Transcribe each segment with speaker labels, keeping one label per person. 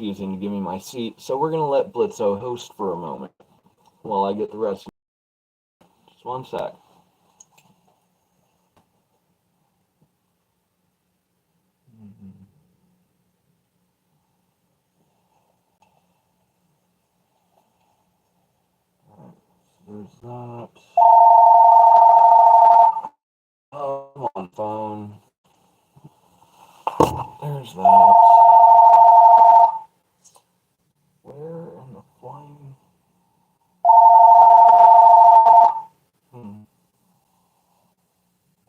Speaker 1: refusing to give me my seat, so we're going to let Blitzo host for a moment while I get the rest. Just one sec. There's that. Oh, on phone. There's that. Where in the flying?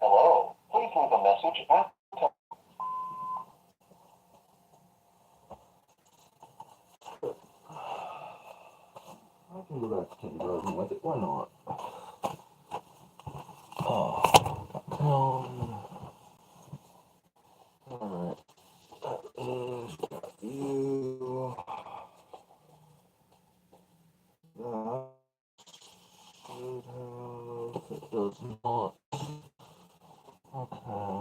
Speaker 2: Hello. Please leave a message after.
Speaker 1: I can go back to kindergarten with it. Why not? Oh, alright. That is you. That should have. It does not. Okay.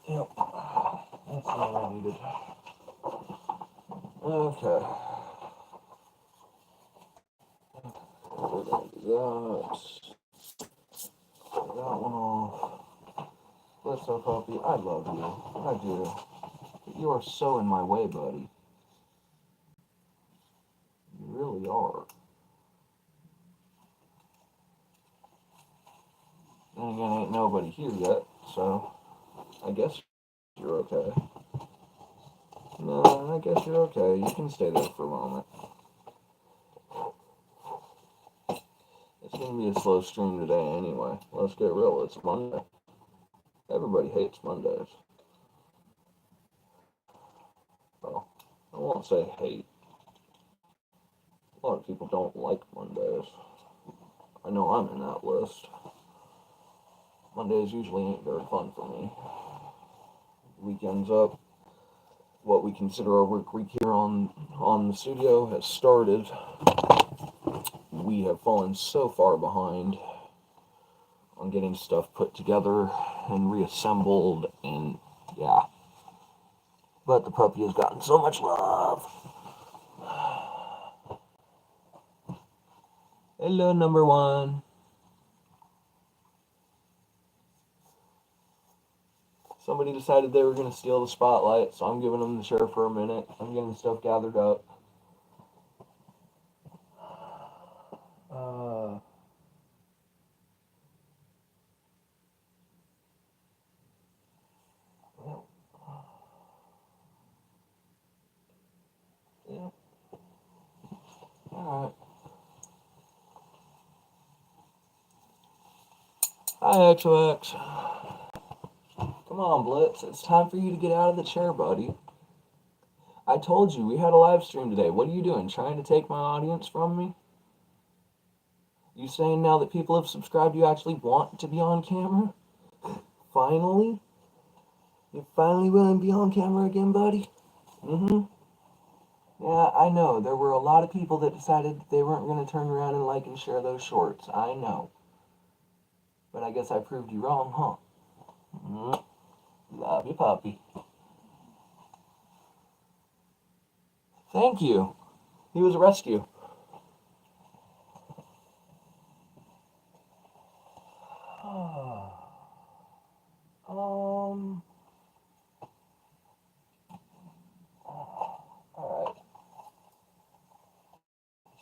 Speaker 1: Yep. That's all I needed. Okay. We're gonna do that. Get that one off. Bless up, puppy. I love you. I do. But you are so in my way, buddy. You really are. Then again, ain't nobody here yet, so I guess you're okay. No, I guess you're okay. You can stay there for a moment. It's gonna be a slow stream today anyway. Let's get real. It's Monday. Everybody hates Mondays. Well, I won't say hate. A lot of people don't like Mondays. I know I'm in that list. Mondays usually ain't very fun for me. Weekend's up. What we consider our work week here on the studio has started. We have fallen so far behind on getting stuff put together and reassembled, and yeah. But the puppy has gotten so much love. Hello, number one. Somebody decided they were going to steal the spotlight, so I'm giving them the chair for a minute. I'm getting stuff gathered up. Yeah. Alright. Hi, XOX. Come on, Blitz. It's time for you to get out of the chair, buddy. I told you we had a live stream today. What are you doing? Trying to take my audience from me? You saying now that people have subscribed, you actually want to be on camera? Finally? You finally willing to be on camera again, buddy? Mm-hmm. Yeah, I know. There were a lot of people that decided they weren't going to turn around and like and share those shorts. I know. But I guess I proved you wrong, huh? Love you, puppy. Thank you. He was a rescue. Alright.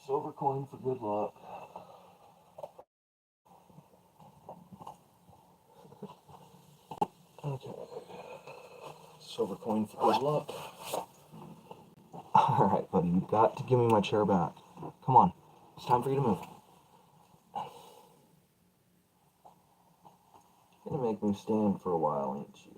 Speaker 1: Silver coin for good luck. Okay. Silver coin for good luck. Alright, buddy, you've got to give me my chair back. Come on. It's time for you to move. You're gonna make me stand for a while, ain't you?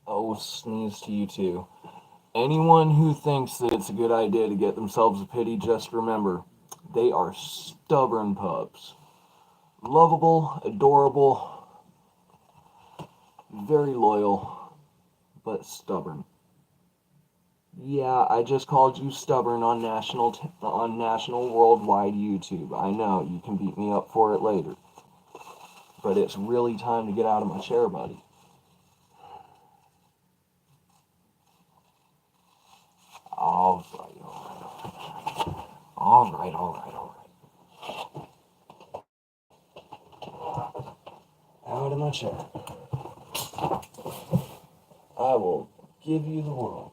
Speaker 1: Oh, sneeze to you too. Anyone who thinks that it's a good idea to get themselves a pity, just remember, they are stubborn pups. Lovable, adorable, very loyal, but stubborn. Yeah, I just called you stubborn on national worldwide YouTube. I know, you can beat me up for it later. But it's really time to get out of my chair, buddy. All right. Out of my chair. I will give you the world.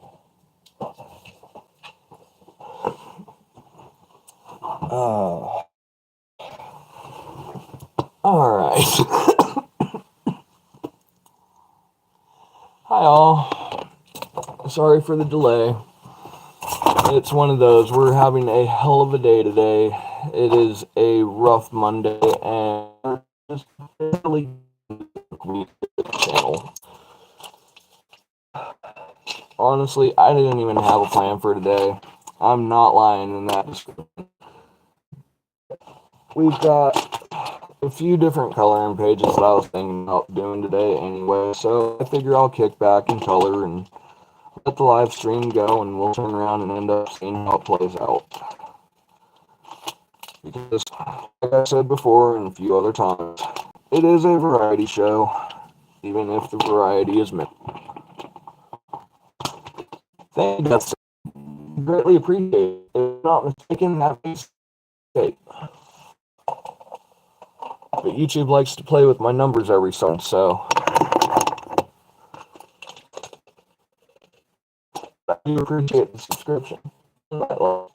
Speaker 1: Alright. Hi, all. Sorry for the delay. It's one of those. We're having a hell of a day today. It is a rough Monday, and we're just barely channel. Honestly, I didn't even have a plan for today. I'm not lying in that description. We've got a few different coloring pages that I was thinking about doing today anyway, so I figure I'll kick back and color and let the live stream go, and we'll turn around and end up seeing how it plays out. Because, like I said before and a few other times, it is a variety show, even if the variety is mixed. Thank you, that's greatly appreciated. If not mistaken, that makes mistake. But YouTube likes to play with my numbers every so I do appreciate the subscription. I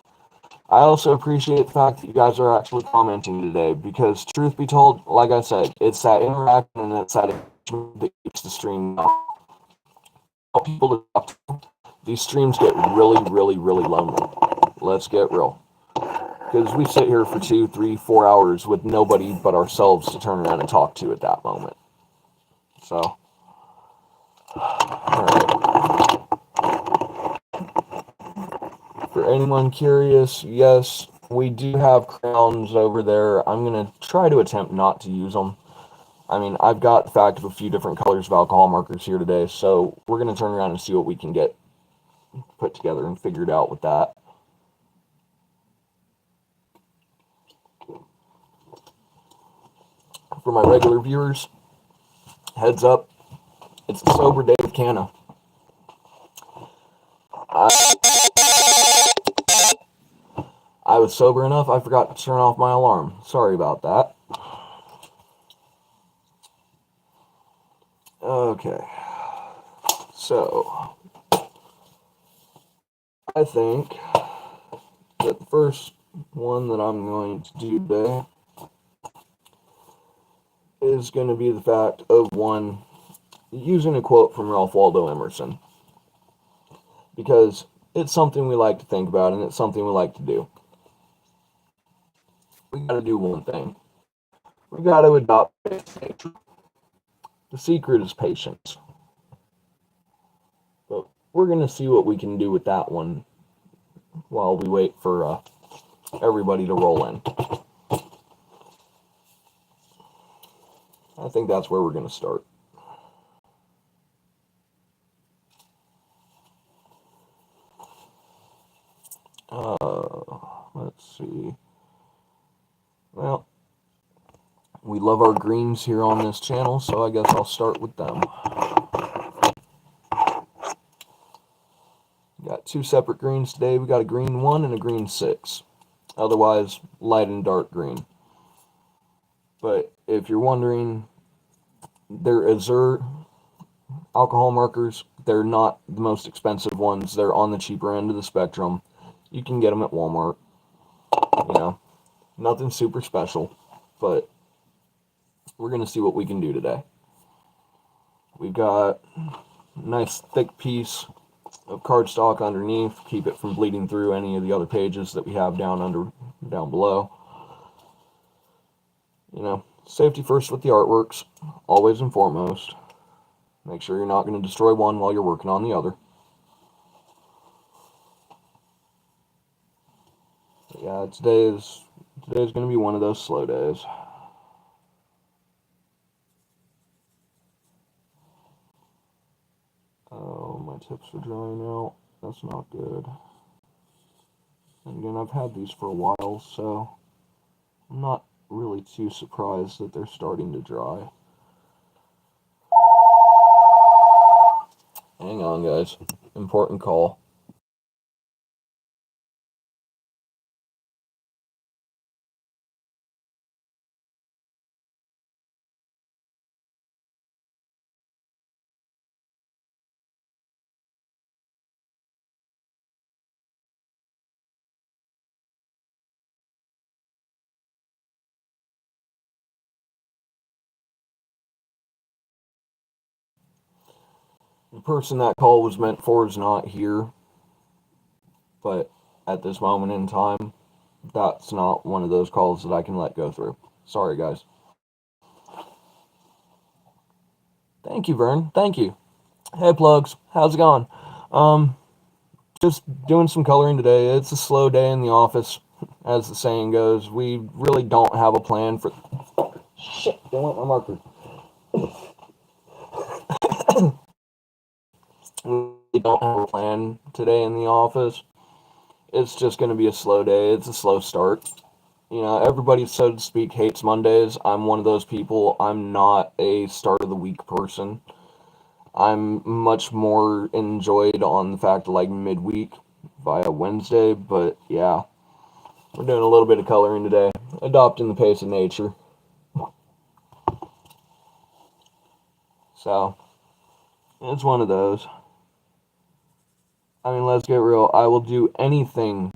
Speaker 1: also appreciate the fact that you guys are actually commenting today, because truth be told, like I said, it's that interaction and it's that engagement that keeps the stream going. People to talk to. These streams get really, really, really lonely. Let's get real. Because we sit here for 2, 3, 4 hours with nobody but ourselves to turn around and talk to at that moment. So, alright. For anyone curious, yes, we do have crowns over there. I'm going to try to attempt not to use them. I mean, I've got the fact of a few different colors of alcohol markers here today, so we're going to turn around and see what we can get put together and figured out with that. For my regular viewers, heads up, it's a sober day with Canna. I was sober enough, I forgot to turn off my alarm. Sorry about that. Okay. So, I think that the first one that I'm going to do today is going to be the fact of one, using a quote from Ralph Waldo Emerson. Because it's something we like to think about and it's something we like to do. We gotta do one thing. We gotta adopt nature. The secret is patience. But we're gonna see what we can do with that one while we wait for everybody to roll in. I think that's where we're gonna start. Let's see. Well, we love our greens here on this channel, so I guess I'll start with them. Got two separate greens today. We got a green 1 and a green 6. Otherwise, light and dark green. But if you're wondering, they're Azure alcohol markers. They're not the most expensive ones. They're on the cheaper end of the spectrum. You can get them at Walmart. You know, nothing super special, but we're going to see what we can do today. We've got a nice thick piece of cardstock underneath, keep it from bleeding through any of the other pages that we have down below. You know, safety first with the artworks, always and foremost. Make sure you're not going to destroy one while you're working on the other. But yeah, today's going to be one of those slow days. Oh, my tips are drying out. That's not good. And again, I've had these for a while, so I'm not really too surprised that they're starting to dry. Hang on, guys. Important call. The person that call was meant for is not here, but at this moment in time, that's not one of those calls that I can let go through. Sorry, guys. Thank you, Vern. Thank you. Hey, plugs. How's it going? Um, just doing some coloring today. It's a slow day in the office, as the saying goes. We really don't have a plan for. Shit! They want my marker. We don't have a plan today in the office. It's just going to be a slow day. It's a slow start. You know, everybody, so to speak, hates Mondays. I'm one of those people. I'm not a start of the week person. I'm much more enjoyed on the fact of like midweek via Wednesday, but yeah, we're doing a little bit of coloring today, adopting the pace of nature. So, it's one of those. I mean, let's get real. I will do anything,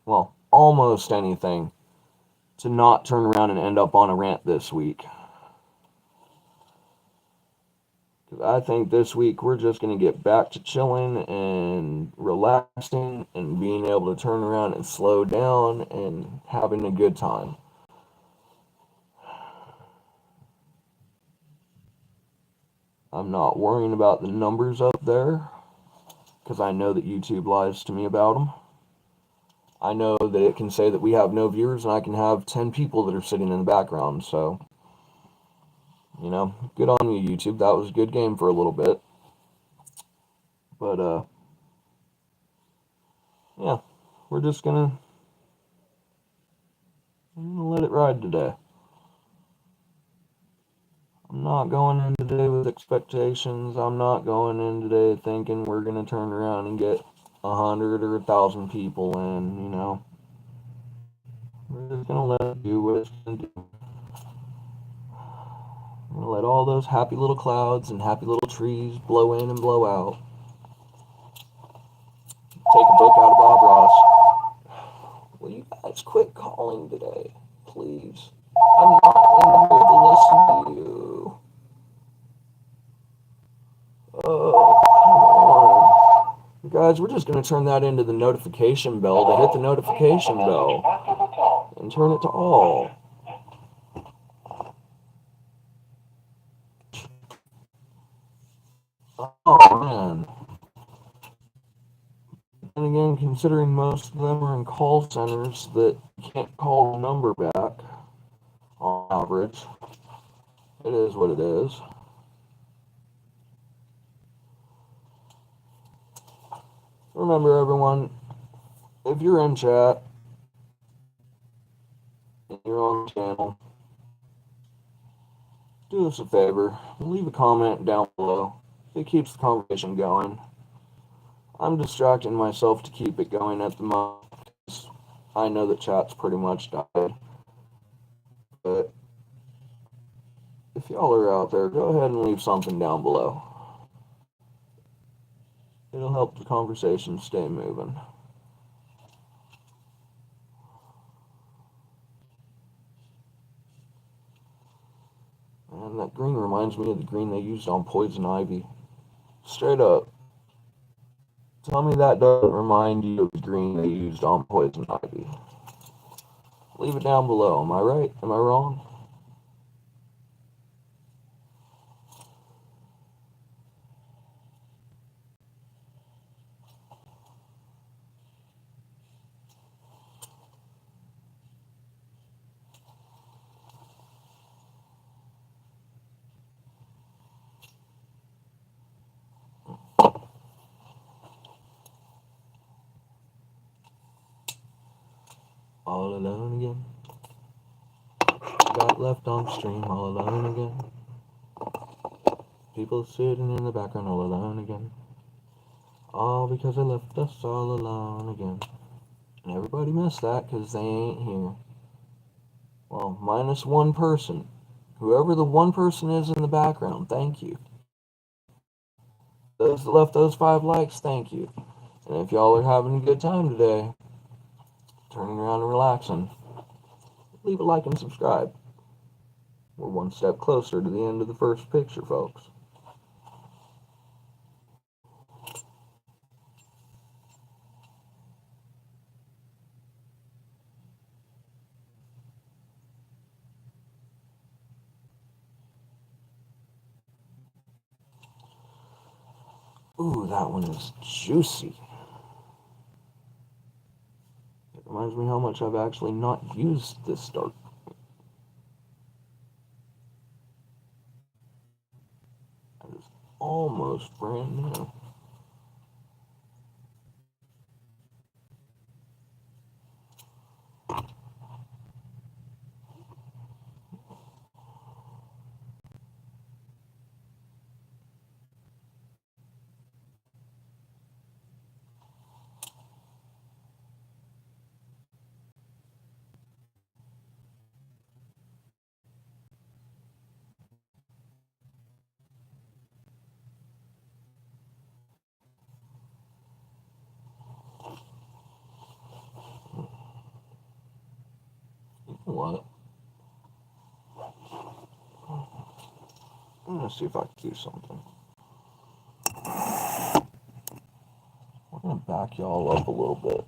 Speaker 1: well, almost anything, to not turn around and end up on a rant this week. I think this week we're just going to get back to chilling and relaxing and being able to turn around and slow down and having a good time. I'm not worrying about the numbers up there because I know that YouTube lies to me about them. I know that it can say that we have no viewers and I can have 10 people that are sitting in the background. So, you know, good on you, YouTube. That was a good game for a little bit. But, yeah, we're just gonna let it ride today. I'm not going in today with expectations. I'm not going in today thinking we're going to turn around and get 100 or 1,000 people in, you know. We're just going to let it do what it's going to do. We're going to let all those happy little clouds and happy little trees blow in and blow out. Take a book out of Bob Ross. Will you guys quit calling today, please? I'm not in the mood to listen to you. Oh, come on. Guys, we're just going to turn that into the notification bell to hit the notification bell and turn it to all. Oh, man. And again, considering most of them are in call centers that can't call the number back on average, it is what it is. Remember, everyone, if you're in chat and you're on the channel, do us a favor, leave a comment down below. It keeps the conversation going. I'm distracting myself to keep it going at the moment because I know that chat's pretty much died. But if y'all are out there, go ahead and leave something down below. It'll help the conversation stay moving. And that green reminds me of the green they used on poison ivy. Straight up. Tell me that doesn't remind you of the green they used on poison ivy. Leave it down below. Am I right? Am I wrong? all alone again. Got left on stream all alone again. People sitting in the background all alone again. All because they left us all alone again. And everybody missed that because they ain't here. Well, minus one person. Whoever the one person is in the background, thank you. Those that left those 5 likes, thank you. And if y'all are having a good time today, turning around and relaxing, leave a like and subscribe. We're one step closer to the end of the first picture, folks. Ooh, that one is juicy. It reminds me how much I've actually not used this dart. That is almost brand new. You know what? I'm gonna see if I can do something. We're gonna back y'all up a little bit.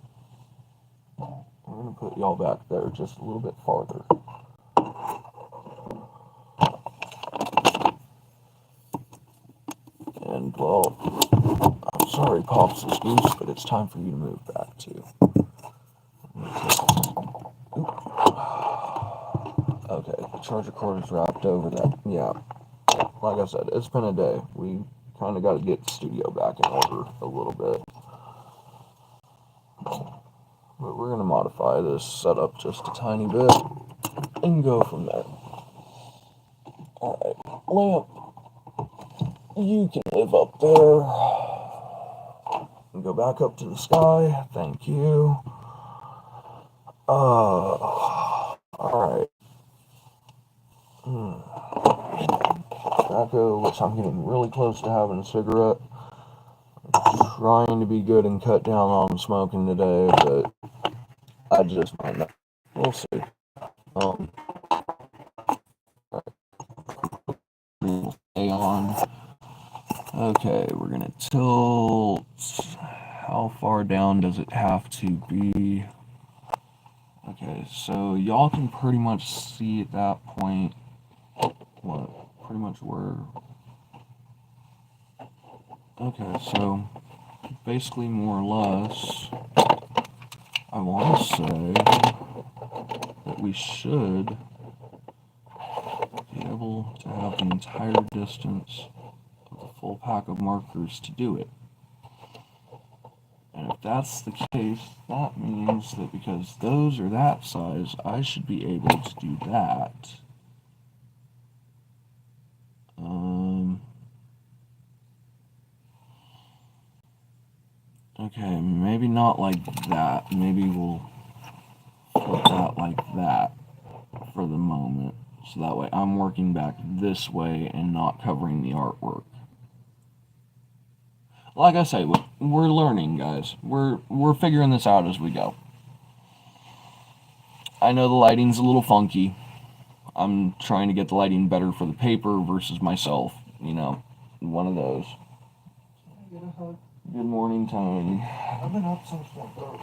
Speaker 1: I'm gonna put y'all back there just a little bit farther. And, well, I'm sorry, Pops and Goose, but it's time for you to move back, too. Okay, the charger cord is wrapped over that. Yeah, like I said, it's been a day. We kind of got to get the studio back in order a little bit. But we're going to modify this setup just a tiny bit and go from there. Alright, Lamp, you can live up there. And go back up to the sky. Thank you. Alright. Tobacco, which I'm getting really close to having a cigarette. I'm trying to be good and cut down on smoking today, but I just might not. We'll see. Stay on. Okay, we're gonna tilt. How far down does it have to be? Okay, so y'all can pretty much see at that point pretty much where. Okay, so basically more or less, I want to say that we should be able to have the entire distance of the full pack of markers to do it. And if that's the case, that means that because those are that size, I should be able to do that. Okay, maybe not like that. Maybe we'll put that like that for the moment. So that way I'm working back this way and not covering the artwork. Like I say, we're learning, guys. We're figuring this out as we go. I know the lighting's a little funky. I'm trying to get the lighting better for the paper versus myself. You know, one of those. Good morning, Tony.
Speaker 2: I've been up since 1:30.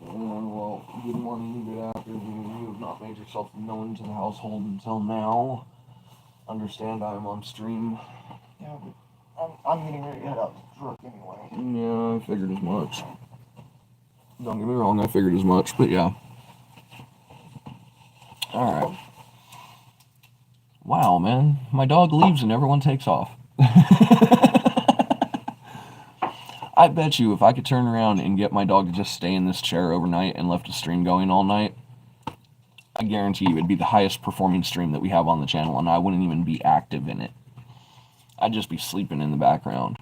Speaker 1: And, well, good morning, good afternoon. You have not made yourself known to the household until now. Understand I am on stream.
Speaker 2: Yeah, but I'm getting ready to head out to the truck anyway.
Speaker 1: Yeah, I figured as much. Don't get me wrong, I figured as much, but yeah. Alright. Wow, man. My dog leaves and everyone takes off. I bet you if I could turn around and get my dog to just stay in this chair overnight and left the stream going all night, I guarantee you it'd be the highest performing stream that we have on the channel, and I wouldn't even be active in it. I'd just be sleeping in the background.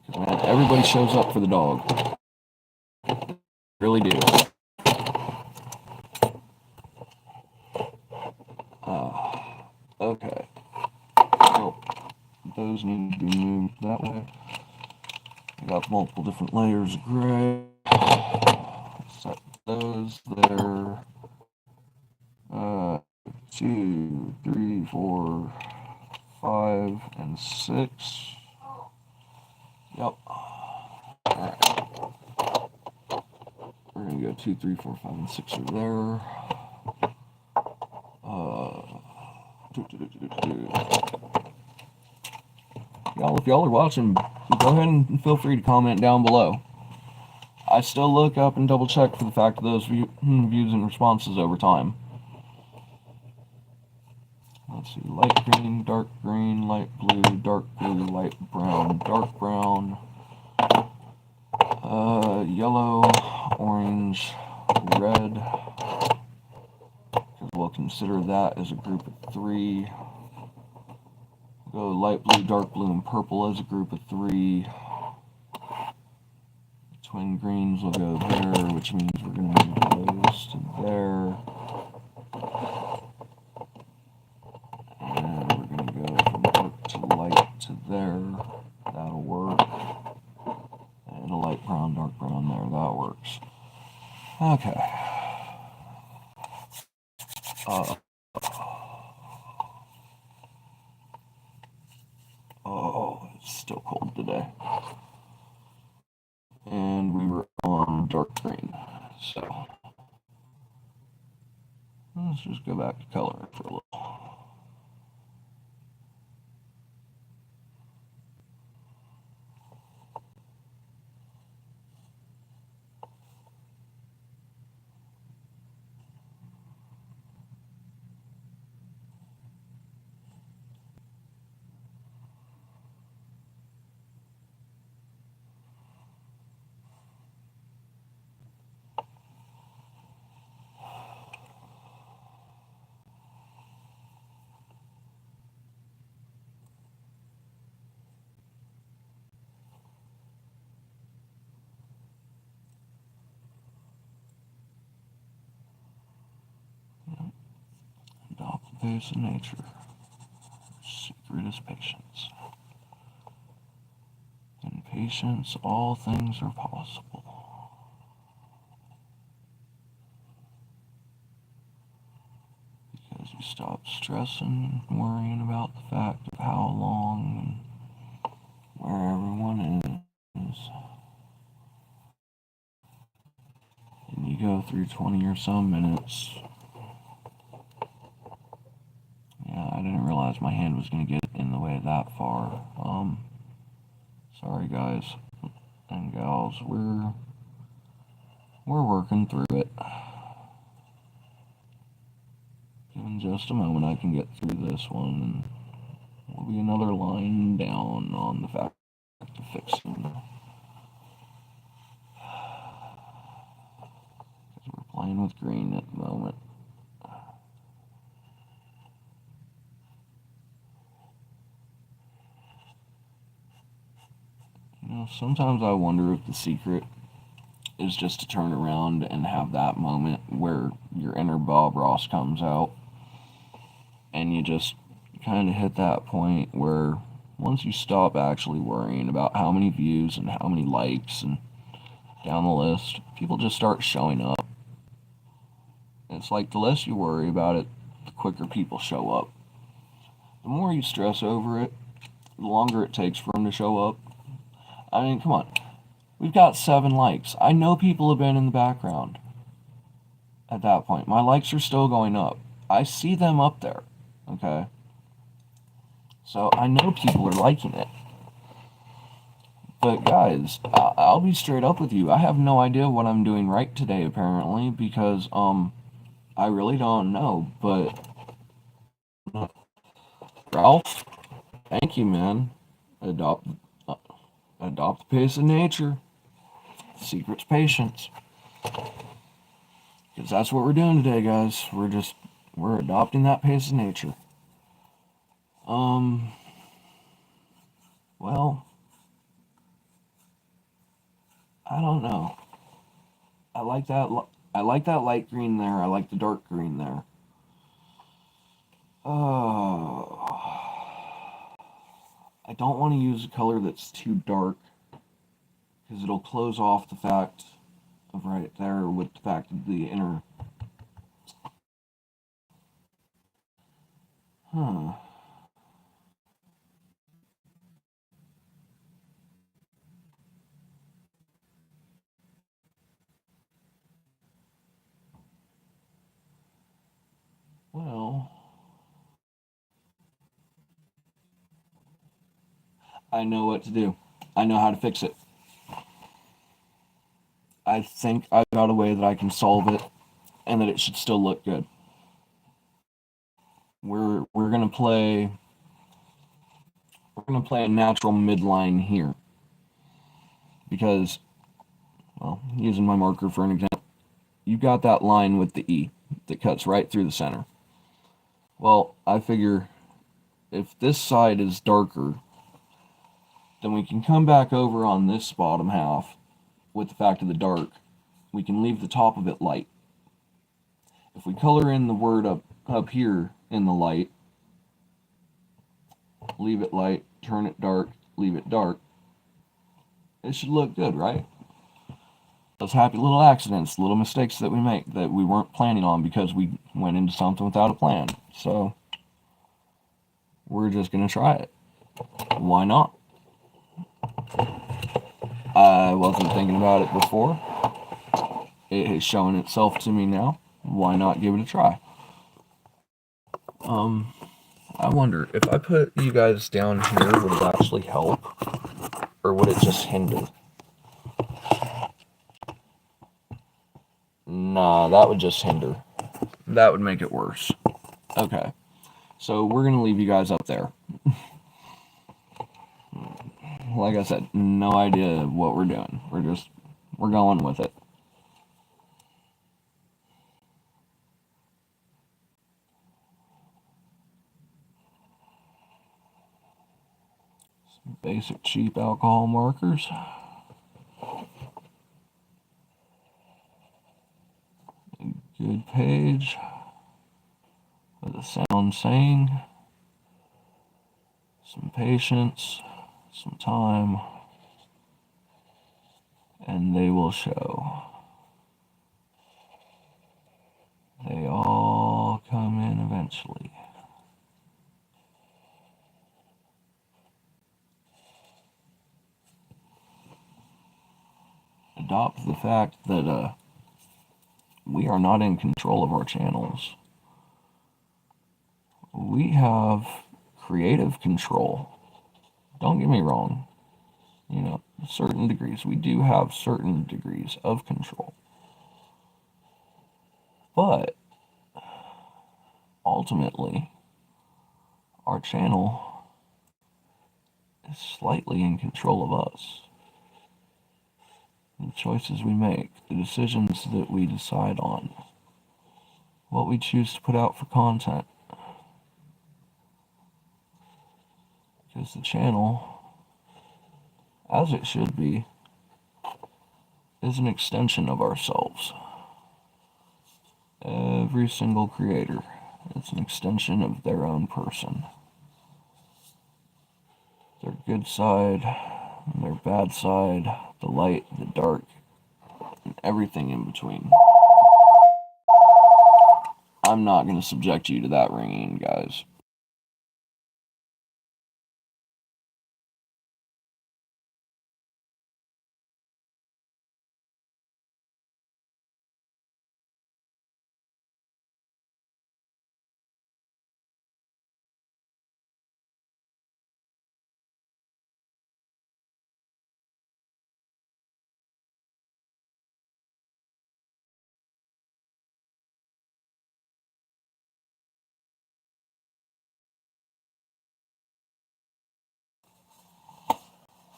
Speaker 1: Because, man, everybody shows up for the dog. Really do. Okay. So, those need to be moved that way. I got multiple different layers of gray. Set those there. 2, 3, 4, 5, and 6. Yep. Alright. We're gonna go 2, 3, 4, 5, and 6 are there. Y'all, if y'all are watching, go ahead and feel free to comment down below. I still look up and double check for the fact of those views and responses over time. Let's see, light green, light blue, light brown, dark brown, yellow, orange, red, because we'll consider that as a group of 3. Go light blue, dark blue, and purple as a group of 3. Twin greens will go there, which means we're going to move those to there. And we're going to go from dark to light to there. That'll work. And a light brown, dark brown there. That works. Okay. Oh, it's still cold today. And we were on dark green. So let's just go back to coloring for a little. Adopt the pace of nature. Secret is patience. In patience, all things are possible. Because you stop stressing and worrying about the fact of how long and where everyone is. And you go through 20 or so minutes. Yeah, I didn't realize my hand was going to get in the way that far. Sorry guys and gals, we're working through it. In just a moment I can get through this one, and we'll be another line down on the fact of fixing. Because we're playing with green at the moment. You know, sometimes I wonder if the secret is just to turn around and have that moment where your inner Bob Ross comes out, and you just kind of hit that point where once you stop actually worrying about how many views and how many likes and down the list, people just start showing up. It's like the less you worry about it, the quicker people show up. The more you stress over it, the longer it takes for them to show up. I mean, come on. We've got 7 likes. I know people have been in the background at that point. My likes are still going up. I see them up there, okay? So I know people are liking it. But guys, I'll be straight up with you. I have no idea what I'm doing right today, apparently, because, I really don't know, but Ralph, thank you, man. Adopt the pace of nature. Secret's patience. Because that's what we're doing today, guys. We're adopting that pace of nature. Well, I don't know. I like that. I like that light green there. I like the dark green there. I don't want to use a color that's too dark because it'll close off the fact of right there with the fact of the inner. Huh. Well, I know what to do. I know how to fix it. I think I've got a way that I can solve it and that it should still look good. We're gonna play a natural midline here because, well, using my marker for an example, you've got that line with the E that cuts right through the center. Well, I figure if this side is darker, then we can come back over on this bottom half with the fact of the dark. We can leave the top of it light. If we color in the word up here in the light, leave it light, turn it dark, leave it dark, it should look good, right? Those happy little accidents, little mistakes that we make that we weren't planning on because we went into something without a plan. So we're just going to try it. Why not? I wasn't thinking about it before. It has shown itself to me now. Why not give it a try? I wonder if I put you guys down here, would it actually help? Or would it just hinder? Nah, that would just hinder. That would make it worse. Okay. So we're going to leave you guys up there. Like I said, no idea what we're doing. We're going with it. Some basic cheap alcohol markers. A good page with a sound saying. Some patience, some time, and they will show. They all come in eventually. Adopt the fact that we are not in control of our channels. We have creative control. Don't get me wrong. You know, certain degrees. We do have certain degrees of control. But ultimately, our channel is slightly in control of us. The choices we make, the decisions that we decide on, what we choose to put out for content. Because the channel, as it should be, is an extension of ourselves. Every single creator is an extension of their own person. Their good side, their bad side, the light, the dark, and everything in between. I'm not going to subject you to that ringing, guys.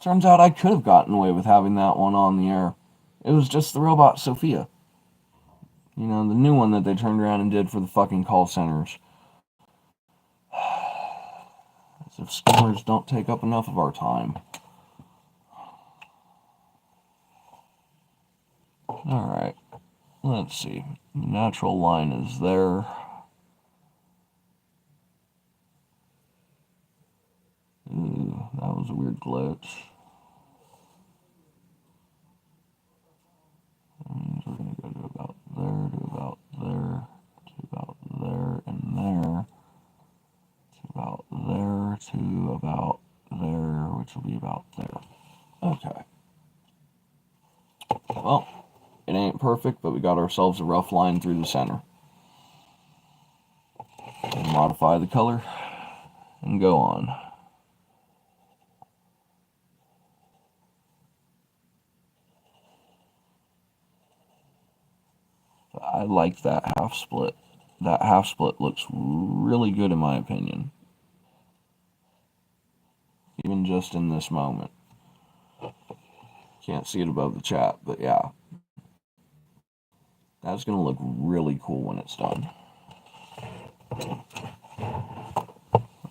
Speaker 1: Turns out I could have gotten away with having that one on the air. It was just the robot Sophia. You know, the new one that they turned around and did for the fucking call centers. As if skimmers don't take up enough of our time. Alright, let's see. Natural line is there. Ooh, that was a weird glitch. That means we're going to go to about there, to about there, to about there, and there, to about there, to about there, which will be about there. Okay. Well, it ain't perfect, but we got ourselves a rough line through the center. And modify the color and go on. I like that half split. That half split looks really good in my opinion. Even just in this moment. Can't see it above the chat, but yeah. That's going to look really cool when it's done.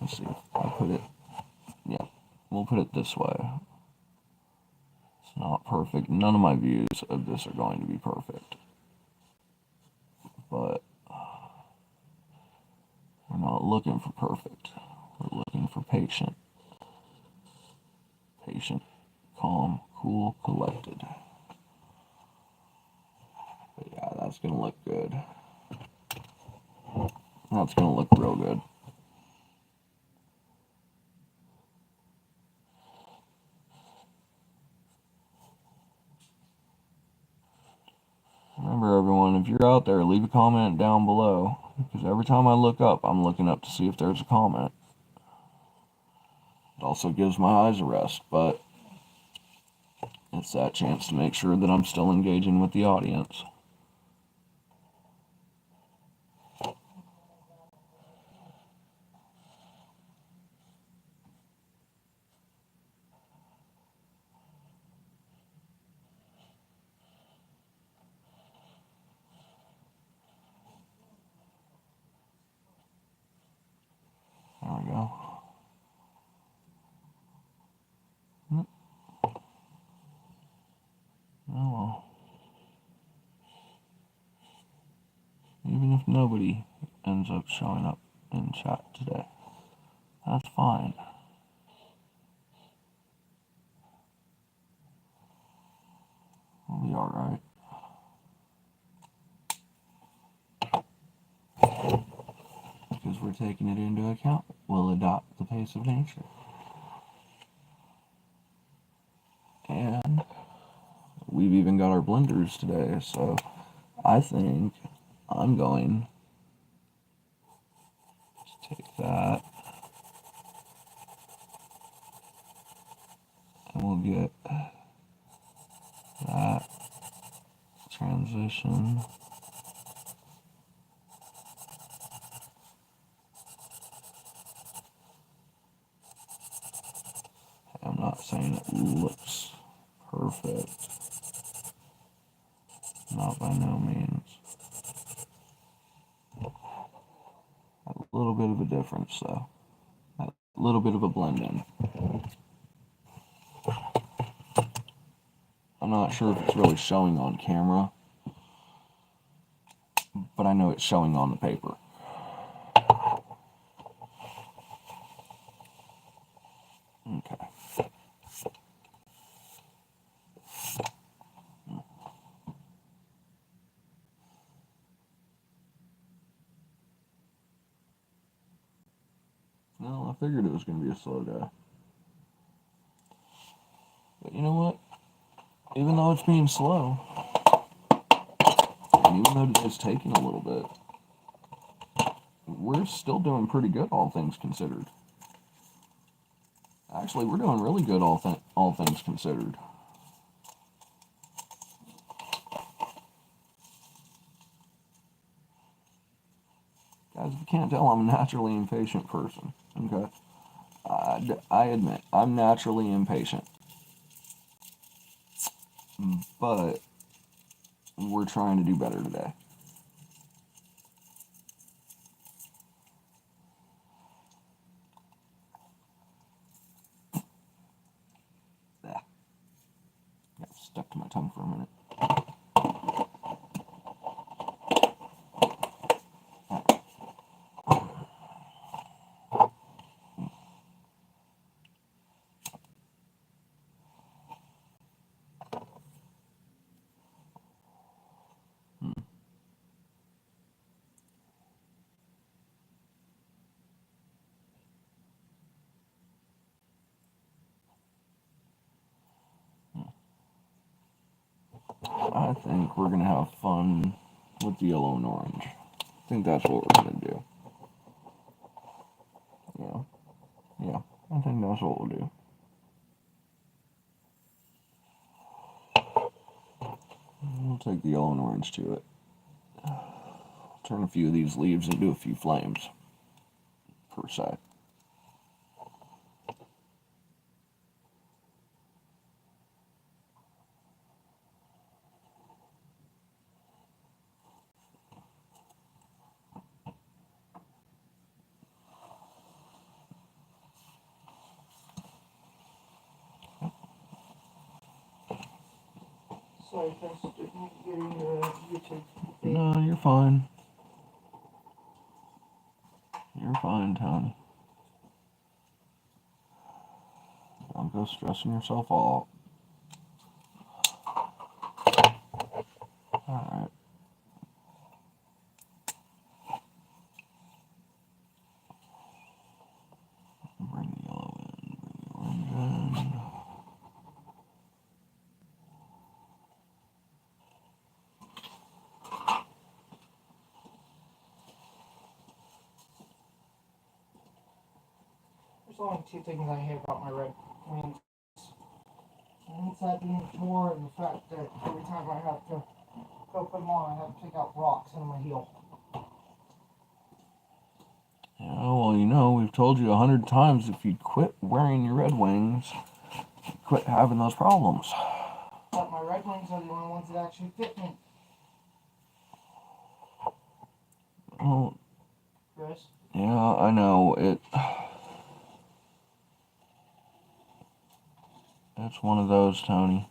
Speaker 1: Let's see if I put it, yeah, we'll put it this way. It's not perfect. None of my views of this are going to be perfect. But we're not looking for perfect. We're looking for patient. Patient, calm, cool, collected. But yeah, that's going to look good. That's going to look real good. Remember, everyone, if you're out there, leave a comment down below. Because every time I look up, I'm looking up to see if there's a comment. It also gives my eyes a rest, but it's that chance to make sure that I'm still engaging with the audience. There we go. Oh well. Even if nobody ends up showing up in chat today, that's fine. We'll be alright. Because we're taking it into account, we'll adopt the pace of nature. And we've even got our blenders today, so I think I'm going to take that and we'll get that transition. I'm not saying it looks perfect. Not by no means. A little bit of a difference though. A little bit of a blend in. I'm not sure if it's really showing on camera, but I know it's showing on the paper. Okay. Well, I figured it was going to be a slow day. But you know what? Even though it's being slow, and even though it's taking a little bit, we're still doing pretty good, all things considered. Actually, we're doing really good, all things considered. Guys, if you can't tell, I'm a naturally impatient person, okay? I admit, I'm naturally impatient. But we're trying to do better today. stuck to my tongue for a minute. I think we're gonna have fun with the yellow and orange. I think that's what we're gonna do. Yeah, I think that's what we'll do. We'll take the yellow and orange to it. Turn a few of these leaves into a few flames, per se.
Speaker 2: Sorry, Chris, didn't get in your YouTube.
Speaker 1: No, you're fine. You're fine, Tony. Don't go stressing yourself out. Alright. Bring the yellow in, bring the orange in.
Speaker 2: There's only two things I hate about my red wings. And it's that being torn and the fact that every time I have to go put them on, I have to take out rocks in my heel.
Speaker 1: Yeah, well, you know, we've told you 100 times if you'd quit wearing your red wings, you'd quit having those problems.
Speaker 2: But my red wings are the only ones that actually fit me.
Speaker 1: Well,
Speaker 2: Chris?
Speaker 1: yeah, I know. It's one of those, Tony.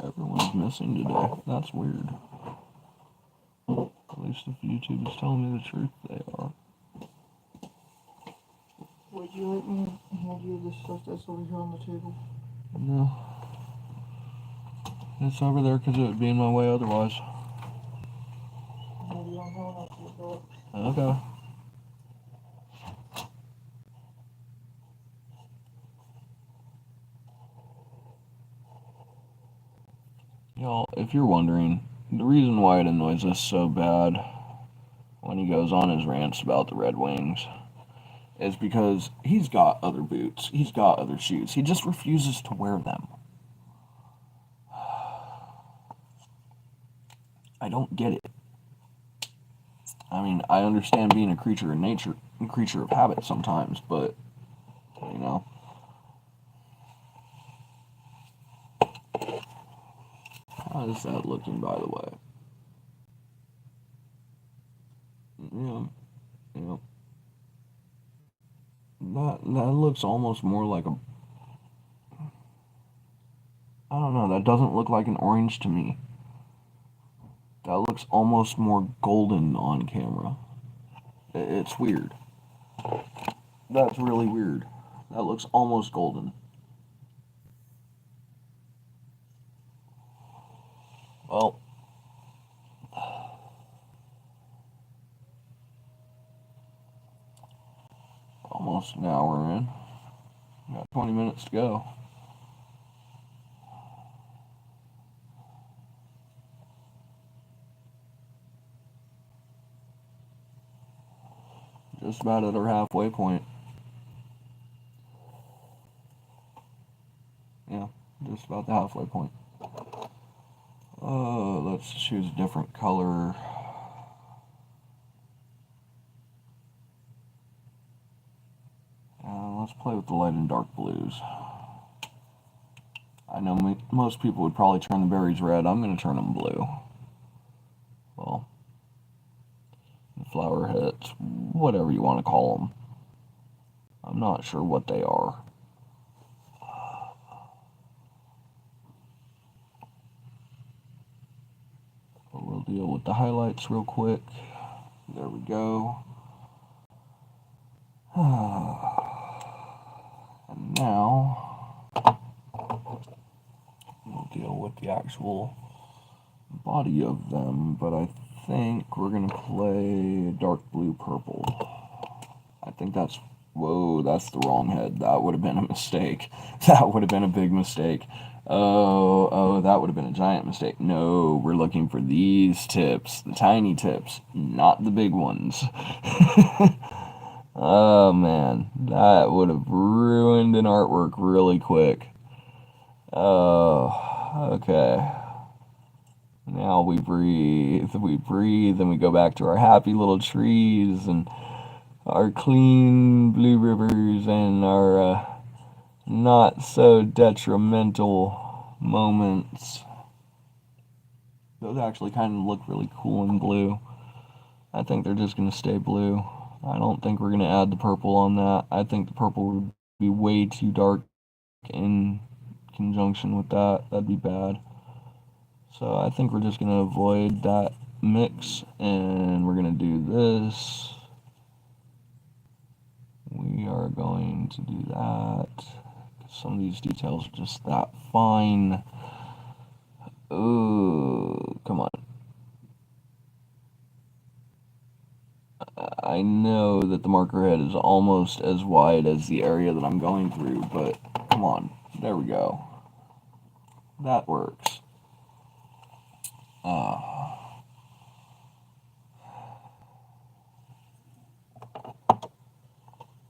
Speaker 1: Everyone's missing today. That's weird. At least if YouTube is telling me the truth, they are.
Speaker 2: Would you let me hand you the stuff that's over here on the table?
Speaker 1: No. It's over there because it would be in my way otherwise.
Speaker 2: Maybe I'm going up to the door.
Speaker 1: Okay. Y'all, if you're wondering, the reason why it annoys us so bad when he goes on his rants about the Red Wings is because he's got other boots, he's got other shoes, he just refuses to wear them. I don't get it. I mean, I understand being a creature of nature, a creature of habit sometimes, but, you know. How is that looking, by the way? Yeah. That looks almost more like a... I don't know, that doesn't look like an orange to me. That looks almost more golden on camera. It's weird. That's really weird. That looks almost golden. Well, almost an hour in. Got 20 minutes to go. just about at our halfway point. Yeah, just about the halfway point. Let's choose a different color. Let's play with the light and dark blues. I know most people would probably turn the berries red. I'm going to turn them blue. Well, the flower heads, whatever you want to call them. I'm not sure what they are. But we'll deal with the highlights real quick. There we go. And now we'll deal with the actual body of them, but I think we're going to play dark blue purple. I think that's, whoa, that's the wrong head. That would have been a mistake. That would have been a big mistake. Oh, that would have been a giant mistake. No, we're looking for these tips, the tiny tips, not the big ones. Oh man, that would have ruined an artwork really quick. Oh, okay. Now we breathe, and we go back to our happy little trees and our clean blue rivers and our not so detrimental moments. Those actually kind of look really cool in blue. I think they're just going to stay blue. I don't think we're going to add the purple on that. I think the purple would be way too dark in conjunction with that. That'd be bad. So I think we're just going to avoid that mix, and we're going to do this. We are going to do that. Some of these details are just that fine. Ooh, come on. I know that the marker head is almost as wide as the area that I'm going through, but come on. There we go. That works.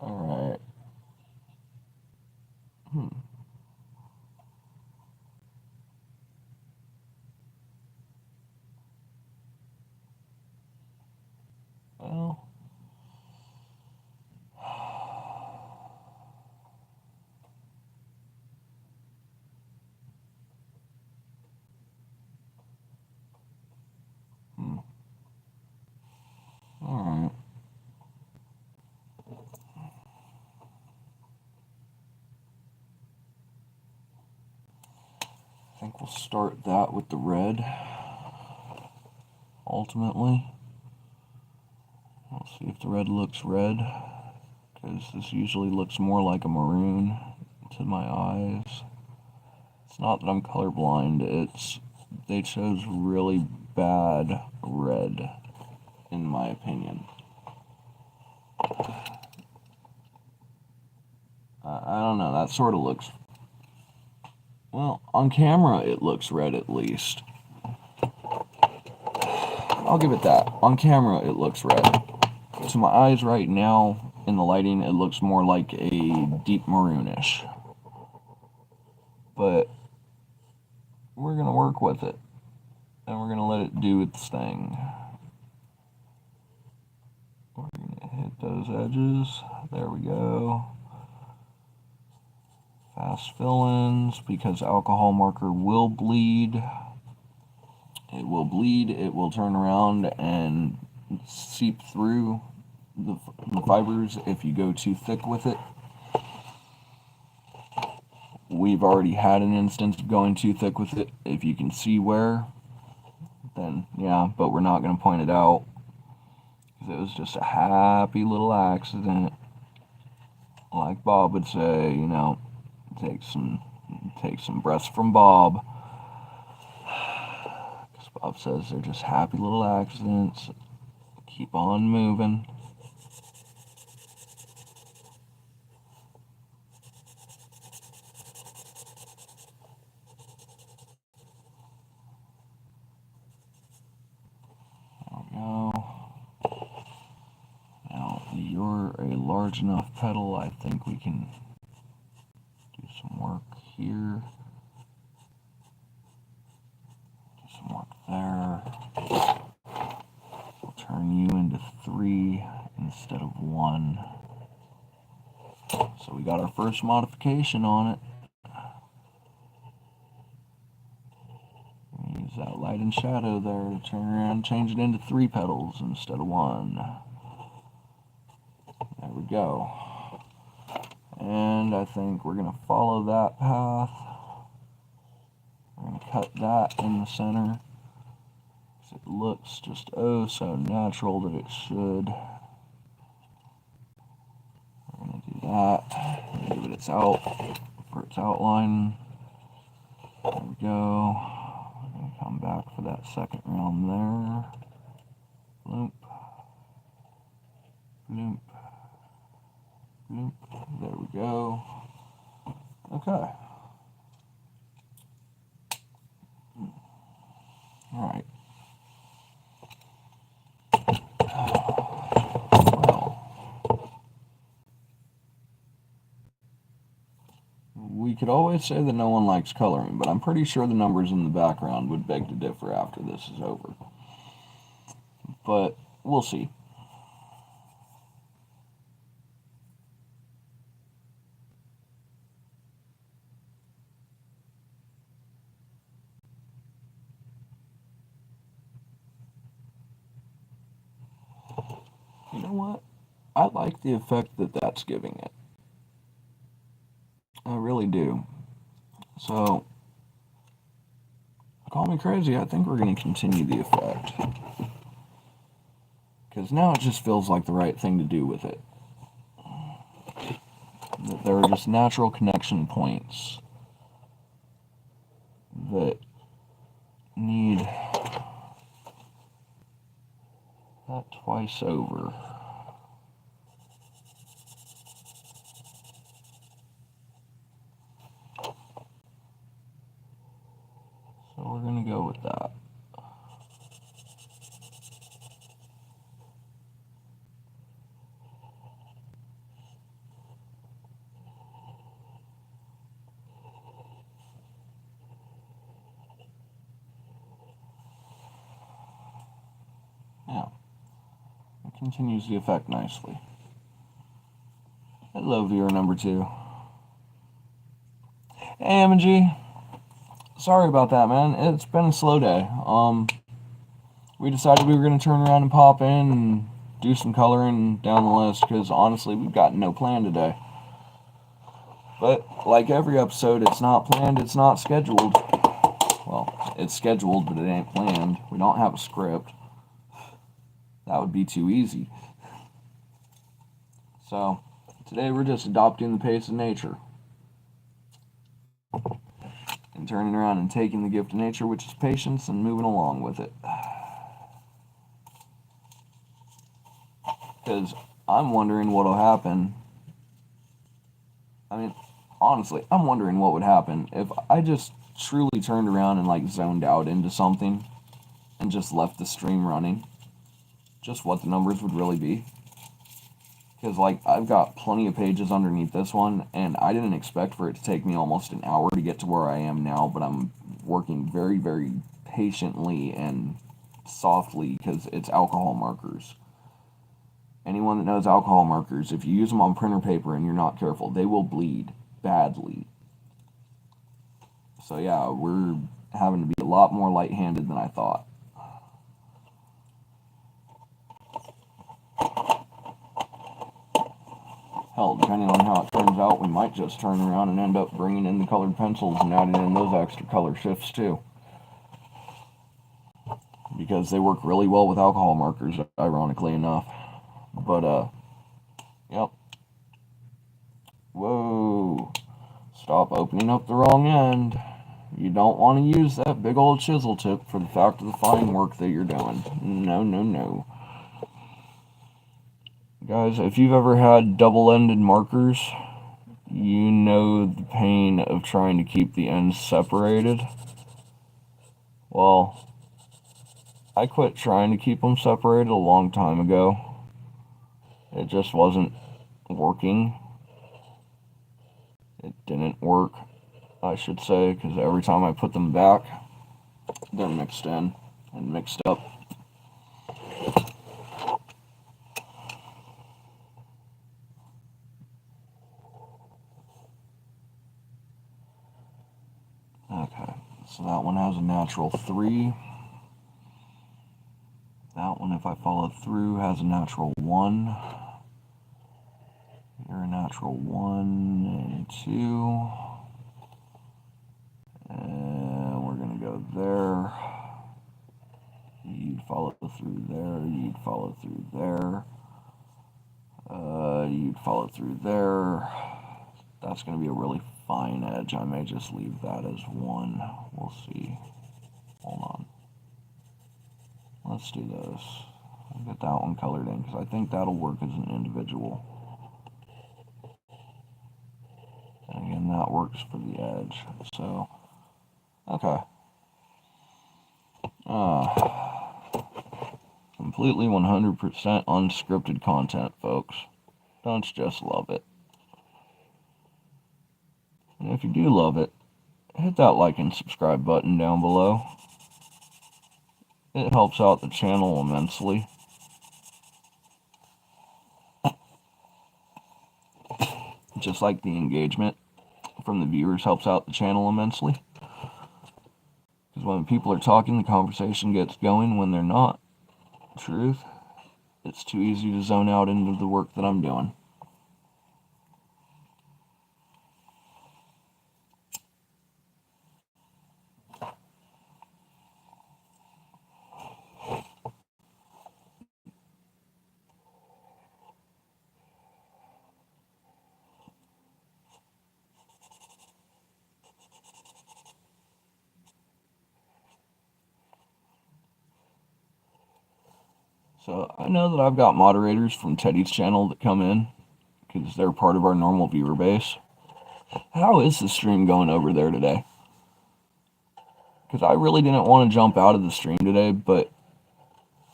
Speaker 1: Alright. Well. Alright. I think we'll start that with the red. Ultimately. We'll see if the red looks red, because this usually looks more like a maroon to my eyes. It's not that I'm colorblind, it's they chose really bad red, in my opinion. I don't know, that sort of looks, well, on camera it looks red at least. I'll give it that. On camera it looks red. To my eyes right now, in the lighting, it looks more like a deep maroonish. But we're going to work with it. And we're going to let it do its thing. We're going to hit those edges. There we go. Fast fill-ins, because alcohol marker will bleed. It will bleed, it will turn around and seep through the fibers if you go too thick with it. We've already had an instance of going too thick with it. If you can see where, then yeah, but we're not going to point it out, because it was just a happy little accident. Like Bob would say, you know, take some breaths from Bob. Because Bob says they're just happy little accidents. Keep on moving. There we go. Now your large enough petal. I think we can do some work here. Do some work there. We'll turn you into 3 instead of 1. So we got our first modification on it. Use that light and shadow there to turn around and change it into 3 petals instead of 1. There we go. And I think we're going to follow that path. We're going to cut that in the center. It looks just oh so natural that it should. We're going to do that. Give it its outline. There we go. We're going to come back for that second round there. Bloop. Bloop. Bloop. There we go. Okay. Alright. We could always say that no one likes coloring, but I'm pretty sure the numbers in the background would beg to differ after this is over. But we'll see. You know what? I like the effect that that's giving it. I really do. So, call me crazy, I think we're going to continue the effect. Because now it just feels like the right thing to do with it. That there are just natural connection points that need that twice over. So we're going to go with that. Yeah. It continues the effect nicely. Hello, viewer number 2. Hey, M&G. Sorry about that, man. It's been a slow day. We decided we were going to turn around and pop in and do some coloring down the list, because honestly, we've got no plan today. But, like every episode, it's not planned, it's not scheduled. Well, it's scheduled, but it ain't planned. We don't have a script. That would be too easy. So, today we're just adopting the pace of nature. And turning around and taking the gift of nature, which is patience, and moving along with it. Because I'm wondering what'll happen. I mean, honestly, I'm wondering what would happen if I just truly turned around and like zoned out into something and just left the stream running. Just what the numbers would really be. Because like I've got plenty of pages underneath this one, and I didn't expect for it to take me almost an hour to get to where I am now, but I'm working very, very patiently and softly because it's alcohol markers. Anyone that knows alcohol markers, if you use them on printer paper and you're not careful, they will bleed badly. So yeah, we're having to be a lot more light-handed than I thought. Hell, depending on how it turns out, we might just turn around and end up bringing in the colored pencils and adding in those extra color shifts too. Because they work really well with alcohol markers, ironically enough. But, yep. Whoa. Stop opening up the wrong end. You don't want to use that big old chisel tip for the fact of the fine work that you're doing. No, no, no. Guys, if you've ever had double-ended markers, you know the pain of trying to keep the ends separated. Well, I quit trying to keep them separated a long time ago. It just wasn't working. It didn't work, I should say, because every time I put them back, they're mixed in and mixed up. Okay, so that one has a natural 3. That one, if I follow through, has a natural 1. Here a natural 1 and 2. And we're going to go there. You'd follow through there. You'd follow through there. You'd follow through there. That's going to be a really fine edge. I may just leave that as 1. We'll see. Hold on. Let's do this. I'll get that one colored in because I think that'll work as an individual. And again, that works for the edge. So, okay. Completely 100% unscripted content, folks. Don't just love it. And if you do love it, hit that like and subscribe button down below. It helps out the channel immensely. Just like the engagement from the viewers helps out the channel immensely. Because when people are talking, the conversation gets going. When they're not, truth, it's too easy to zone out into the work that I'm doing. So I know that I've got moderators from Teddy's channel that come in because they're part of our normal viewer base. How is the stream going over there today? Because I really didn't want to jump out of the stream today, but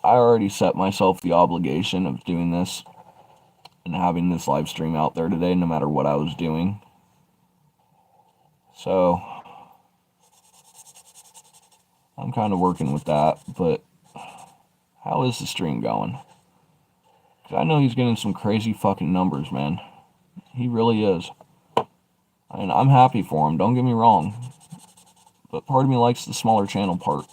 Speaker 1: I already set myself the obligation of doing this and having this live stream out there today, no matter what I was doing. So I'm kind of working with that, but how is the stream going? Because I know he's getting some crazy fucking numbers, man. He really is. And I'm happy for him, don't get me wrong. But part of me likes the smaller channel part.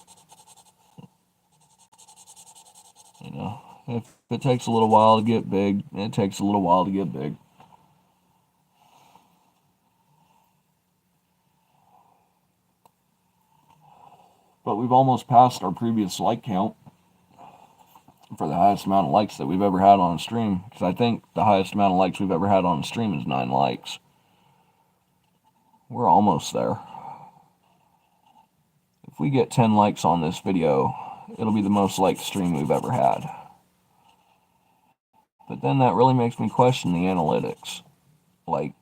Speaker 1: You know, if it takes a little while to get big, it takes a little while to get big. But we've almost passed our previous like count for the highest amount of likes that we've ever had on a stream. Because I think the highest amount of likes we've ever had on a stream is 9 likes. We're almost there. If we get 10 likes on this video, it'll be the most liked stream we've ever had. But then that really makes me question the analytics. Like,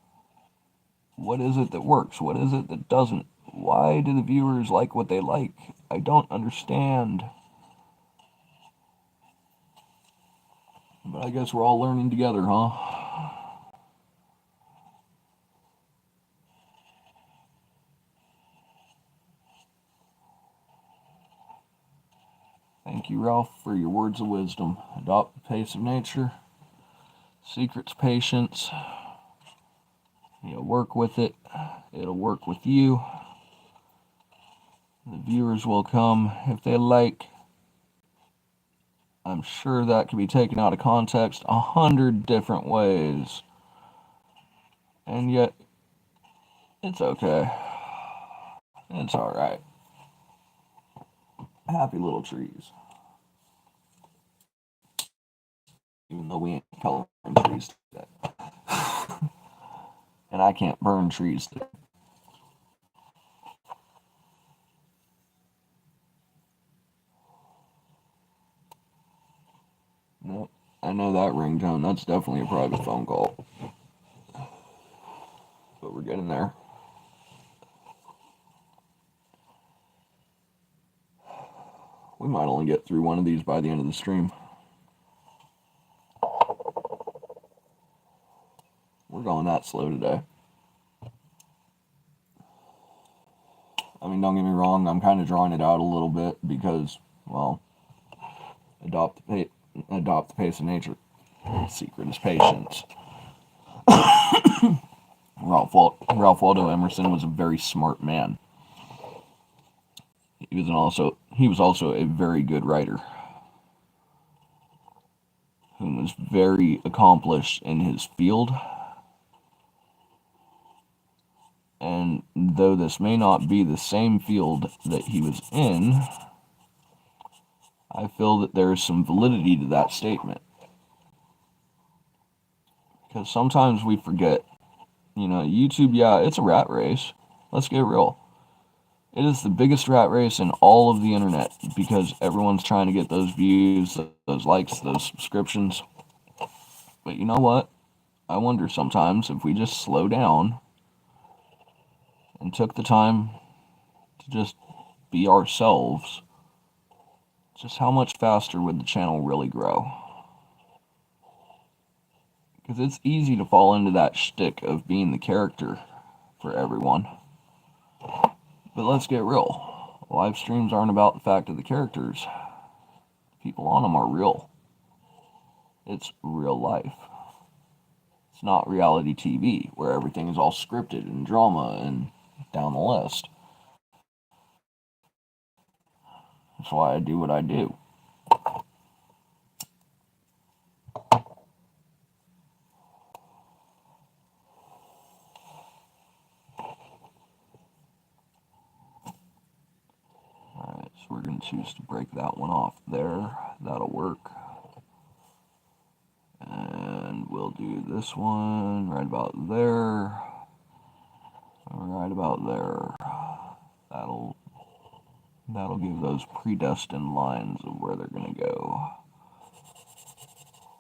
Speaker 1: what is it that works? What is it that doesn't? Why do the viewers like what they like? I don't understand. But I guess we're all learning together, huh? Thank you, Ralph, for your words of wisdom. Adopt the pace of nature. Secret's patience. You'll work with it. It'll work with you. The viewers will come if they like. I'm sure that can be taken out of context 100 different ways. And yet, it's okay. It's alright. Happy little trees. Even though we ain't coloring trees today. And I can't burn trees today. Nope. I know that ringtone. That's definitely a private phone call. But we're getting there. We might only get through one of these by the end of the stream. We're going that slow today. I mean, don't get me wrong, I'm kind of drawing it out a little bit because, well, adopt the pace of nature. The secret is patience. Ralph Waldo Emerson was a very smart man. He was also a very good writer, who was very accomplished in his field. And though this may not be the same field that he was in, I feel that there is some validity to that statement. Because sometimes we forget, YouTube, yeah, it's a rat race. Let's get real. It is the biggest rat race in all of the internet because everyone's trying to get those views, those likes, those subscriptions. But you know what? I wonder sometimes if we just slow down and took the time to just be ourselves, just how much faster would the channel really grow? Because it's easy to fall into that shtick of being the character for everyone. But let's get real. Live streams aren't about the fact of the characters. People on them are real. It's real life. It's not reality TV where everything is all scripted and drama and down the list. That's why I do what I do. Alright, so we're going to choose to break that one off there. That'll work. And we'll do this one right about there. Right about there. That'll give those predestined lines of where they're going to go.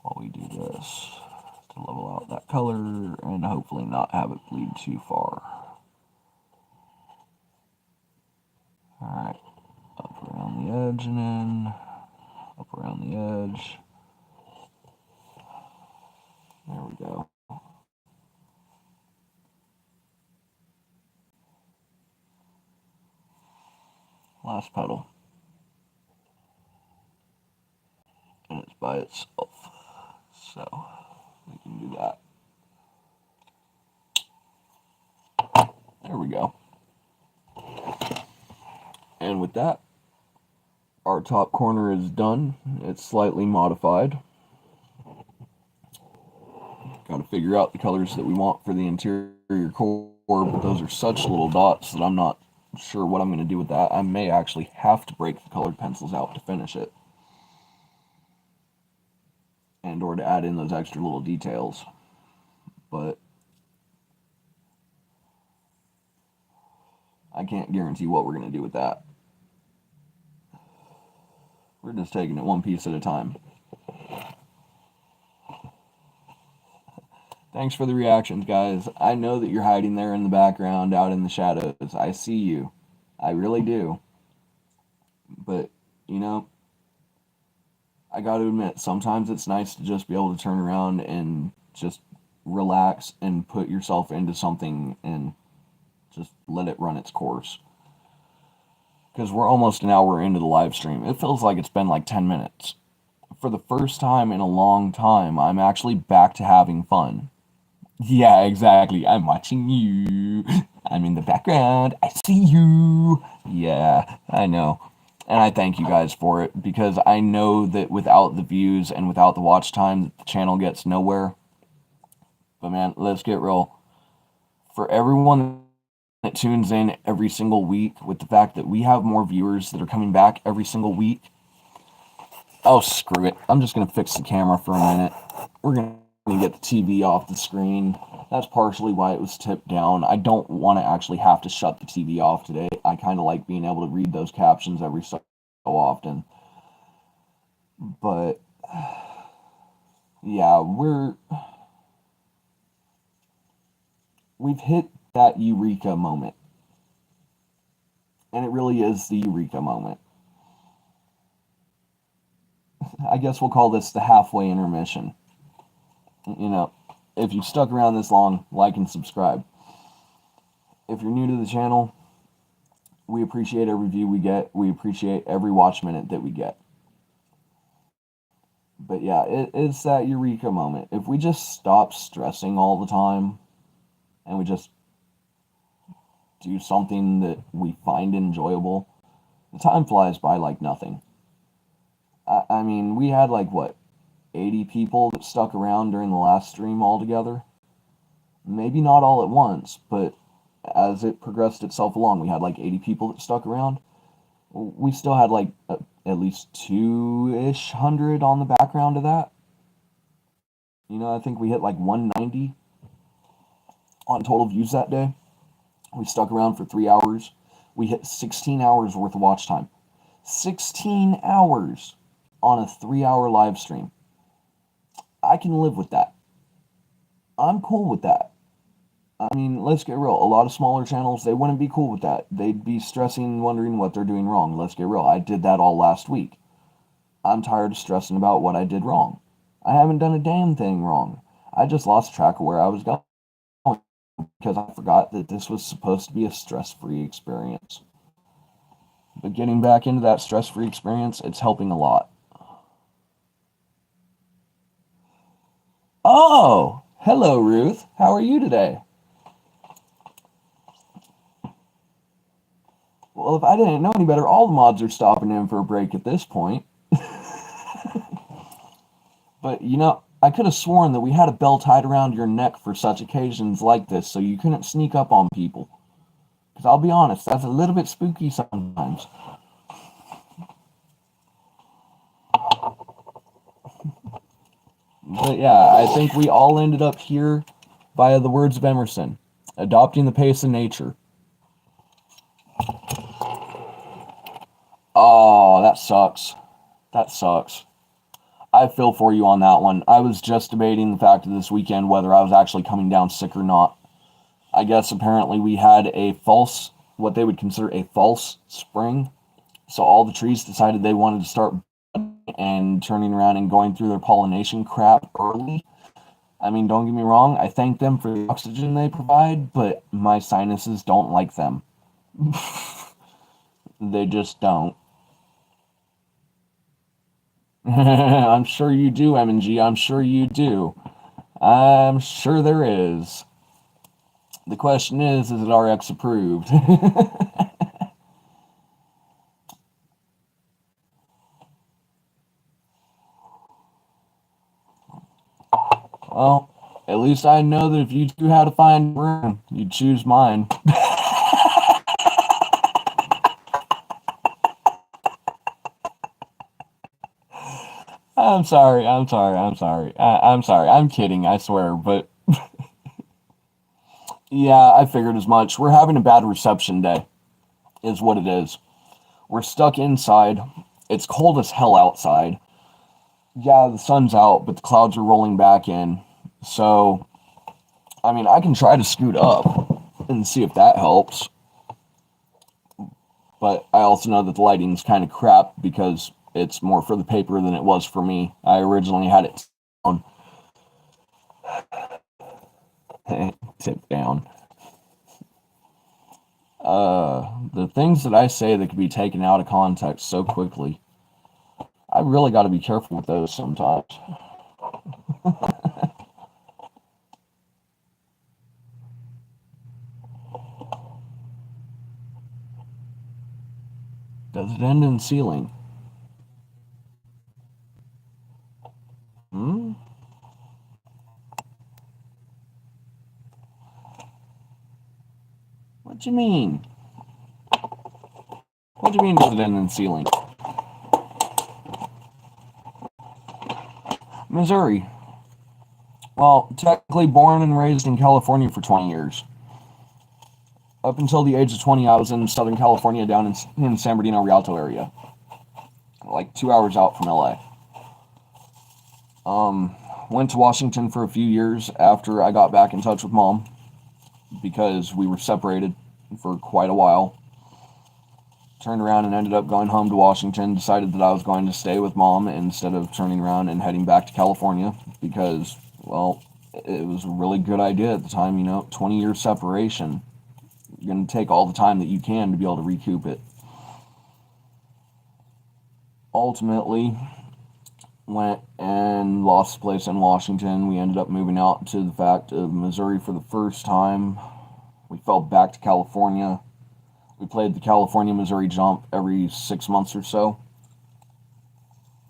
Speaker 1: While we do this to level out that color and hopefully not have it bleed too far. Alright, up around the edge and then up around the edge. There we go. Last petal. And it's by itself. So we can do that. There we go. And with that, our top corner is done. It's slightly modified. Got to figure out the colors that we want for the interior core, but those are such little dots that I'm not sure what I'm going to do with that. I may actually have to break the colored pencils out to finish it. And or to add in those extra little details. But I can't guarantee what we're going to do with that. We're just taking it one piece at a time. Thanks for the reactions, guys. I know that you're hiding there in the background, out in the shadows. I see you. I really do. But, I got to admit, sometimes it's nice to just be able to turn around and just relax and put yourself into something and just let it run its course. Because we're almost an hour into the live stream. It feels like it's been like 10 minutes. For the first time in a long time, I'm actually back to having fun. Yeah, exactly. I'm watching you. I'm in the background. I see you. Yeah, I know. And I thank you guys for it, because I know that without the views and without the watch time, the channel gets nowhere. But man, let's get real. For everyone that tunes in every single week, with the fact that we have more viewers that are coming back every single week. Oh, screw it. I'm just going to fix the camera for a minute. We're going to get the TV off the screen. That's partially why it was tipped down. I don't want to actually have to shut the TV off today. I kind of like being able to read those captions every so often. But, yeah, we've hit that eureka moment. And it really is the eureka moment. I guess we'll call this the halfway intermission. If you've stuck around this long, like and subscribe. If you're new to the channel, we appreciate every view we get. We appreciate every watch minute that we get. But yeah, it's that eureka moment. If we just stop stressing all the time and we just do something that we find enjoyable, the time flies by like nothing. I mean, we had like, what, 80 people that stuck around during the last stream altogether? Maybe not all at once, but as it progressed itself along, we had like 80 people that stuck around. We still had like at least 2-ish hundred on the background of that. You know, I think we hit like 190 on total views that day. We stuck around for 3 hours. We hit 16 hours worth of watch time. 16 hours on a 3-hour live stream. I can live with that. I'm cool with that. I mean, let's get real. A lot of smaller channels, they wouldn't be cool with that. They'd be stressing, wondering what they're doing wrong. Let's get real. I did that all last week. I'm tired of stressing about what I did wrong. I haven't done a damn thing wrong. I just lost track of where I was going because I forgot that this was supposed to be a stress-free experience. But getting back into that stress-free experience, it's helping a lot. Oh, hello, Ruth. How are you today? Well, if I didn't know any better, all the mods are stopping in for a break at this point. But, you know, I could have sworn that we had a bell tied around your neck for such occasions like this, so you couldn't sneak up on people. Because I'll be honest, that's a little bit spooky sometimes. But yeah, I think we all ended up here via the words of Emerson, adopting the pace of nature. Oh, that sucks. That sucks. I feel for you on that one. I was just debating the fact of this weekend whether I was actually coming down sick or not. I guess apparently we had a false, what they would consider a false spring. So all the trees decided they wanted to start and turning around and going through their pollination crap early. I mean, don't get me wrong, I thank them for the oxygen they provide, but my sinuses don't like them. They just don't. I'm sure you do, M&G. I'm sure you do. I'm sure there is. The question is it RX approved? Well, at least I know that if you knew how to find room, you'd choose mine. I'm sorry. I'm sorry. I'm kidding, I swear, but yeah, I figured as much. We're having a bad reception day, is what it is. We're stuck inside. It's cold as hell outside. Yeah, the sun's out, but the clouds are rolling back in. So, I mean, I can try to scoot up and see if that helps. But I also know that the lighting's kind of crap because it's more for the paper than it was for me. I originally had it on. Tip down. The things that I say that can be taken out of context so quickly, I really got to be careful with those sometimes. Does it end in ceiling? Hmm? What do you mean? What do you mean does it end in ceiling? Missouri. Well, technically born and raised in California for 20 years. Up until the age of 20, I was in Southern California down in San Bernardino, Rialto area. Like 2 hours out from LA. Went to Washington for a few years after I got back in touch with Mom because we were separated for quite a while. Turned around and ended up going home to Washington, decided that I was going to stay with Mom instead of turning around and heading back to California because, well, it was a really good idea at the time, 20-year separation. You're going to take all the time that you can to be able to recoup it. Ultimately, went and lost the place in Washington. We ended up moving out to the fact of Missouri for the first time. We fell back to California. We played the California-Missouri jump every 6 months or so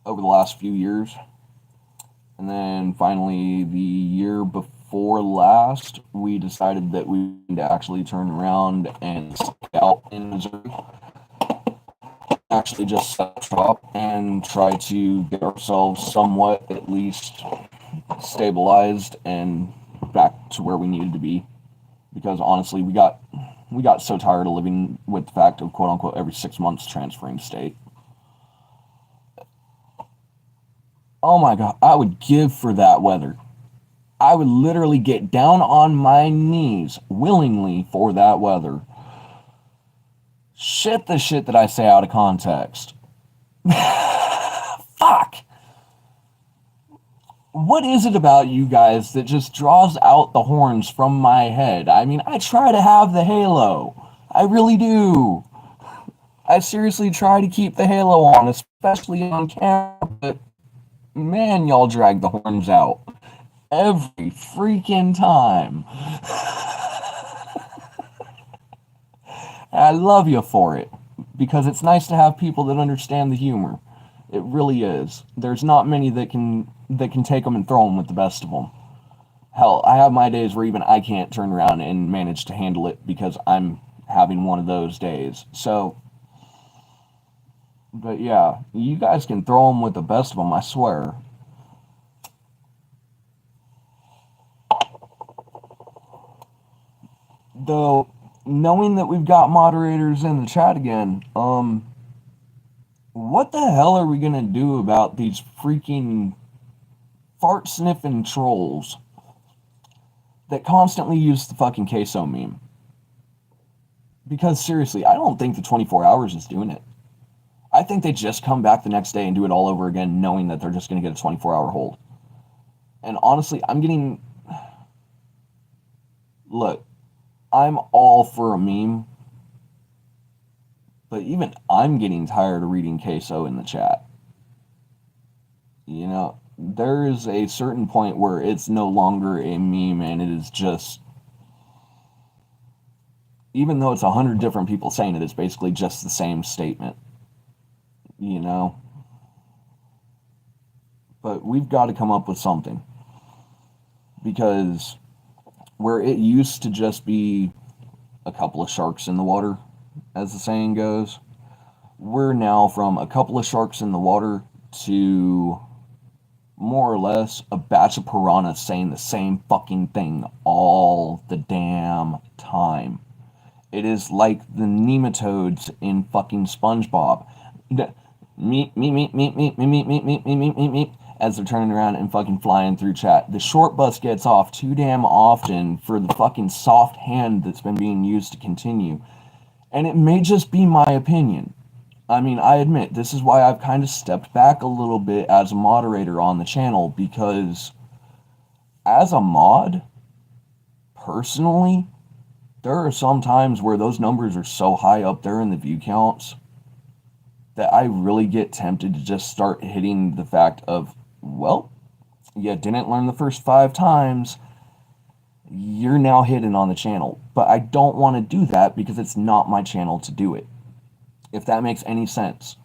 Speaker 1: over the last few years. And then finally, the year before last, we decided that we need to actually turn around and stick out in Missouri. Actually just set up shop and try to get ourselves somewhat at least stabilized and back to where we needed to be. Because honestly, we got so tired of living with the fact of quote unquote every 6 months transferring state. Oh my god, I would give for that weather. I would literally get down on my knees willingly for that weather. Shit the shit that I say out of context. Fuck. What is it about you guys that just draws out the horns from my head? I mean, I try to have the halo. I really do. I seriously try to keep the halo on, especially on camera, but man, y'all drag the horns out. Every freaking time. I love you for it, because it's nice to have people that understand the humor. It really is. There's not many that can take them and throw them with the best of them. Hell, I have my days where even I can't turn around and manage to handle it because I'm having one of those days. So, but yeah, you guys can throw them with the best of them, I swear. Though, knowing that we've got moderators in the chat again, what the hell are we gonna do about these freaking fart-sniffing trolls that constantly use the fucking queso meme? Because seriously, I don't think the 24 hours is doing it. I think they just come back the next day and do it all over again, knowing that they're just gonna get a 24-hour hold. And honestly, look, I'm all for a meme, but even I'm getting tired of reading queso in the chat. There is a certain point where it's no longer a meme and it is just, even though it's 100 different people saying it, it's basically just the same statement. But we've got to come up with something. Because where it used to just be a couple of sharks in the water, as the saying goes, we're now from a couple of sharks in the water to more or less a batch of piranhas saying the same fucking thing all the damn time. It is like the nematodes in fucking SpongeBob. Meep, as they're turning around and fucking flying through chat. The short bus gets off too damn often for the fucking soft hand that's been being used to continue. And it may just be my opinion. I mean, I admit, this is why I've kind of stepped back a little bit as a moderator on the channel, because as a mod, personally, there are some times where those numbers are so high up there in the view counts that I really get tempted to just start hitting the fact of, well, you didn't learn the first 5 times, you're now hidden on the channel. But I don't want to do that because it's not my channel to do it. If that makes any sense.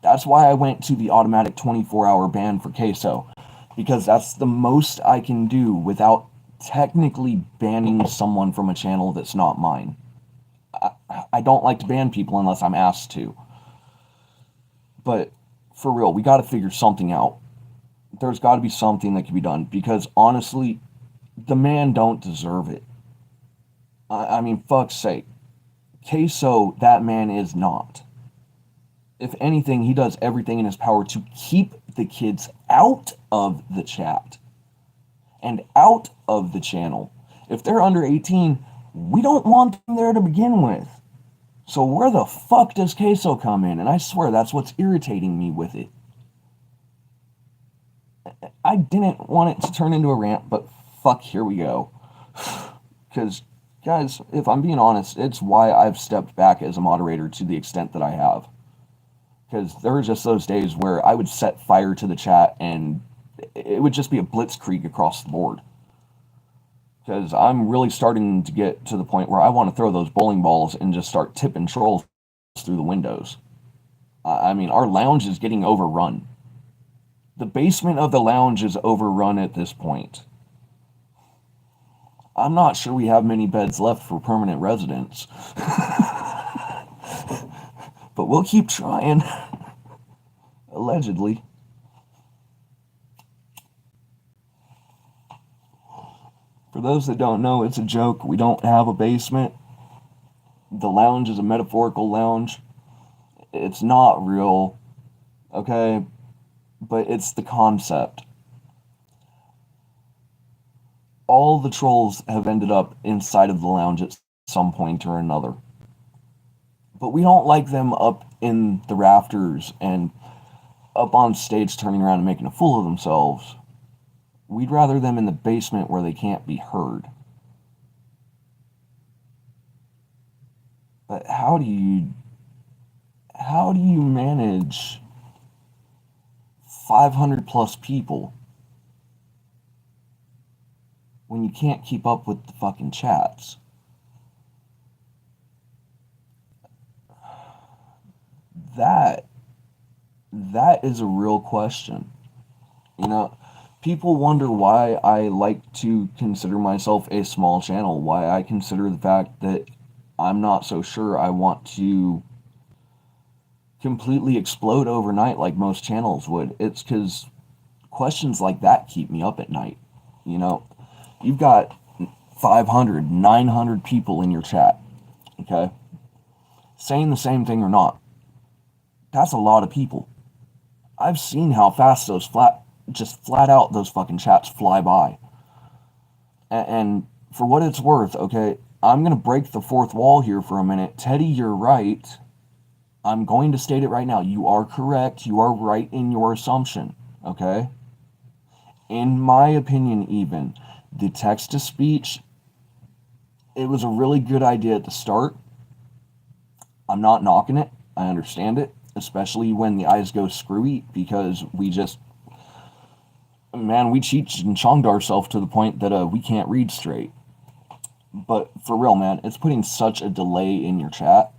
Speaker 1: That's why I went to the automatic 24-hour ban for queso, because that's the most I can do without technically banning someone from a channel that's not mine. I don't like to ban people unless I'm asked to. But for real, we got to figure something out. There's got to be something that can be done, because honestly, the man don't deserve it. I mean, fuck's sake. Queso, that man is not. If anything, he does everything in his power to keep the kids out of the chat and out of the channel. If they're under 18, we don't want them there to begin with. So where the fuck does queso come in? And I swear that's what's irritating me with it. I didn't want it to turn into a rant, but fuck, here we go. Because, guys, if I'm being honest, it's why I've stepped back as a moderator to the extent that I have. Because there were just those days where I would set fire to the chat and it would just be a blitzkrieg across the board. Because I'm really starting to get to the point where I want to throw those bowling balls and just start tipping trolls through the windows. I mean, our lounge is getting overrun. The basement of the lounge is overrun at this point. I'm not sure we have many beds left for permanent residents. But we'll keep trying. Allegedly. For those that don't know, it's a joke. We don't have a basement. The lounge is a metaphorical lounge. It's not real, okay? But it's the concept. All the trolls have ended up inside of the lounge at some point or another. But we don't like them up in the rafters and up on stage turning around and making a fool of themselves. We'd rather them in the basement where they can't be heard. But how do you manage 500 plus people when you can't keep up with the fucking chats? That is a real question. You know, people wonder why I like to consider myself a small channel, why I consider the fact that I'm not so sure I want to completely explode overnight like most channels would. It's because questions like that keep me up at night. You know, you've got 500, 900 people in your chat, okay? Saying the same thing or not. That's a lot of people. I've seen how fast those flat out those fucking chats fly by. And for what it's worth, okay, I'm going to break the fourth wall here for a minute. Teddy, you're right. I'm going to state it right now. You are correct. You are right in your assumption, okay? In my opinion, even, the text-to-speech, it was a really good idea at the start. I'm not knocking it. I understand it, especially when the eyes go screwy, because we cheat and chonged ourselves to the point that we can't read straight. But for real, man, it's putting such a delay in your chat.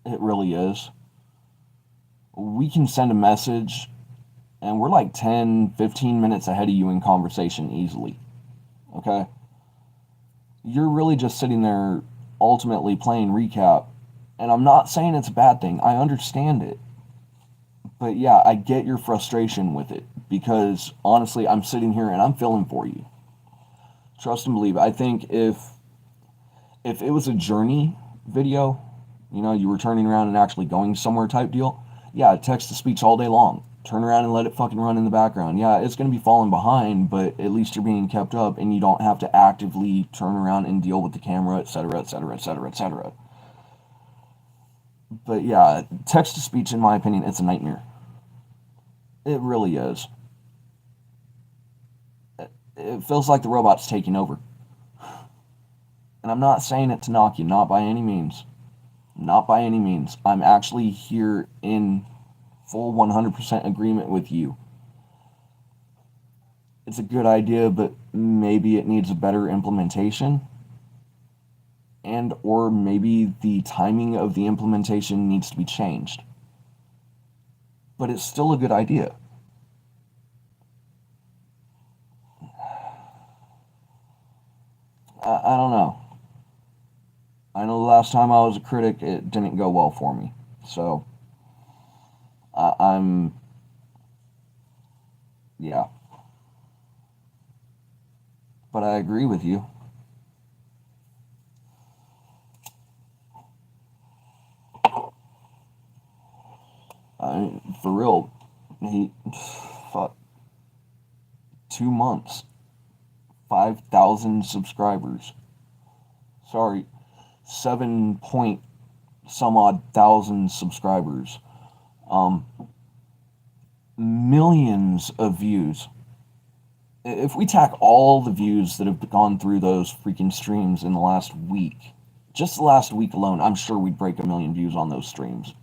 Speaker 1: It really is. We can send a message, and we're like 10, 15 minutes ahead of you in conversation easily. Okay? You're really just sitting there ultimately playing recap. And I'm not saying it's a bad thing. I understand it. But yeah, I get your frustration with it. Because honestly, I'm sitting here and I'm feeling for you. Trust and believe. I think if it was a journey video, you know, you were turning around and actually going somewhere type deal, yeah, text to speech all day long. Turn around and let it fucking run in the background. Yeah, it's going to be falling behind, but at least you're being kept up and you don't have to actively turn around and deal with the camera, etc., etc., etc., etc. But yeah, text to speech, in my opinion, it's a nightmare. It really is. It feels like the robot's taking over. And I'm not saying it to knock you, not by any means. Not by any means. I'm actually here in full 100% agreement with you. It's a good idea, but maybe it needs a better implementation. And or maybe the timing of the implementation needs to be changed. But it's still a good idea. I don't know. I know the last time I was a critic, it didn't go well for me. So, yeah. But I agree with you. For real, fuck, 2 months, 5,000 subscribers. Sorry, 7 point some odd thousand subscribers. Millions of views. If we tack all the views that have gone through those freaking streams in the last week, just the last week alone, I'm sure we'd break 1 million views on those streams.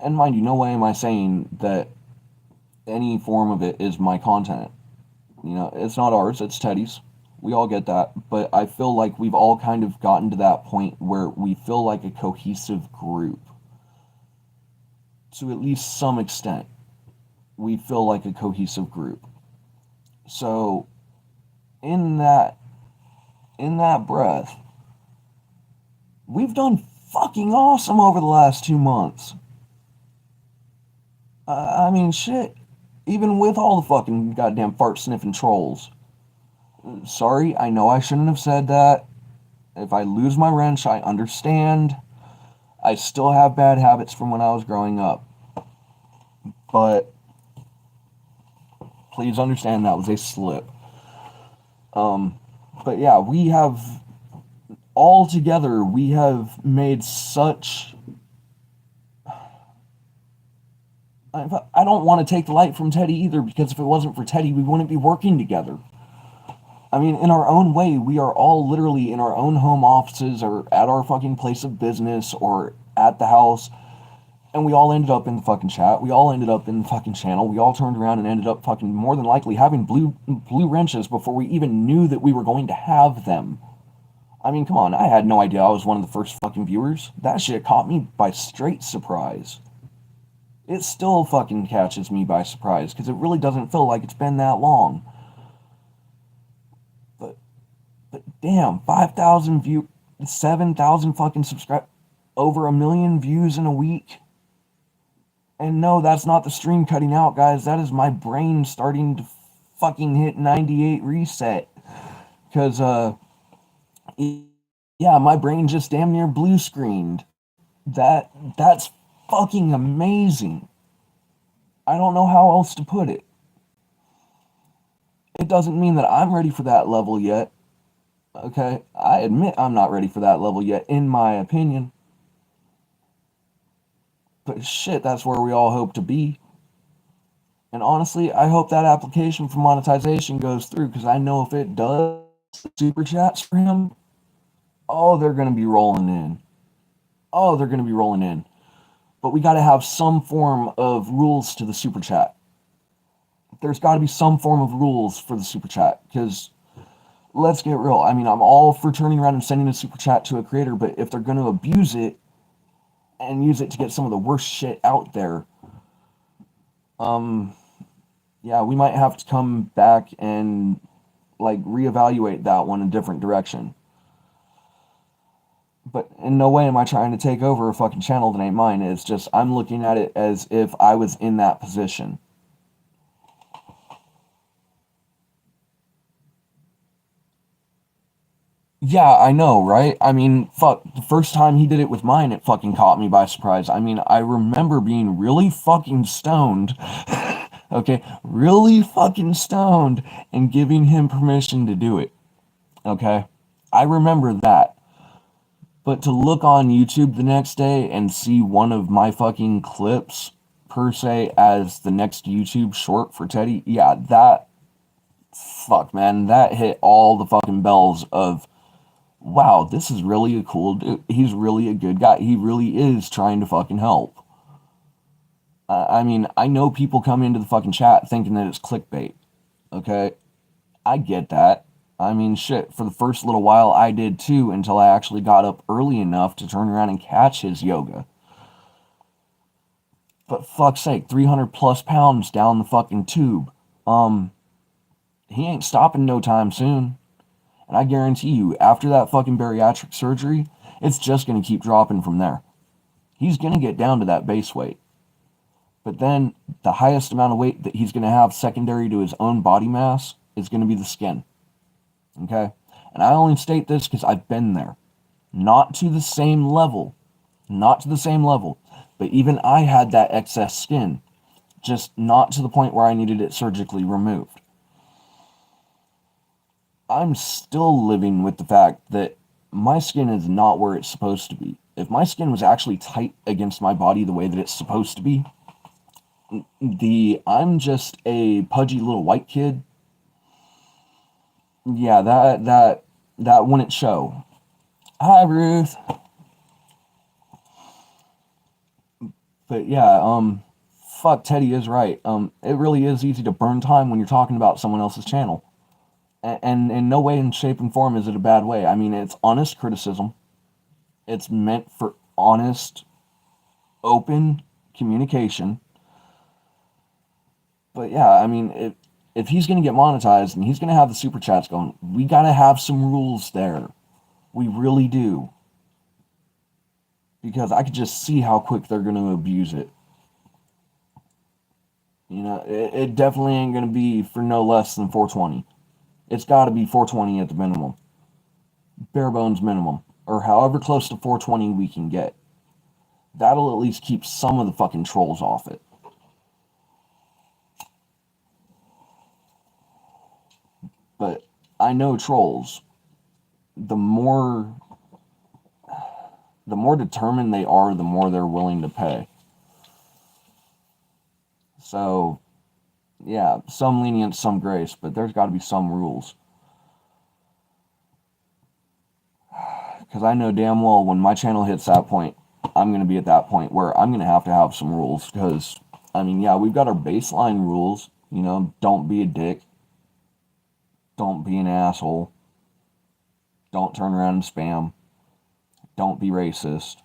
Speaker 1: And mind you, no way am I saying that any form of it is my content. You know, it's not ours, it's Teddy's. We all get that. But I feel like we've all kind of gotten to that point where we feel like a cohesive group. To at least some extent, we feel like a cohesive group. So, in that breath, we've done fucking awesome over the last 2 months. I mean, shit. Even with all the fucking goddamn fart sniffing trolls. Sorry, I know I shouldn't have said that. If I lose my wrench, I understand. I still have bad habits from when I was growing up. But please understand that was a slip. But yeah, we have all together, we have made such. I don't want to take the light from Teddy either, because if it wasn't for Teddy, we wouldn't be working together. I mean, in our own way, we are all literally in our own home offices or at our fucking place of business or at the house. And we all ended up in the fucking chat. We all ended up in the fucking channel. We all turned around and ended up fucking more than likely having blue wrenches before we even knew that we were going to have them. I mean, come on, I had no idea I was one of the first fucking viewers. That shit caught me by straight surprise. It still fucking catches me by surprise, because it really doesn't feel like it's been that long. But damn, 5,000 views, 7,000 fucking subscribers, over 1 million views in a week. And no, that's not the stream cutting out, guys. That is my brain starting to fucking hit 98 reset. Because, yeah, my brain just damn near blue screened. That's fucking amazing. I don't know how else to put it. It doesn't mean that I'm ready for that level yet. Okay? I admit I'm not ready for that level yet, in my opinion. But shit, that's where we all hope to be. And honestly, I hope that application for monetization goes through, because I know if it does, super chats for him, oh, they're going to be rolling in. Oh, they're going to be rolling in. But we got to have some form of rules to the super chat. There's got to be some form of rules for the super chat, because let's get real. I mean, I'm all for turning around and sending a super chat to a creator, but if they're going to abuse it and use it to get some of the worst shit out there, yeah, we might have to come back and like reevaluate that one in a different direction. But in no way am I trying to take over a fucking channel that ain't mine. It's just I'm looking at it as if I was in that position. Yeah, I know, right? I mean, fuck, the first time he did it with mine, it fucking caught me by surprise. I mean, I remember being really fucking stoned, okay? Really fucking stoned, and giving him permission to do it, okay? I remember that. But to look on YouTube the next day and see one of my fucking clips, per se, as the next YouTube short for Teddy, yeah, that, fuck, man, that hit all the fucking bells of, wow, this is really a cool dude. He's really a good guy. He really is trying to fucking help. I mean, I know people come into the fucking chat thinking that it's clickbait. Okay? I get that. I mean, shit, for the first little while I did too, until I actually got up early enough to turn around and catch his yoga. But fuck's sake, 300 plus pounds down the fucking tube. He ain't stopping no time soon. And I guarantee you, after that fucking bariatric surgery, it's just going to keep dropping from there. He's going to get down to that base weight. But then the highest amount of weight that he's going to have secondary to his own body mass is going to be the skin. Okay? And I only state this because I've been there. Not to the same level. Not to the same level. But even I had that excess skin. Just not to the point where I needed it surgically removed. I'm still living with the fact that my skin is not where it's supposed to be. If my skin was actually tight against my body the way that it's supposed to be, the I'm just a pudgy little white kid, yeah, that wouldn't show. Hi, Ruth. But yeah, fuck, Teddy is right. It really is easy to burn time when you're talking about someone else's channel. And in no way, in shape, and form is it a bad way. I mean, it's honest criticism. It's meant for honest, open communication. But yeah, I mean, if he's going to get monetized and he's going to have the super chats going, we got to have some rules there. We really do. Because I could just see how quick they're going to abuse it. You know, it definitely ain't going to be for no less than 420. It's got to be 420 at the minimum. Bare bones minimum. Or however close to 420 we can get. That'll at least keep some of the fucking trolls off it. But I know trolls. The more determined they are, the more they're willing to pay. So, yeah, some lenience, some grace, but there's got to be some rules. Because I know damn well when my channel hits that point, I'm going to be at that point where I'm going to have some rules. Because, I mean, yeah, we've got our baseline rules. You know, don't be a dick. Don't be an asshole. Don't turn around and spam. Don't be racist.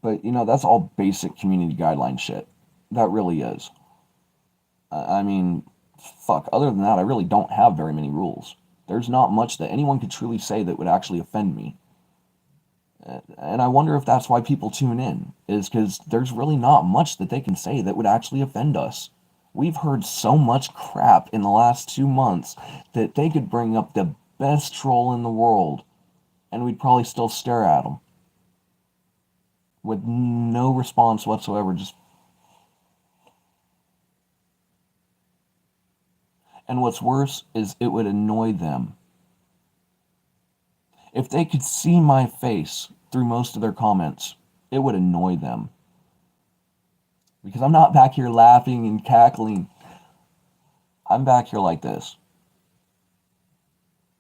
Speaker 1: But, you know, that's all basic community guideline shit. That really is. I mean, fuck, other than that, I really don't have very many rules. There's not much that anyone could truly say that would actually offend me. And I wonder if that's why people tune in, is because there's really not much that they can say that would actually offend us. We've heard so much crap in the last 2 months that they could bring up the best troll in the world, and we'd probably still stare at them. With no response whatsoever, just... And what's worse is it would annoy them. If they could see my face through most of their comments, it would annoy them. Because I'm not back here laughing and cackling. I'm back here like this.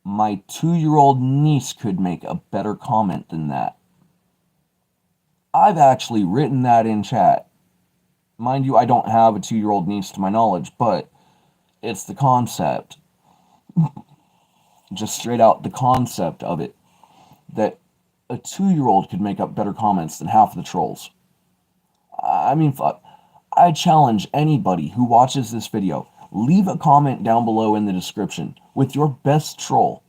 Speaker 1: My 2-year-old niece could make a better comment than that. I've actually written that in chat. Mind you, I don't have a 2-year-old niece to my knowledge, but it's the concept. Just straight out the concept of it. That a 2-year-old could make up better comments than half of the trolls. I mean, fuck. I challenge anybody who watches this video, leave a comment down below in the description with your best troll.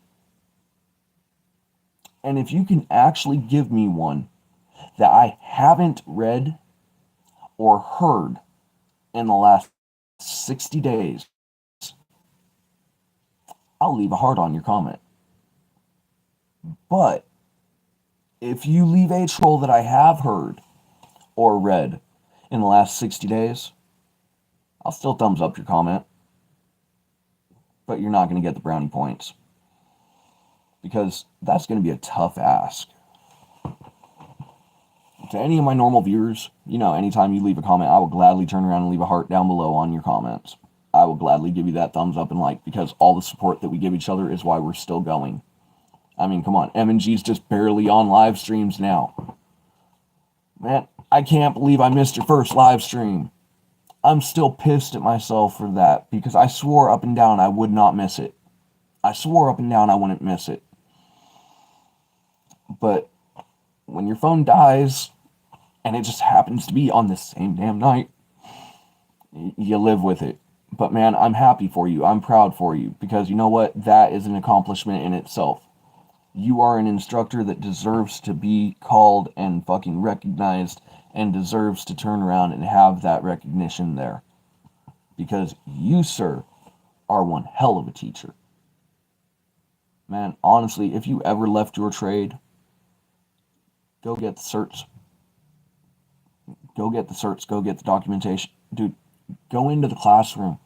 Speaker 1: And if you can actually give me one that I haven't read or heard in the last 60 days, I'll leave a heart on your comment. But if you leave a troll that I have heard or read in the last 60 days, I'll still thumbs up your comment. But you're not going to get the brownie points. Because that's going to be a tough ask. To any of my normal viewers, you know, anytime you leave a comment, I will gladly turn around and leave a heart down below on your comments. I will gladly give you that thumbs up and like, because all the support that we give each other is why we're still going. I mean, come on, M&G's just barely on live streams now. Man, I can't believe I missed your first live stream. I'm still pissed at myself for that, because I swore up and down I would not miss it. I swore up and down I wouldn't miss it. But when your phone dies, and it just happens to be on the same damn night, you live with it. But man, I'm happy for you. I'm proud for you. Because you know what? That is an accomplishment in itself. You are an instructor that deserves to be called and fucking recognized, and deserves to turn around and have that recognition there. Because you, sir, are one hell of a teacher. Man, honestly, if you ever left your trade, go get the certs. Go get the certs. Go get the documentation. Dude, go into the classroom.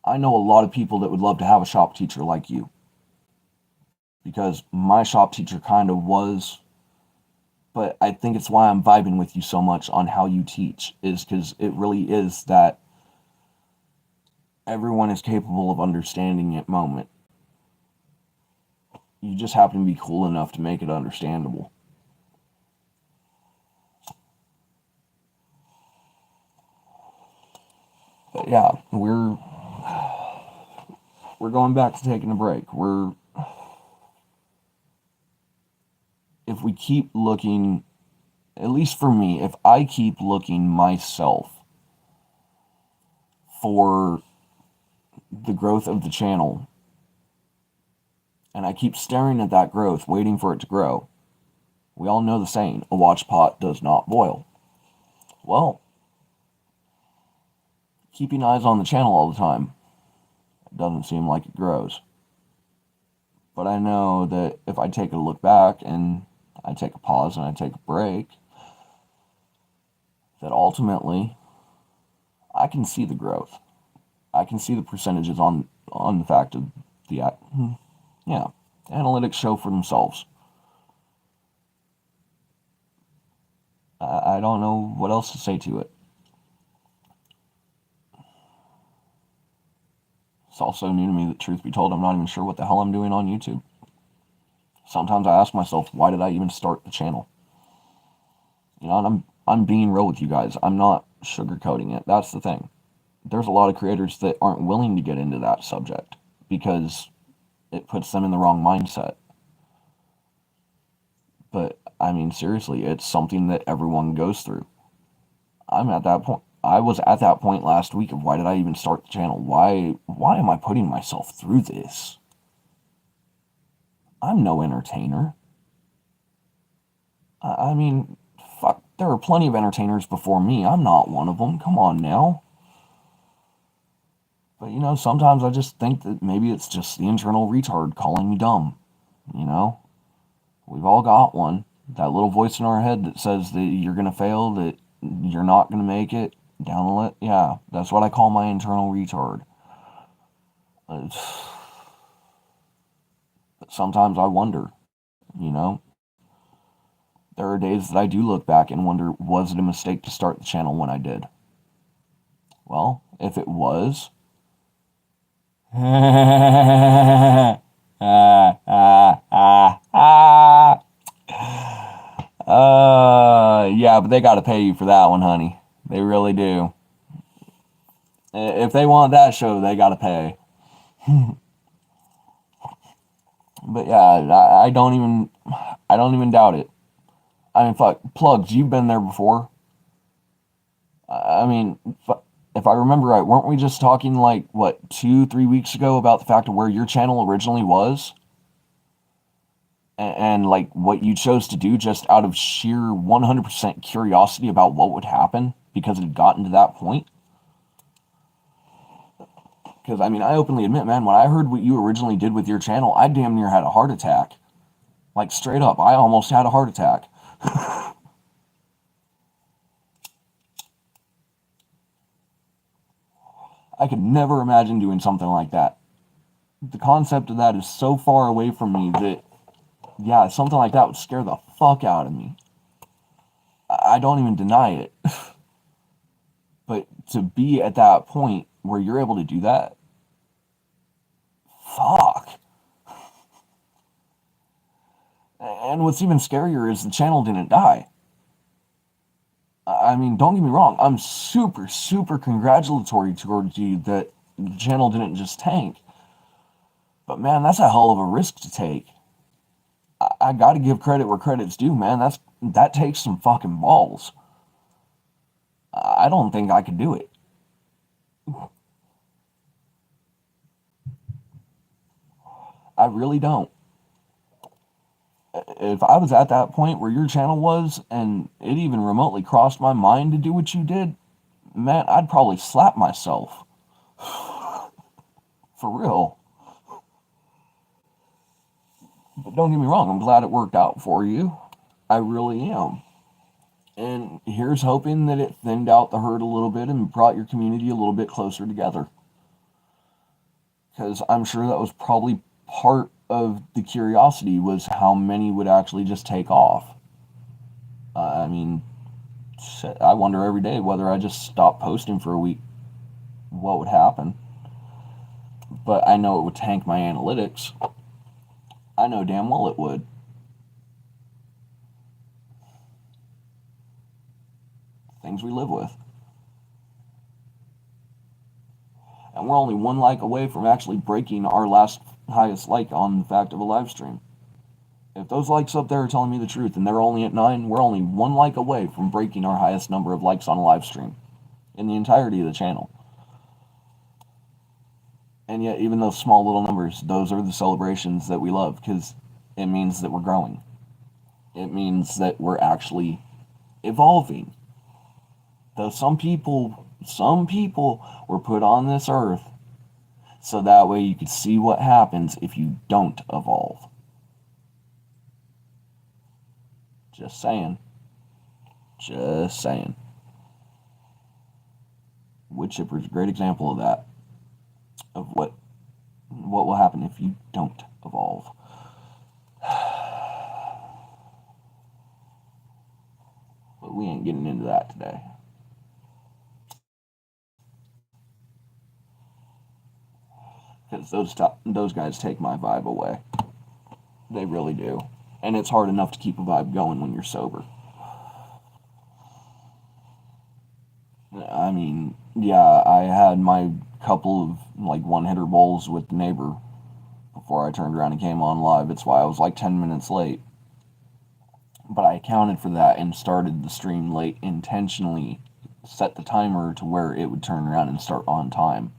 Speaker 1: I know a lot of people that would love to have a shop teacher like you. Because my shop teacher kind of was. But I think it's why I'm vibing with you so much on how you teach, is because it really is that everyone is capable of understanding it moment. You just happen to be cool enough to make it understandable. But yeah, we're going back to taking a break. If we keep looking, at least for me, if I keep looking myself for the growth of the channel, and I keep staring at that growth, waiting for it to grow, we all know the saying, a watch pot does not boil. Well, keeping eyes on the channel all the time, it doesn't seem like it grows. But I know that if I take a look back and I take a pause and I take a break, that ultimately I can see the growth. I can see the percentages on the fact of the analytics show for themselves. I don't know what else to say to it. It's also new to me that, truth be told, I'm not even sure what the hell I'm doing on YouTube. Sometimes I ask myself, why did I even start the channel? And I'm being real with you guys. I'm not sugarcoating it. That's the thing. There's a lot of creators that aren't willing to get into that subject because it puts them in the wrong mindset. But I mean, seriously, it's something that everyone goes through. I'm at that point. I was at that point last week of, why did I even start the channel? Why am I putting myself through this? I'm no entertainer. I mean, fuck, there are plenty of entertainers before me. I'm not one of them. Come on now. But, sometimes I just think that maybe it's just the internal retard calling me dumb. We've all got one. That little voice in our head that says that you're going to fail, that you're not going to make it. Yeah, that's what I call my internal retard. But sometimes I wonder, there are days that I do look back and wonder, was it a mistake to start the channel when I did? Well, if it was, yeah, but they gotta pay you for that one, honey. They really do. If they want that show, they gotta pay. But yeah, I don't even doubt it. I mean, fuck, Plugs, you've been there before. I mean, if I remember right, weren't we just talking 2-3 weeks ago about the fact of where your channel originally was? And what you chose to do just out of sheer 100% curiosity about what would happen because it had gotten to that point? Because, I mean, I openly admit, man, when I heard what you originally did with your channel, I damn near had a heart attack. Straight up, I almost had a heart attack. I could never imagine doing something like that. The concept of that is so far away from me that, yeah, something like that would scare the fuck out of me. I don't even deny it. But to be at that point where you're able to do that, fuck. And what's even scarier is the channel didn't die. I mean, don't get me wrong, I'm super, super congratulatory towards you that the channel didn't just tank. But man, that's a hell of a risk to take. I gotta give credit where credit's due, man. That takes some fucking balls. I don't think I could do it. I really don't. If I was at that point where your channel was, and it even remotely crossed my mind to do what you did, man, I'd probably slap myself. For real. But don't get me wrong, I'm glad it worked out for you. I really am. And here's hoping that it thinned out the herd a little bit and brought your community a little bit closer together. Because I'm sure that was probably part of the curiosity, was how many would actually just take off. I mean, shit, I wonder every day whether I just stopped posting for a week, what would happen. But I know it would tank my analytics. I know damn well it would. Things we live with. And we're only one like away from actually breaking our last highest like on the fact of a live stream. If those likes up there are telling me the truth and they're only at 9, we're only one like away from breaking our highest number of likes on a live stream in the entirety of the channel. And yet, even those small little numbers, those are the celebrations that we love, because it means that we're growing. It means that we're actually evolving. Though some people were put on this earth so that way you could see what happens if you don't evolve. Just saying. Just saying. Wood chipper is a great example of that. Of what will happen if you don't evolve. But we ain't getting into that today. Because those guys take my vibe away. They really do. And it's hard enough to keep a vibe going when you're sober. I mean, yeah, I had my couple of like one-hitter bowls with the neighbor before I turned around and came on live. That's why I was like 10 minutes late. But I accounted for that and started the stream late intentionally. Set the timer to where it would turn around and start on time.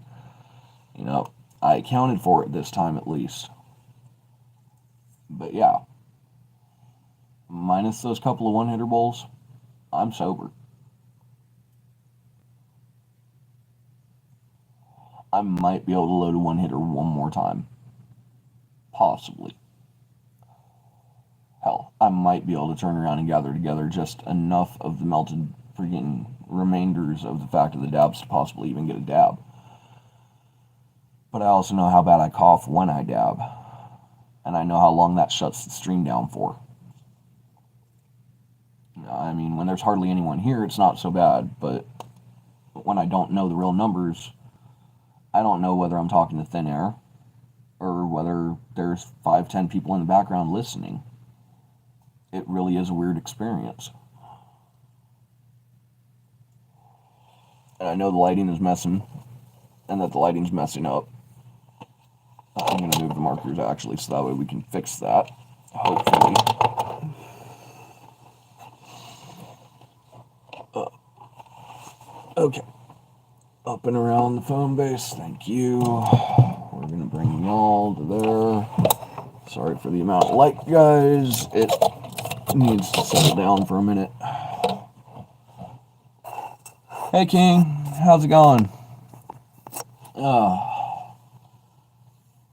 Speaker 1: You know, I accounted for it this time at least. But yeah, minus those couple of one-hitter bowls, I'm sober. I might be able to load a one-hitter one more time. Possibly. Hell, I might be able to turn around and gather together just enough of the melted freaking remainders of the fact of the dabs to possibly even get a dab. But I also know how bad I cough when I dab. And I know how long that shuts the stream down for. I mean, when there's hardly anyone here, it's not so bad. But when I don't know the real numbers, I don't know whether I'm talking to thin air or whether there's 5-10 people in the background listening. It really is a weird experience. And I know the lighting is messing, and that the lighting's messing up. I'm going to move the markers actually, so that way we can fix that, hopefully. Okay. Up and around the phone base, thank you. We're going to bring y'all to there. Sorry for the amount of light, guys. It needs to settle down for a minute. Hey, King. How's it going?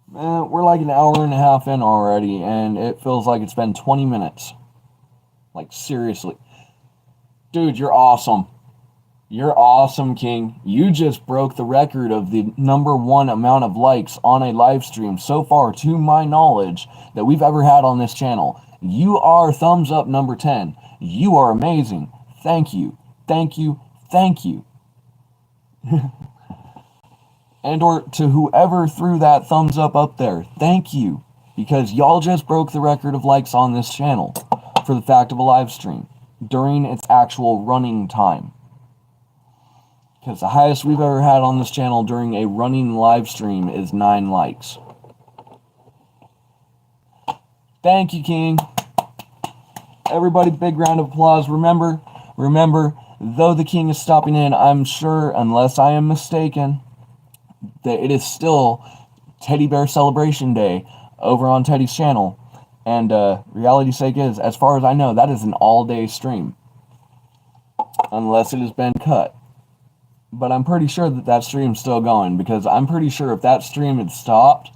Speaker 1: Man, we're like an hour and a half in already, and it feels like it's been 20 minutes. Like, seriously. Dude, you're awesome. You're awesome, King. You just broke the record of the #1 amount of likes on a live stream so far, to my knowledge, that we've ever had on this channel. You are thumbs up number 10. You are amazing. Thank you. Thank you. Thank you. And or to whoever threw that thumbs up there, thank you. Because y'all just broke the record of likes on this channel for the fact of a live stream during its actual running time. Because the highest we've ever had on this channel during a running live stream is 9 likes. Thank you, King. Everybody, big round of applause. Remember, though the King is stopping in, I'm sure, unless I am mistaken, that it is still Teddy Bear Celebration Day over on Teddy's channel. And reality's sake is, as far as I know, that is an all-day stream. Unless it has been cut. But I'm pretty sure that that stream's still going, because I'm pretty sure if that stream had stopped,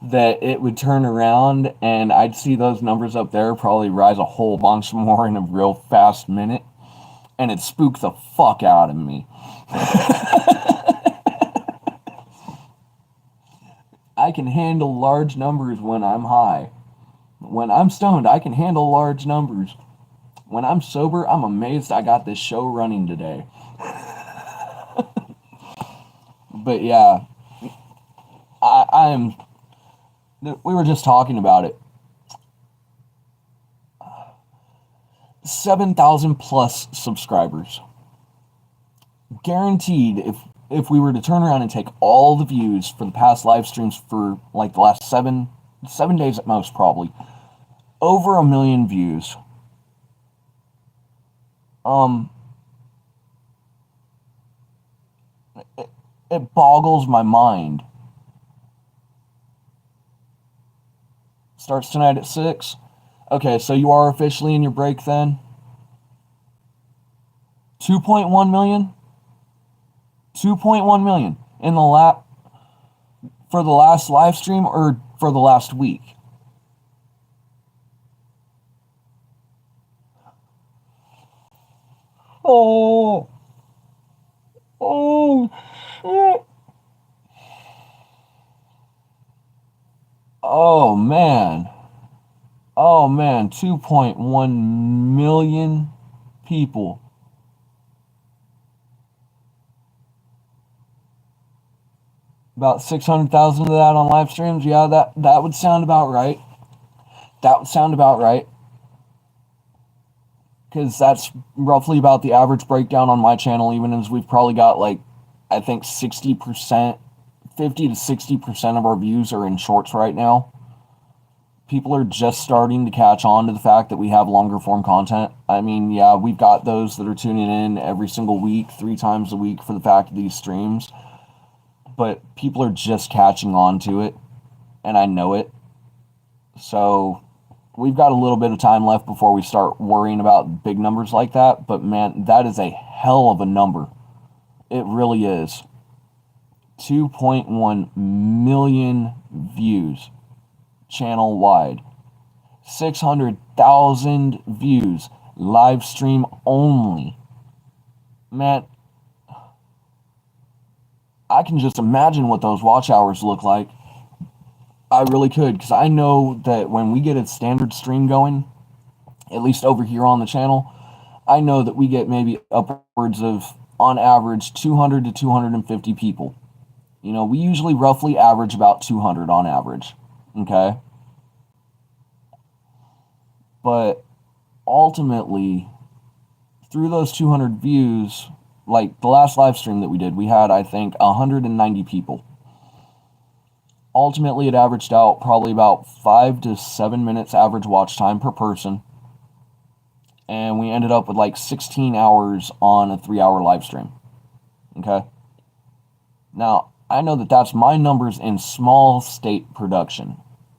Speaker 1: that it would turn around and I'd see those numbers up there probably rise a whole bunch more in a real fast minute, and it'd spook the fuck out of me. I can handle large numbers when I'm high. When I'm stoned, I can handle large numbers. When I'm sober, I'm amazed I got this show running today. But yeah, I'm. We were just talking about it. 7,000 plus subscribers. Guaranteed, if we were to turn around and take all the views for the past live streams for like the last seven days at most, probably over 1 million views. It boggles my mind. Starts tonight at 6. Okay, so you are officially in your break then? 2.1 million? 2.1 million in the for the last live stream or for the last week? Oh. Oh shit. Oh man. Oh man, 2.1 million people. About 600,000 of that on live streams. Yeah, that would sound about right. That would sound about right. Because that's roughly about the average breakdown on my channel, even as we've probably got like, I think 60%, 50 to 60% of our views are in shorts right now. People are just starting to catch on to the fact that we have longer form content. I mean, yeah, we've got those that are tuning in every single week, 3 times a week for the fact of these streams. But people are just catching on to it, and I know it. So we've got a little bit of time left before we start worrying about big numbers like that. But man, that is a hell of a number. It really is. 2.1 million views channel wide. 600,000 views live stream only. Man, I can just imagine what those watch hours look like. I really could, because I know that when we get a standard stream going, at least over here on the channel, I know that we get maybe upwards of, on average, 200 to 250 people. You know, we usually roughly average about 200 on average, okay? But ultimately, through those 200 views, like the last live stream that we did, we had, I think, 190 people. Ultimately, it averaged out probably about 5 to 7 minutes average watch time per person. And we ended up with like 16 hours on a 3-hour live stream. Okay? Now, I know that that's my numbers in small state production.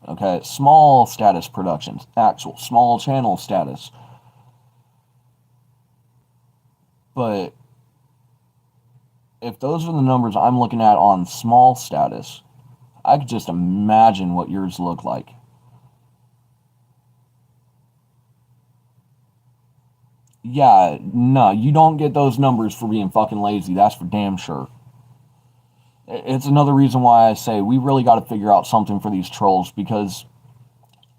Speaker 1: Okay? Small status productions. Actual small channel status. But if those are the numbers I'm looking at on small status, I could just imagine what yours look like. Yeah, no, you don't get those numbers for being fucking lazy. That's for damn sure. It's another reason why I say we really got to figure out something for these trolls, because,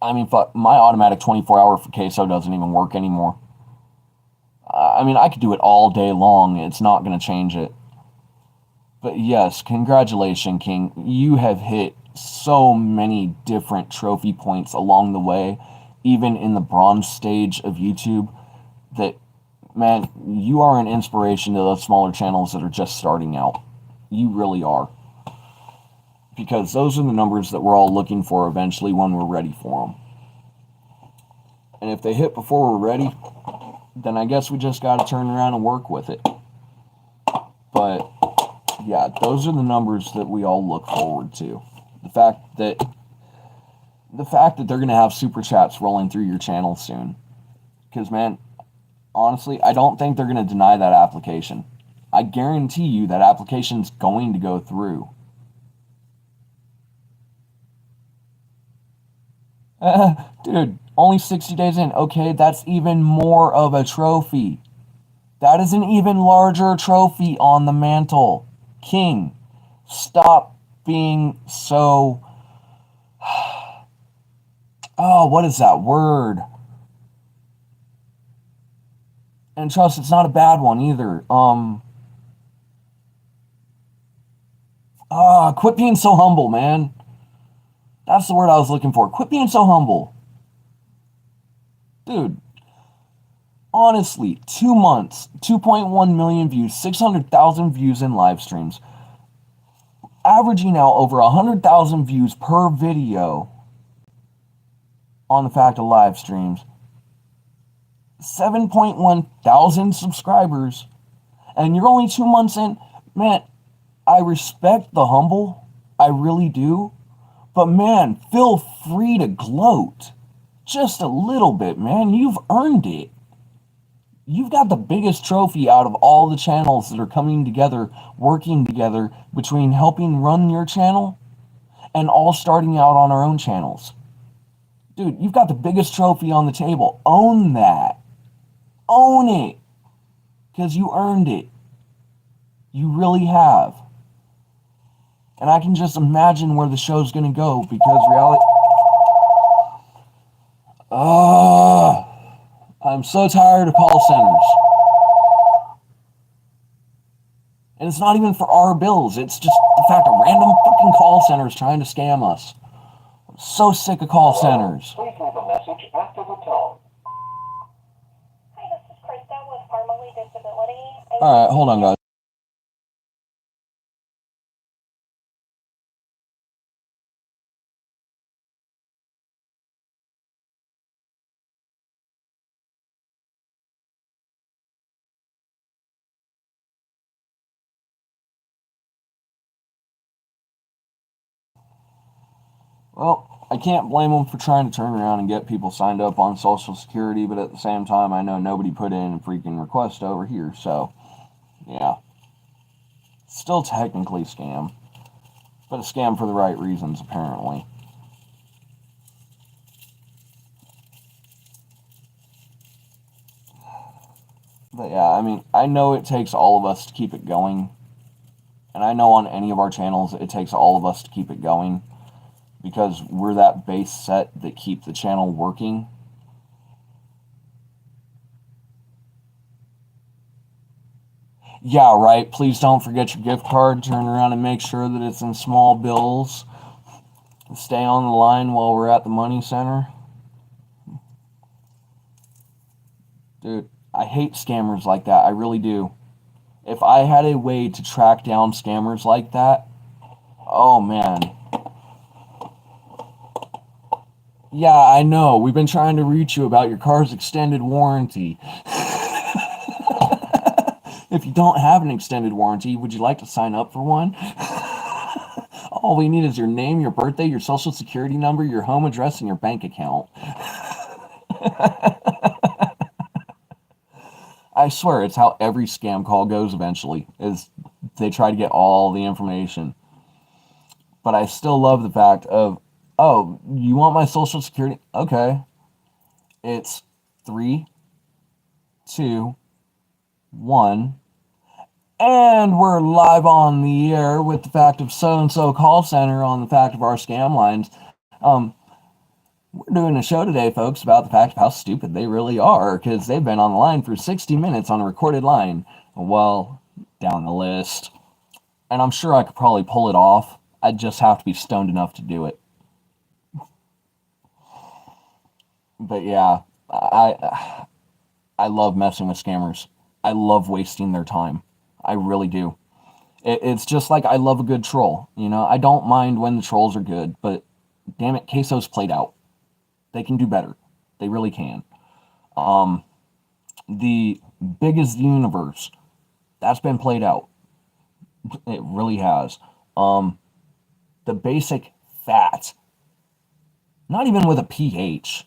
Speaker 1: I mean, fuck, my automatic 24-hour for queso doesn't even work anymore. I mean, I could do it all day long. It's not going to change it. But yes, congratulations, King. You have hit so many different trophy points along the way, even in the bronze stage of YouTube, that, man, you are an inspiration to those smaller channels that are just starting out. You really are. Because those are the numbers that we're all looking for eventually when we're ready for them. And if they hit before we're ready, then I guess we just got to turn around and work with it. But yeah, those are the numbers that we all look forward to. The fact that they're going to have super chats rolling through your channel soon. Because, man, honestly, I don't think they're going to deny that application. I guarantee you that application's going to go through. Dude, only 60 days in. Okay, that's even more of a trophy. That is an even larger trophy on the mantle. King, stop being so... Oh, what is that word? And trust, it's not a bad one either. Quit being so humble, man. That's the word I was looking for. Quit being so humble. Dude, honestly, 2 months, 2.1 million views, 600,000 views in live streams, averaging out over 100,000 views per video on the fact of live streams, 7.1 thousand subscribers, and you're only 2 months in. Man, I respect the humble. I really do. But man, feel free to gloat. Just a little bit, man. You've earned it. You've got the biggest trophy out of all the channels that are coming together, working together between helping run your channel and all starting out on our own channels. Dude, you've got the biggest trophy on the table. Own that. Own it. Because you earned it. You really have. And I can just imagine where the show's going to go because reality. I'm so tired of call centers. And it's not even for our bills. It's just the fact of random fucking call centers trying to scam us. I'm so sick of call centers.
Speaker 3: Please leave a message after the tone. Hi, this is Krista with Armally Disability.
Speaker 1: Alright, hold on, guys. Well, I can't blame them for trying to turn around and get people signed up on Social Security, but at the same time, I know nobody put in a freaking request over here, so, yeah. Still technically a scam, but a scam for the right reasons, apparently. But yeah, I mean, I know it takes all of us to keep it going, and I know on any of our channels, it takes all of us to keep it going, because we're that base set that keep the channel working. Yeah, right. Please don't forget your gift card. Turn around and make sure that it's in small bills. Stay on the line while we're at the money center. Dude, I hate scammers like that. I really do. If I had a way to track down scammers like that, oh man. Yeah, I know. We've been trying to reach you about your car's extended warranty. If you don't have an extended warranty, would you like to sign up for one? All we need is your name, your birthday, your social security number, your home address, and your bank account. I swear, it's how every scam call goes eventually, is they try to get all the information. But I still love the fact of, oh, you want my social security? Okay. It's 3, 2, 1. And we're live on the air with the fact of so-and-so call center on the fact of our scam lines. We're doing a show today, folks, about the fact of how stupid they really are, because they've been on the line for 60 minutes on a recorded line. Well, down the list. And I'm sure I could probably pull it off. I'd just have to be stoned enough to do it. But yeah, I love messing with scammers. I love wasting their time. I really do. It's just like I love a good troll. You know, I don't mind when the trolls are good, but damn it, Queso's played out. They can do better. They really can. The big is the universe. That's been played out. It really has. The basic fat. Not even with a pH.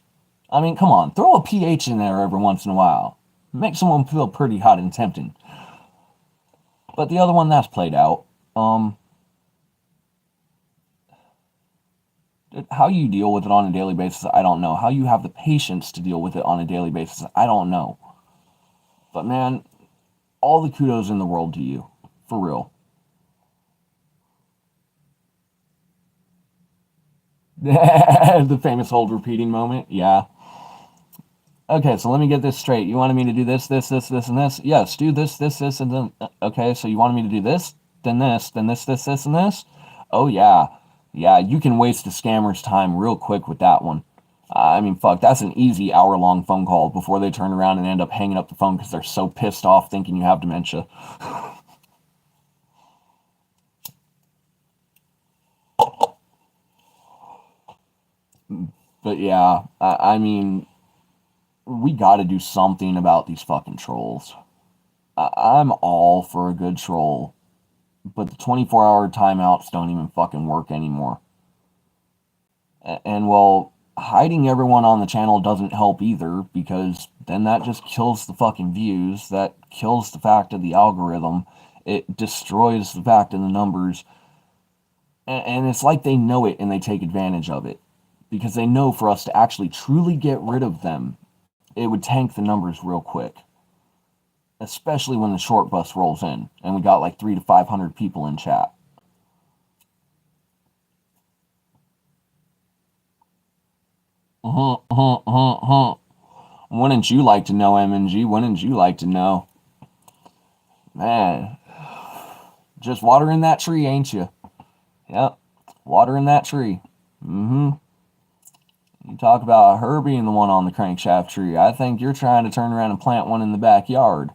Speaker 1: I mean, come on. Throw a pH in there every once in a while. Make someone feel pretty hot and tempting. But the other one, that's played out. How you deal with it on a daily basis, I don't know. How you have the patience to deal with it on a daily basis, I don't know. But man, all the kudos in the world to you. For real. The famous old repeating moment, yeah. Okay, so let me get this straight. You wanted me to do this, this, this, this, and this? Yes, do this, this, this, and then. Okay, so you wanted me to do this, then this, then this, and this? Oh, yeah. Yeah, you can waste a scammer's time real quick with that one. I mean, fuck, that's an easy hour-long phone call before they turn around and end up hanging up the phone because they're so pissed off thinking you have dementia. But yeah, I mean, we gotta do something about these fucking trolls. I'm all for a good troll, but the 24-hour timeouts don't even fucking work anymore. And well, hiding everyone on the channel doesn't help either, because then that just kills the fucking views, that kills the fact of the algorithm, it destroys the fact of the numbers, and it's like they know it and they take advantage of it. Because they know for us to actually truly get rid of them, it would tank the numbers real quick. Especially when the short bus rolls in and we got like 300 to 500 people in chat. Wouldn't you like to know, MNG? Wouldn't you like to know? Man, just watering that tree, ain't you? Yep, watering that tree. You talk about her being the one on the crankshaft tree. I think you're trying to turn around and plant one in the backyard.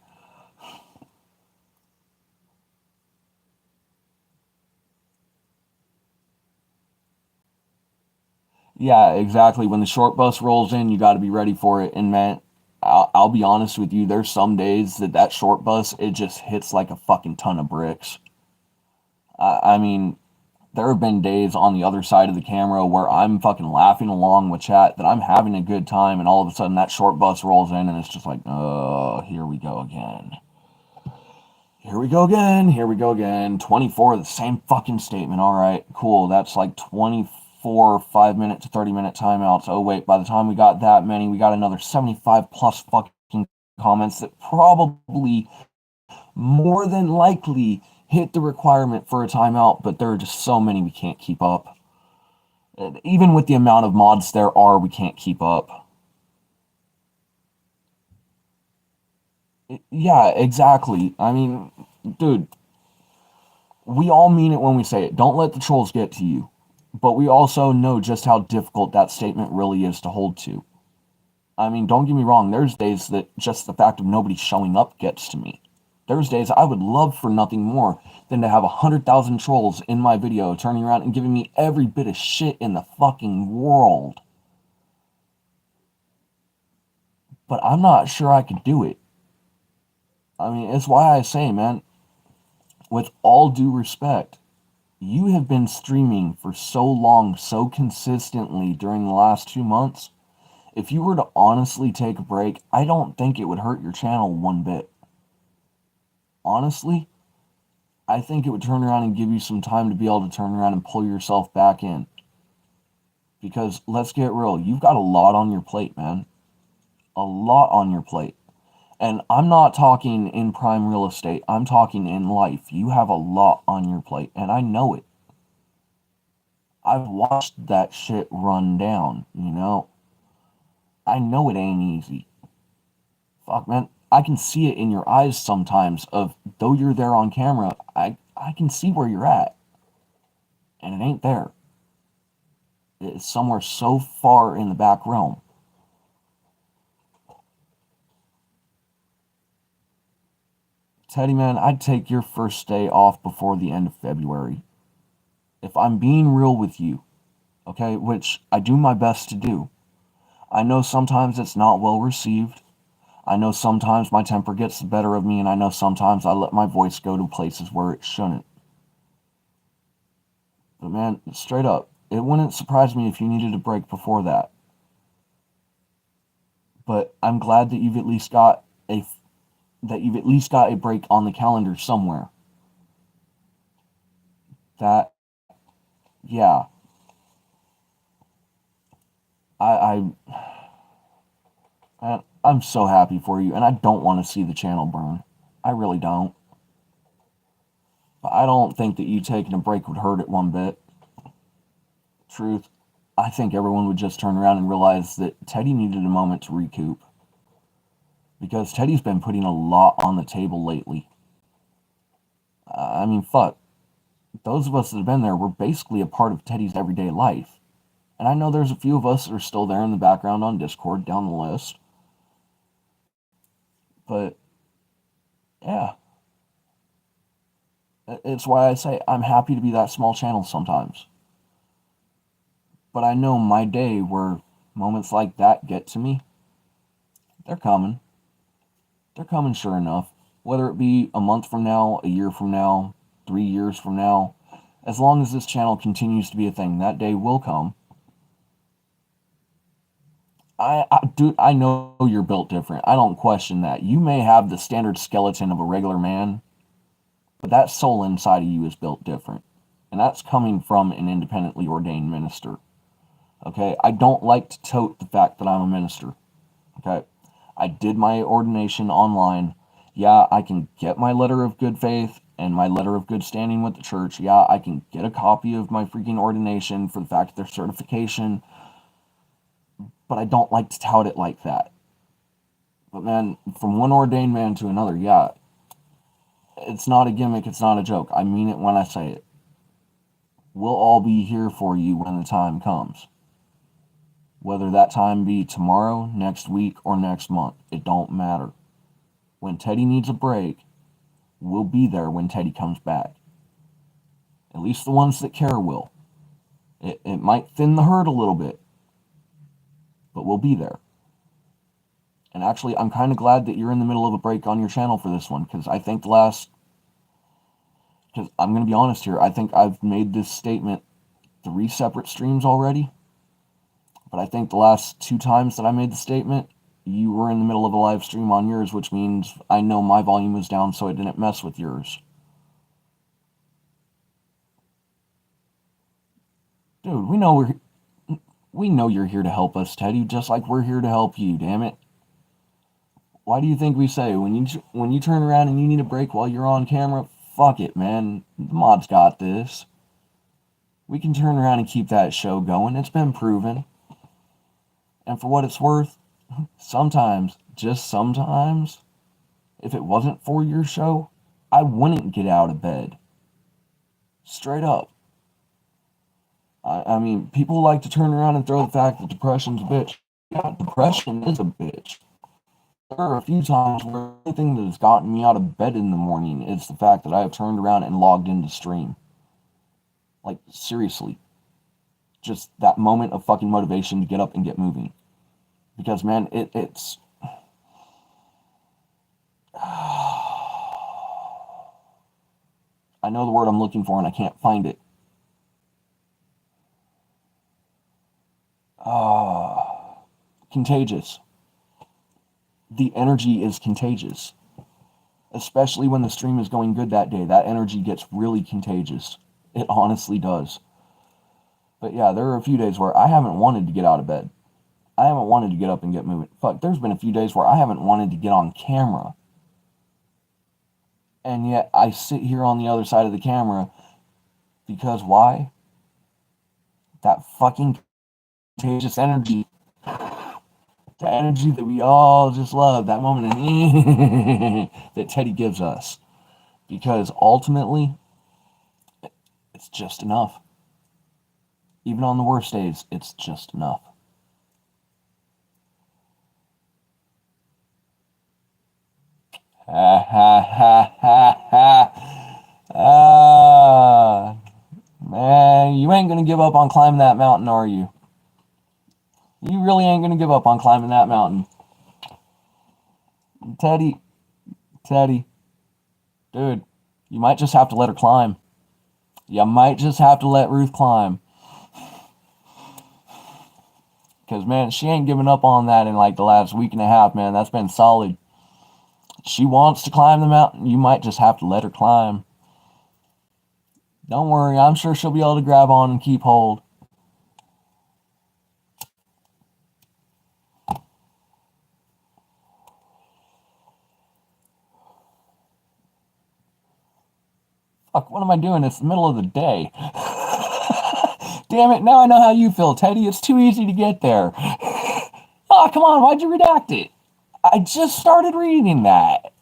Speaker 1: Yeah, exactly. When the short bus rolls in, you got to be ready for it. And man, I'll be honest with you. There's some days that short bus, it just hits like a fucking ton of bricks. I mean, there have been days on the other side of the camera where I'm fucking laughing along with chat, that I'm having a good time, and all of a sudden that short bus rolls in, and it's just like, oh, here we go again. Here we go again. Here we go again. 24, the same fucking statement. All right, cool. That's like 24 5-minute to 30-minute timeouts. Oh, wait, by the time we got that many, we got another 75 plus fucking comments that probably more than likely hit the requirement for a timeout, but there are just so many we can't keep up. Even with the amount of mods there are, we can't keep up. Yeah, exactly. I mean, dude, we all mean it when we say it. Don't let the trolls get to you. But we also know just how difficult that statement really is to hold to. I mean, don't get me wrong, there's days that just the fact of nobody showing up gets to me. There's days I would love for nothing more than to have 100,000 trolls in my video turning around and giving me every bit of shit in the fucking world. But I'm not sure I could do it. I mean, it's why I say, man, with all due respect, you have been streaming for so long, so consistently during the last 2 months. If you were to honestly take a break, I don't think it would hurt your channel one bit. Honestly, I think it would turn around and give you some time to be able to turn around and pull yourself back in. Because let's get real, you've got a lot on your plate, man. A lot on your plate. And I'm not talking in prime real estate. I'm talking in life. You have a lot on your plate, and I know it. I've watched that shit run down, you know? I know it ain't easy. Fuck, man. I can see it in your eyes sometimes of, though you're there on camera, I can see where you're at. And it ain't there. It's somewhere so far in the back realm. Teddy, man, I'd take your first day off before the end of February. If I'm being real with you, okay, which I do my best to do. I know sometimes it's not well received. I know sometimes my temper gets the better of me, and I know sometimes I let my voice go to places where it shouldn't. But man, straight up, it wouldn't surprise me if you needed a break before that. But I'm glad that you've at least got a break on the calendar somewhere. That, yeah, I I'm so happy for you, and I don't want to see the channel burn. I really don't. But I don't think that you taking a break would hurt it one bit. Truth, I think everyone would just turn around and realize that Teddy needed a moment to recoup. Because Teddy's been putting a lot on the table lately. I mean, fuck. Those of us that have been there, we're basically a part of Teddy's everyday life. And I know there's a few of us that are still there in the background on Discord down the list. But, yeah. It's why I say I'm happy to be that small channel sometimes. But I know my day where moments like that get to me, they're coming. They're coming sure enough. Whether it be a month from now, a year from now, 3 years from now, as long as this channel continues to be a thing, that day will come. I know you're built different. I don't question that. You may have the standard skeleton of a regular man, but that soul inside of you is built different. And that's coming from an independently ordained minister. Okay? I don't like to tote the fact that I'm a minister. Okay? I did my ordination online. Yeah, I can get my letter of good faith and my letter of good standing with the church. Yeah, I can get a copy of my freaking ordination for the fact of their certification. But I don't like to tout it like that. But man, from one ordained man to another, yeah, it's not a gimmick, it's not a joke. I mean it when I say it. We'll all be here for you when the time comes. Whether that time be tomorrow, next week, or next month, it don't matter. When Teddy needs a break, we'll be there when Teddy comes back. At least the ones that care will. It might thin the herd a little bit, but we'll be there. And actually, I'm kind of glad that you're in the middle of a break on your channel for this one, because I think because I'm going to be honest here, I think I've made this statement 3 separate streams already. But I think the last 2 times that I made the statement, you were in the middle of a live stream on yours, which means I know my volume was down, so it didn't mess with yours. Dude, we know you're here to help us, Teddy, just like we're here to help you, damn it. Why do you think we say, when you turn around and you need a break while you're on camera, fuck it, man, the mod's got this. We can turn around and keep that show going, it's been proven. And for what it's worth, sometimes, just sometimes, if it wasn't for your show, I wouldn't get out of bed. Straight up. I mean, people like to turn around and throw the fact that depression's a bitch. Yeah, depression is a bitch. There are a few times where the only thing that has gotten me out of bed in the morning is the fact that I have turned around and logged into stream. Like, seriously. Just that moment of fucking motivation to get up and get moving. Because, man, it's... I know the word I'm looking for and I can't find it. Contagious. The energy is contagious. Especially when the stream is going good that day. That energy gets really contagious. It honestly does. But yeah, there are a few days where I haven't wanted to get out of bed. I haven't wanted to get up and get moving. Fuck, there's been a few days where I haven't wanted to get on camera. And yet I sit here on the other side of the camera because why? That fucking contagious energy. The energy that we all just love. That moment that Teddy gives us. Because ultimately, it's just enough. Even on the worst days, it's just enough. Ha ha ha ha ha. Man, you ain't gonna give up on climbing that mountain, are you? You really ain't gonna give up on climbing that mountain. Teddy, dude, you might just have to let her climb. You might just have to let Ruth climb. Because, man, she ain't giving up on that in like the last week and a half, man. That's been solid. She wants to climb the mountain. You might just have to let her climb. Don't worry, I'm sure she'll be able to grab on and keep hold. Fuck, what am I doing? It's the middle of the day. Damn it, now I know how you feel, Teddy. It's too easy to get there. Oh, come on, why'd you redact it? I just started reading that.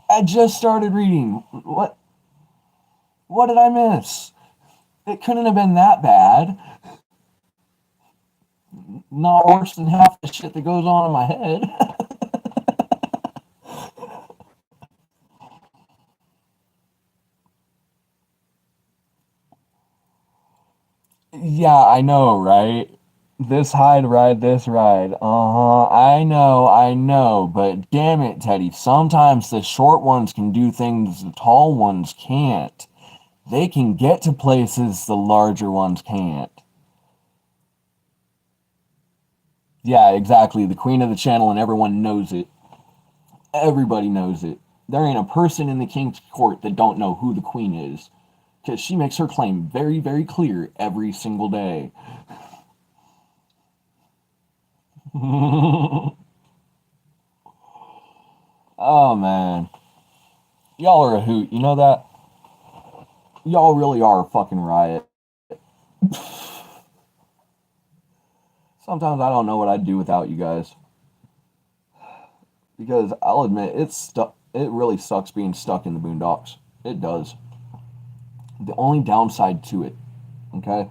Speaker 1: I just started reading. What did I miss? It couldn't have been that bad. Not worse than half the shit that goes on in my head. Yeah, I know, right? This this ride. Uh-huh. I know. But damn it, Teddy. Sometimes the short ones can do things the tall ones can't. They can get to places the larger ones can't. Yeah, exactly. The queen of the channel, and everyone knows it. Everybody knows it. There ain't a person in the king's court that don't know who the queen is. Because she makes her claim very, very clear every single day. Oh, man. Y'all are a hoot. You know that? Y'all really are a fucking riot. Sometimes I don't know what I'd do without you guys. Because I'll admit, it really sucks being stuck in the boondocks. It does. The only downside to it, okay?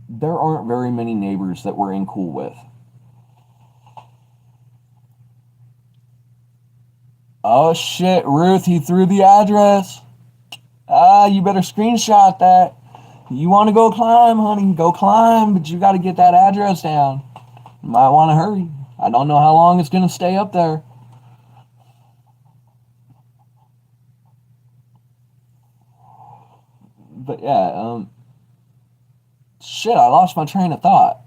Speaker 1: There aren't very many neighbors that we're in cool with. Oh shit, Ruth, he threw the address. You better screenshot that. You want to go climb, honey? Go climb, but you got to get that address down. You might want to hurry. I don't know how long it's going to stay up there. But yeah, shit, I lost my train of thought.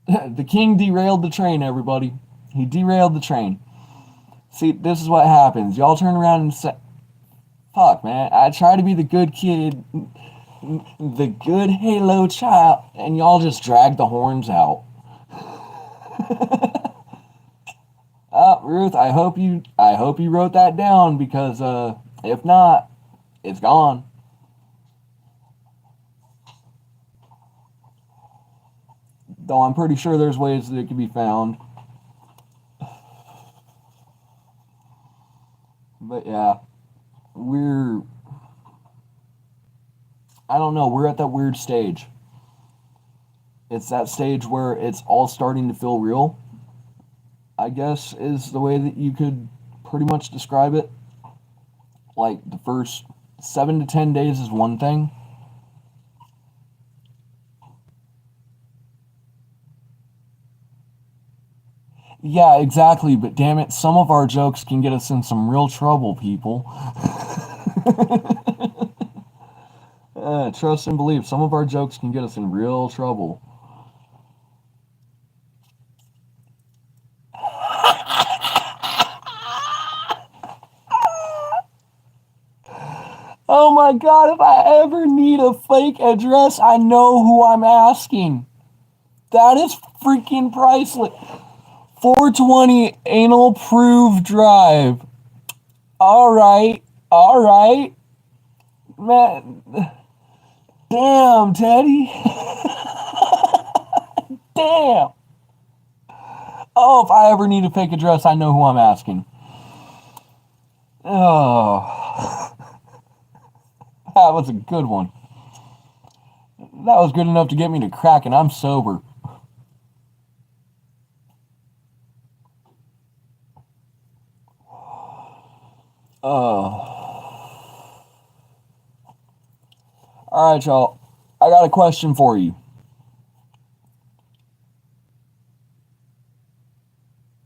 Speaker 1: The king derailed the train, everybody. He derailed the train. See, this is what happens. Y'all turn around and say, fuck, man, I try to be the good kid, the good Halo child, and y'all just drag the horns out. Ruth, I hope you wrote that down because if not, it's gone. Though I'm pretty sure there's ways that it can be found. But yeah, I don't know, we're at that weird stage. It's that stage where it's all starting to feel real, I guess, is the way that you could pretty much describe it. Like, the first 7 to 10 days is one thing. Yeah, exactly, but damn it, some of our jokes can get us in some real trouble, people. Trust and believe, some of our jokes can get us in real trouble. Oh my god, if I ever need a fake address, I know who I'm asking. That is freaking priceless. 420 Anal Proof Drive. Alright, man. Damn, Teddy. Damn. Oh, if I ever need a fake address, I know who I'm asking. Oh. That was a good one. That was good enough to get me to crack, and I'm sober. Alright, y'all. I got a question for you.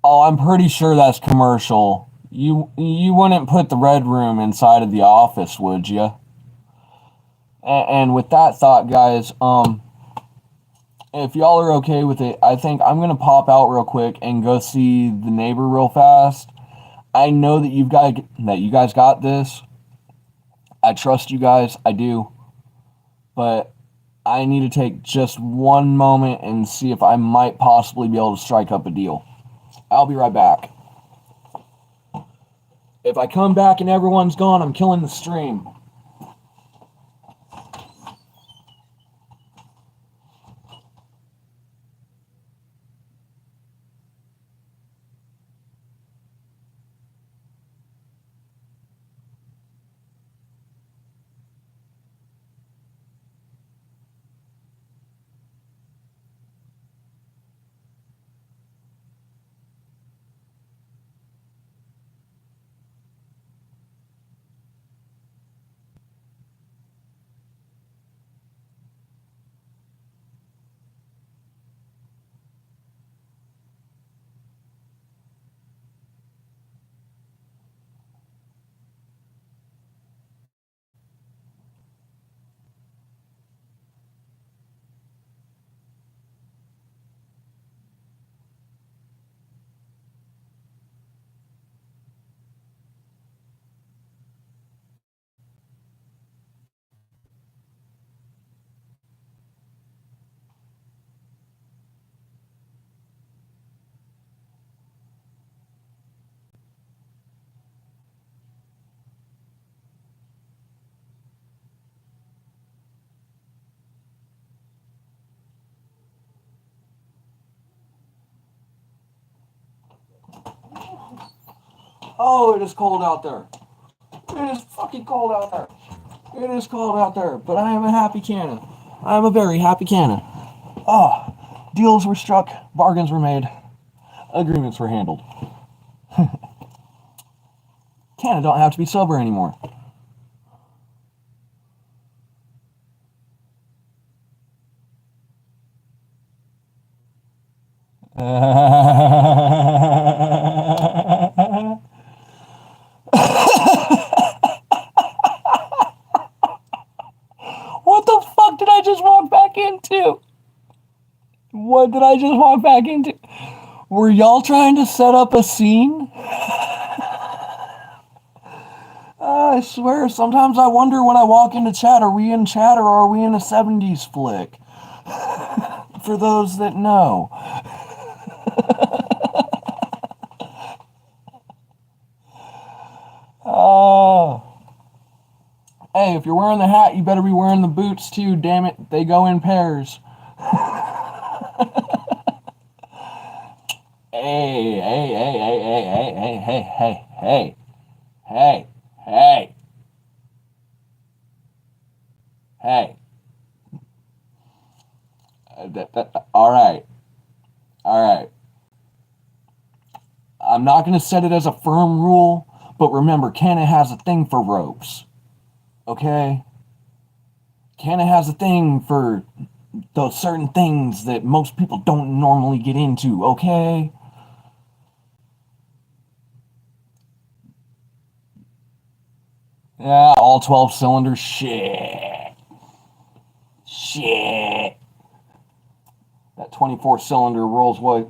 Speaker 1: Oh, I'm pretty sure that's commercial. You wouldn't put the Red Room inside of the office, would you? And with that thought, guys, if y'all are okay with it, I think I'm gonna pop out real quick and go see the neighbor real fast. I know that you guys got this. I trust you guys, I do. But I need to take just one moment and see if I might possibly be able to strike up a deal. I'll be right back. If I come back and everyone's gone, I'm killing the stream. Oh, it is cold out there. It is fucking cold out there. It is cold out there, but I am a happy Canna. I am a very happy Canna. Oh, deals were struck, bargains were made, agreements were handled. Canna don't have to be sober anymore. What the fuck did I just walk back into? What did I just walk back into? Were y'all trying to set up a scene? I swear, sometimes I wonder when I walk into chat, are we in chat or are we in a 70s flick? For those that know. Hey, if you're wearing the hat, you better be wearing the boots too, damn it. They go in pairs. Hey, hey, hey, hey, hey, hey, hey, hey, hey, hey, hey, hey. All right, all right. I'm not going to set it as a firm rule, but remember, Canna has a thing for ropes. Okay? Canna has a thing for those certain things that most people don't normally get into, okay? Yeah, all 12 cylinders. Shit. Shit. That 24 cylinder Rolls Royce.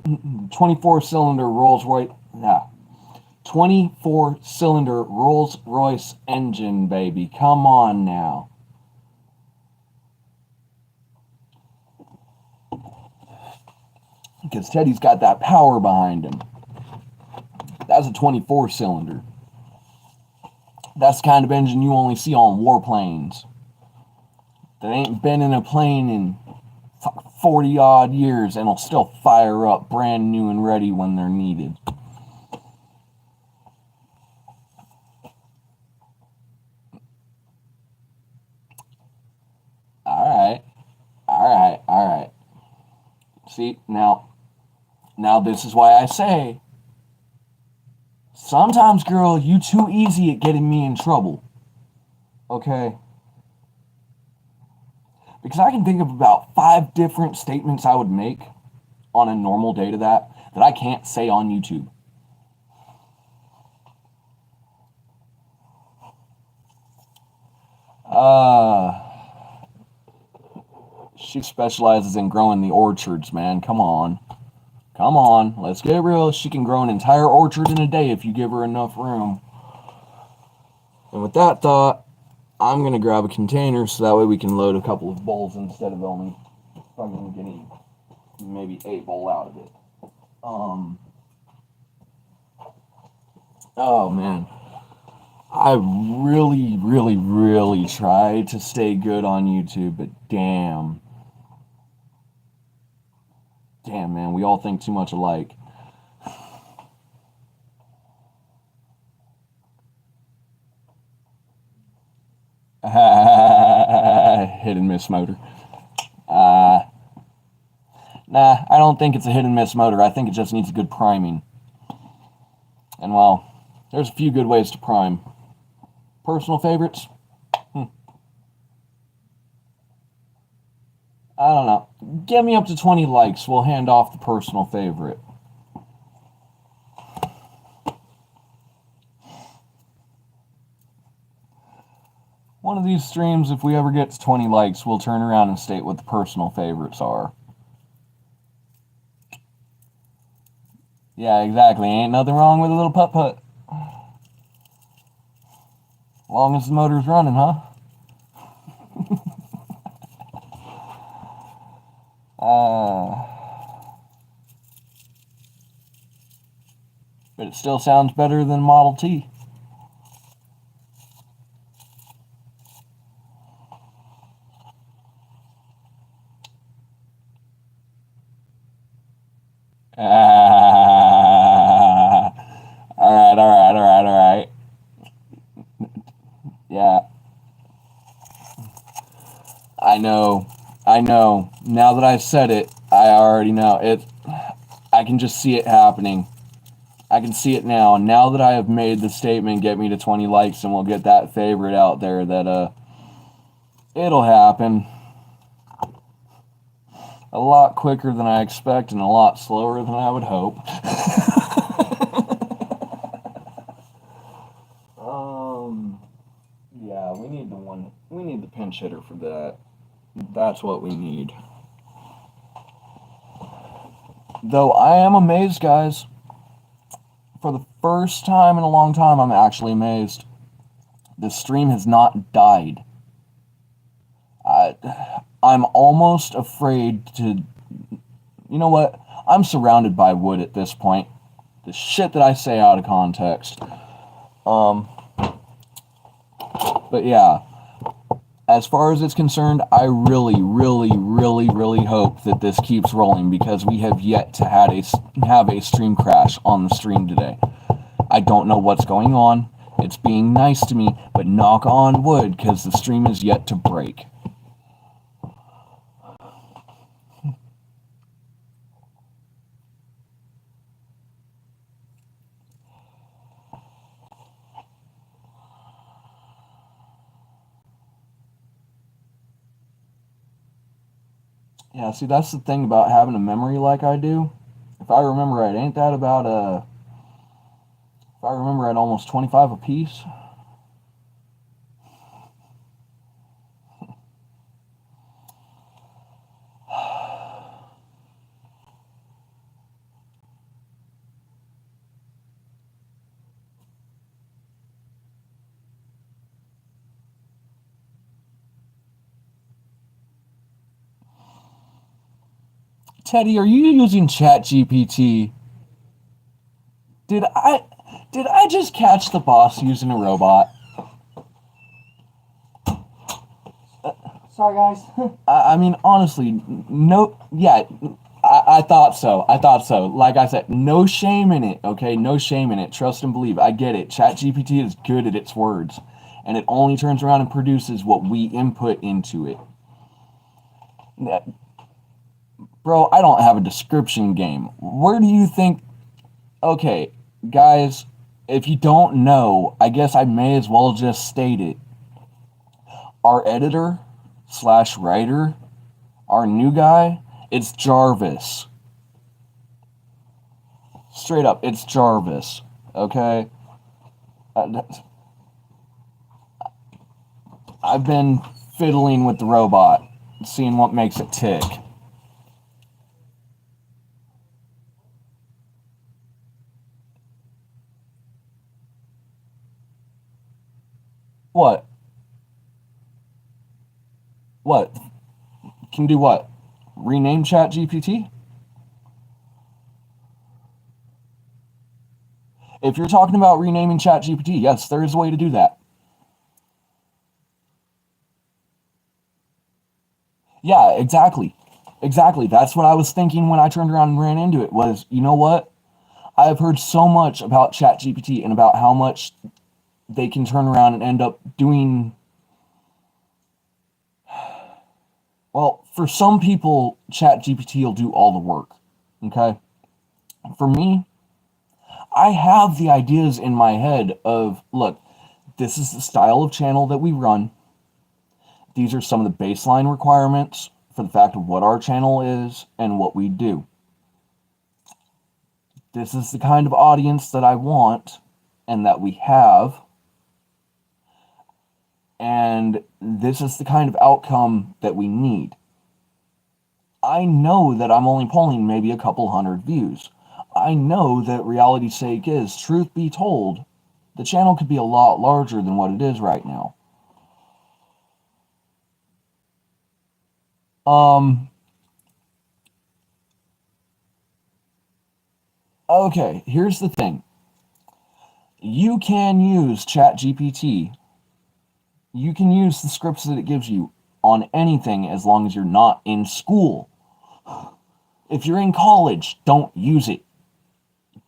Speaker 1: 24 cylinder Rolls Royce. Nah. 24 cylinder Rolls Royce engine, baby. Come on now. Because Teddy's got that power behind him. That's a 24 cylinder. That's the kind of engine you only see on warplanes. That ain't been in a plane in 40 odd years and will still fire up brand new and ready when they're needed. Alright. Alright. Alright. See, now this is why I say, sometimes, girl, you too easy at getting me in trouble. Okay? Because I can think of about 5 different statements I would make on a normal day to that I can't say on YouTube. She specializes in growing the orchards, man. Come on. Come on. Let's get real. She can grow an entire orchard in a day if you give her enough room. And with that thought, I'm going to grab a container so that way we can load a couple of bowls instead of only fucking getting maybe 8 bowl out of it. Oh, man. I really, really, really try to stay good on YouTube, but damn. Damn, man, we all think too much alike. Hit and miss motor. Nah, I don't think it's a hit and miss motor. I think it just needs a good priming. And well, there's a few good ways to prime. Personal favorites? I don't know. Get me up to 20 likes. We'll hand off the personal favorite. One of these streams, if we ever get to 20 likes, we'll turn around and state what the personal favorites are. Yeah, exactly. Ain't nothing wrong with a little putt-putt. Long as the motor's running, huh? But it still sounds better than Model T. Alright. I know. I know. Now that I've said it, I already know. I can just see it happening. I can see it now. And now that I have made the statement, get me to 20 likes and we'll get that favorite out there, that it'll happen. A lot quicker than I expect and a lot slower than I would hope. Yeah, we need the pinch hitter for that. That's what we need. Though I am amazed, guys. For the first time in a long time, I'm actually amazed. The stream has not died. I'm almost afraid to... You know what? I'm surrounded by wood at this point. The shit that I say out of context. But yeah, as far as it's concerned, I really, really, really, really hope that this keeps rolling because we have yet to have a stream crash on the stream today. I don't know what's going on. It's being nice to me, but knock on wood because the stream is yet to break. Yeah, see, that's the thing about having a memory like I do. If I remember right, ain't that about, if I remember right, almost 25 apiece? Teddy, are you using ChatGPT? Did I just catch the boss using a robot?
Speaker 2: Sorry, guys.
Speaker 1: I mean, honestly, no, yeah, I thought so. I thought so. Like I said, no shame in it, okay? No shame in it. Trust and believe. I get it. ChatGPT is good at its words, and it only turns around and produces what we input into it. Bro, I don't have a description game. Where do you think... Okay, guys, if you don't know, I guess I may as well just state it. Our editor / writer, our new guy, it's Jarvis. Straight up, it's Jarvis. Okay? I've been fiddling with the robot, seeing what makes it tick. What? What? Can do what? Rename ChatGPT? If you're talking about renaming ChatGPT, yes, there is a way to do that. Yeah, exactly. Exactly. That's what I was thinking when I turned around and ran into it was, you know what? I've heard so much about ChatGPT and about how much they can turn around and end up doing... Well, for some people, ChatGPT will do all the work. Okay? For me, I have the ideas in my head of, look, this is the style of channel that we run. These are some of the baseline requirements for the fact of what our channel is and what we do. This is the kind of audience that I want and that we have. And this is the kind of outcome that we need. I know that I'm only pulling maybe a couple hundred views. I know that reality's sake is, truth be told, the channel could be a lot larger than what it is right now. Okay, here's the thing. You can use ChatGPT. You can use the scripts that it gives you on anything as long as you're not in school. If you're in college, don't use it.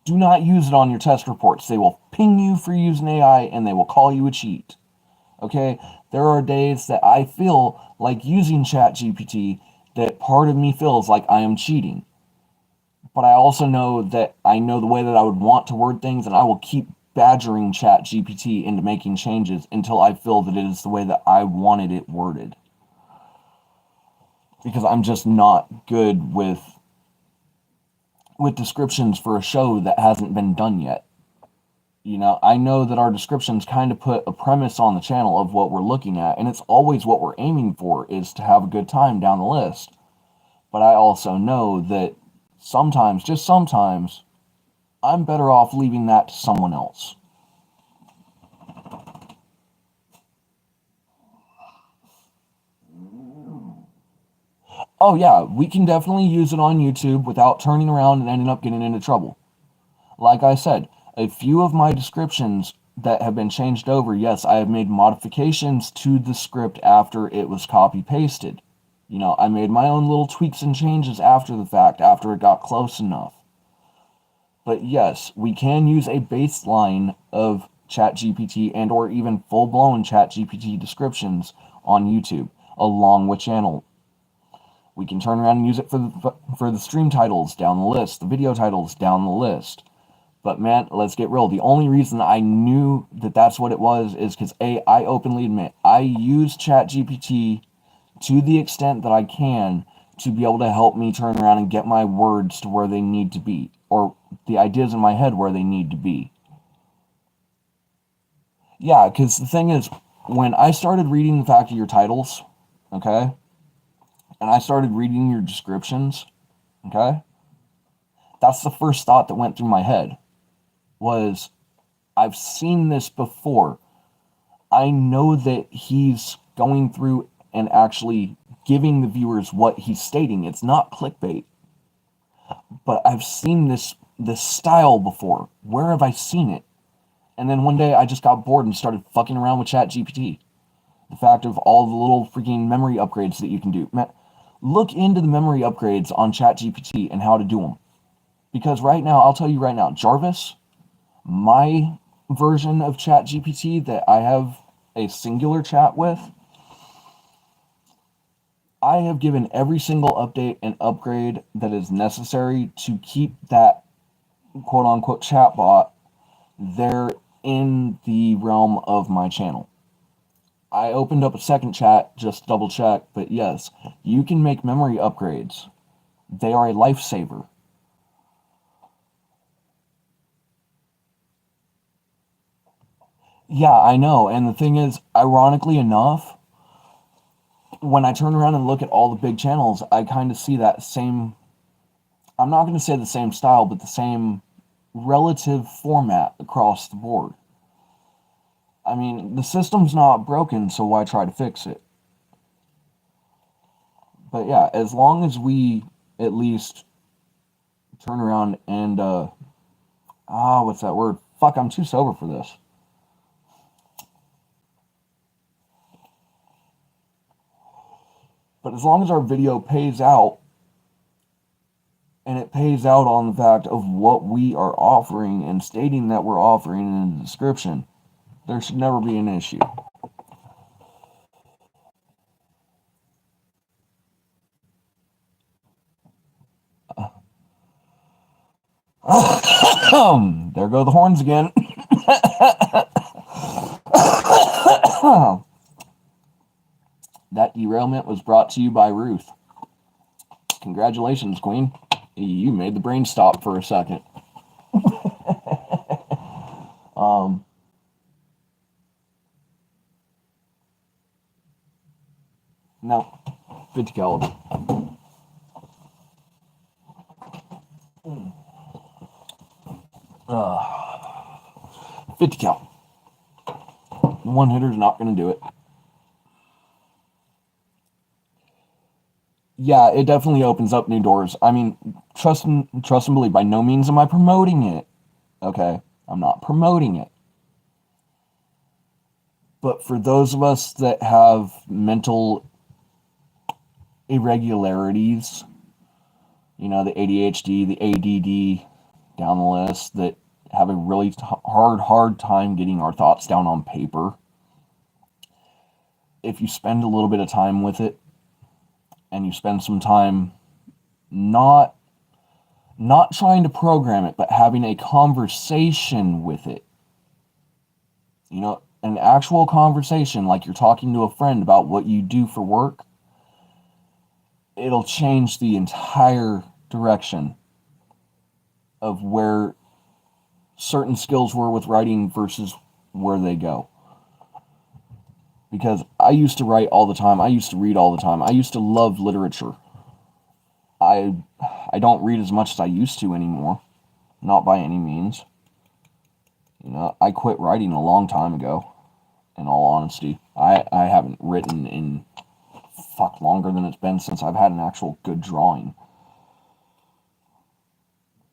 Speaker 1: Do not use it on your test reports. They will ping you for using AI and they will call you a cheat. Okay? There are days that I feel like using ChatGPT that part of me feels like I am cheating. But I also know that I know the way that I would want to word things, and I will keep badgering ChatGPT into making changes until I feel that it is the way that I wanted it worded. Because I'm just not good with descriptions for a show that hasn't been done yet. You know, I know that our descriptions kind of put a premise on the channel of what we're looking at, and it's always what we're aiming for is to have a good time down the list. But I also know that sometimes, just sometimes, I'm better off leaving that to someone else. Oh yeah, we can definitely use it on YouTube without turning around and ending up getting into trouble. Like I said, a few of my descriptions that have been changed over, yes, I have made modifications to the script after it was copy pasted. You know, I made my own little tweaks and changes after the fact, after it got close enough. But yes, we can use a baseline of ChatGPT and or even full-blown ChatGPT descriptions on YouTube, along with channel. We can turn around and use it for the stream titles down the list, the video titles down the list. But man, let's get real. The only reason I knew that that's what it was is because I openly admit, I use ChatGPT to the extent that I can to be able to help me turn around and get my words to where they need to be, or the ideas in my head where they need to be. Yeah, because the thing is, when I started reading the fact of your titles, okay, and I started reading your descriptions, okay, that's the first thought that went through my head was, I've seen this before. I know that he's going through and actually giving the viewers what he's stating. It's not clickbait. But I've seen this style before. Where have I seen it? And then one day I just got bored and started fucking around with ChatGPT. The fact of all the little freaking memory upgrades that you can do. Man, look into the memory upgrades on ChatGPT and how to do them. Because right now, I'll tell you right now, Jarvis, my version of ChatGPT that I have a singular chat with, I have given every single update and upgrade that is necessary to keep that quote unquote chatbot there in the realm of my channel. I opened up a second chat just to double check, but yes, you can make memory upgrades. They are a lifesaver. Yeah, I know. And the thing is, ironically enough, when I turn around and look at all the big channels, I kind of see that same, I'm not going to say the same style, but the same relative format across the board. I mean, the system's not broken, so why try to fix it? But yeah, as long as we at least turn around and, what's that word? Fuck, I'm too sober for this. But as long as our video pays out, and it pays out on the fact of what we are offering and stating that we're offering in the description, there should never be an issue. There go the horns again. That derailment was brought to you by Ruth. Congratulations, Queen. You made the brain stop for a second. No, 50 caliber. 50 cal. One hitter's not going to do it. Yeah, it definitely opens up new doors. I mean, trust and believe, by no means am I promoting it. Okay? I'm not promoting it. But for those of us that have mental irregularities, you know, the ADHD, the ADD down the list, that have a really hard time getting our thoughts down on paper, if you spend a little bit of time with it, and you spend some time not trying to program it, but having a conversation with it, an actual conversation, like you're talking to a friend about what you do for work, it'll change the entire direction of where certain skills were with writing versus where they go. Because I used to write all the time. I used to read all the time. I used to love literature. I don't read as much as I used to anymore. Not by any means. I quit writing a long time ago, in all honesty. I haven't written in longer than it's been since I've had an actual good drawing.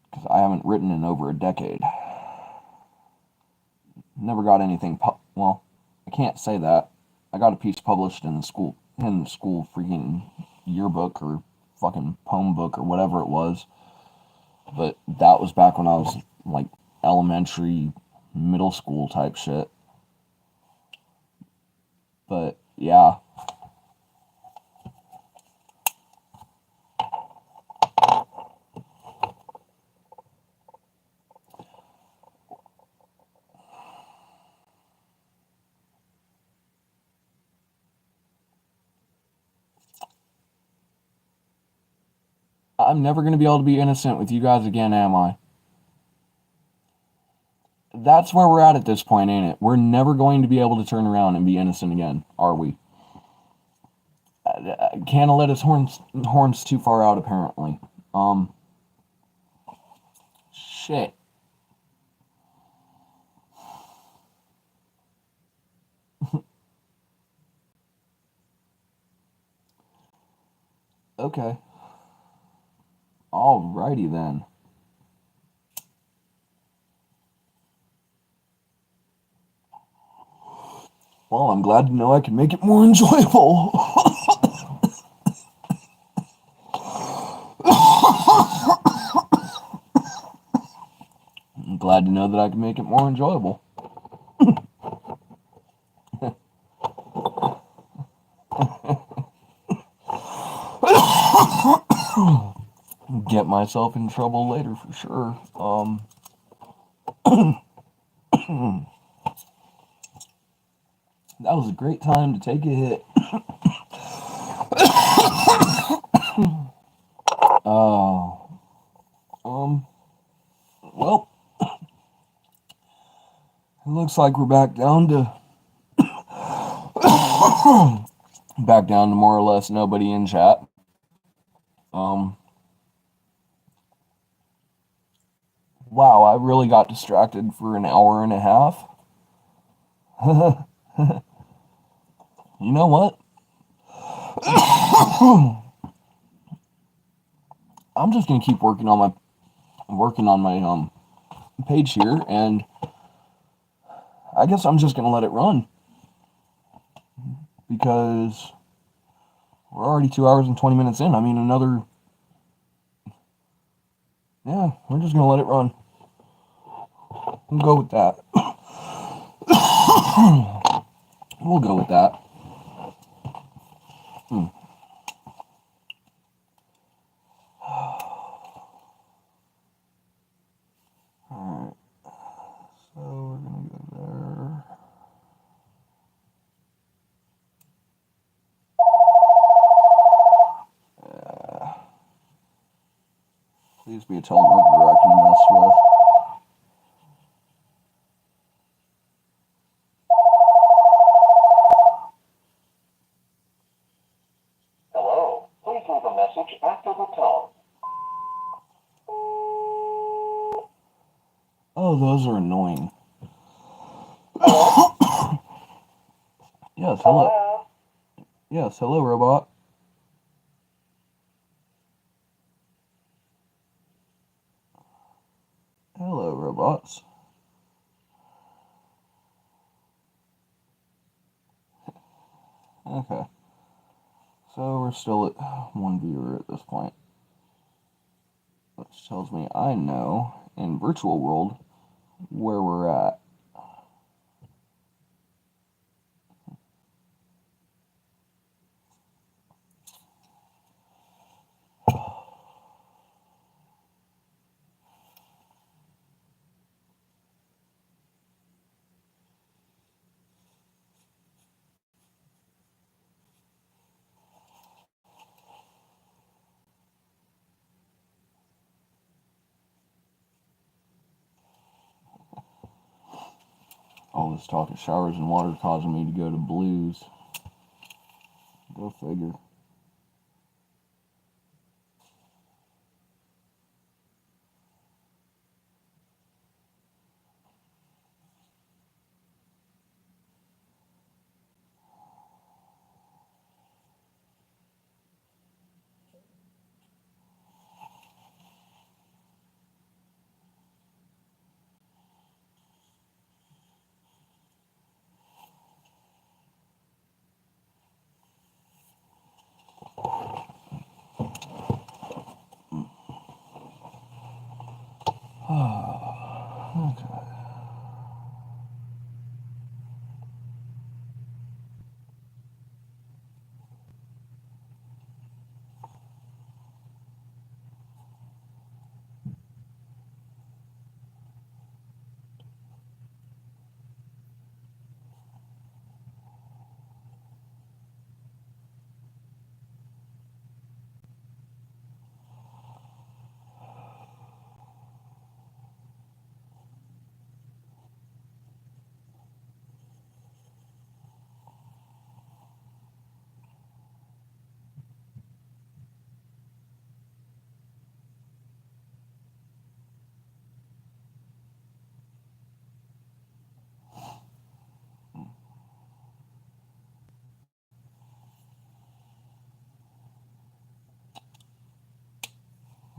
Speaker 1: Because I haven't written in over a decade. Never got anything, well, I can't say that. I got a piece published in the school freaking yearbook or fucking poem book or whatever it was. But that was back when I was like elementary, middle school type shit. But yeah. I'm never going to be able to be innocent with you guys again, am I? That's where we're at this point, ain't it? We're never going to be able to turn around and be innocent again, are we? Canna let his horns too far out, apparently. Shit. Okay. Alrighty then. Well, I'm glad to know I can make it more enjoyable. I'm glad to know that I can make it more enjoyable. Get myself in trouble later for sure. That was a great time to take a hit. Well, it looks like we're back down to more or less nobody in chat. Wow, I really got distracted for an hour and a half. You know what? I'm just gonna keep working on my page here, and I guess I'm just gonna let it run because we're already 2 hours and 20 minutes in. I mean, we're just gonna let it run. We'll go with that. We'll go with that. Alright. So we're gonna go there. Please be a telemarketer I can mess with.
Speaker 3: Hello. Please leave a message after the tone.
Speaker 1: Oh, those are annoying. Yes, hello.
Speaker 3: Hello.
Speaker 1: Yes, hello, robot. Hello, robots. Okay. So we're still at one viewer at this point. Which tells me I know, in virtual world, where we're at. All this talk of showers and water causing me to go to blues. Go figure. Okay.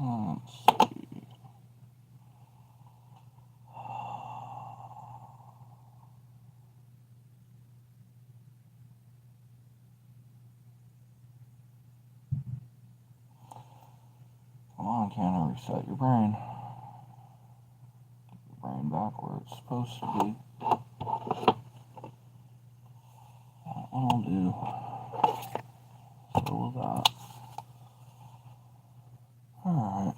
Speaker 1: Let's see. Come on, Canna, reset your brain. Brain back where it's supposed to be. That one will do. So will that. Alright.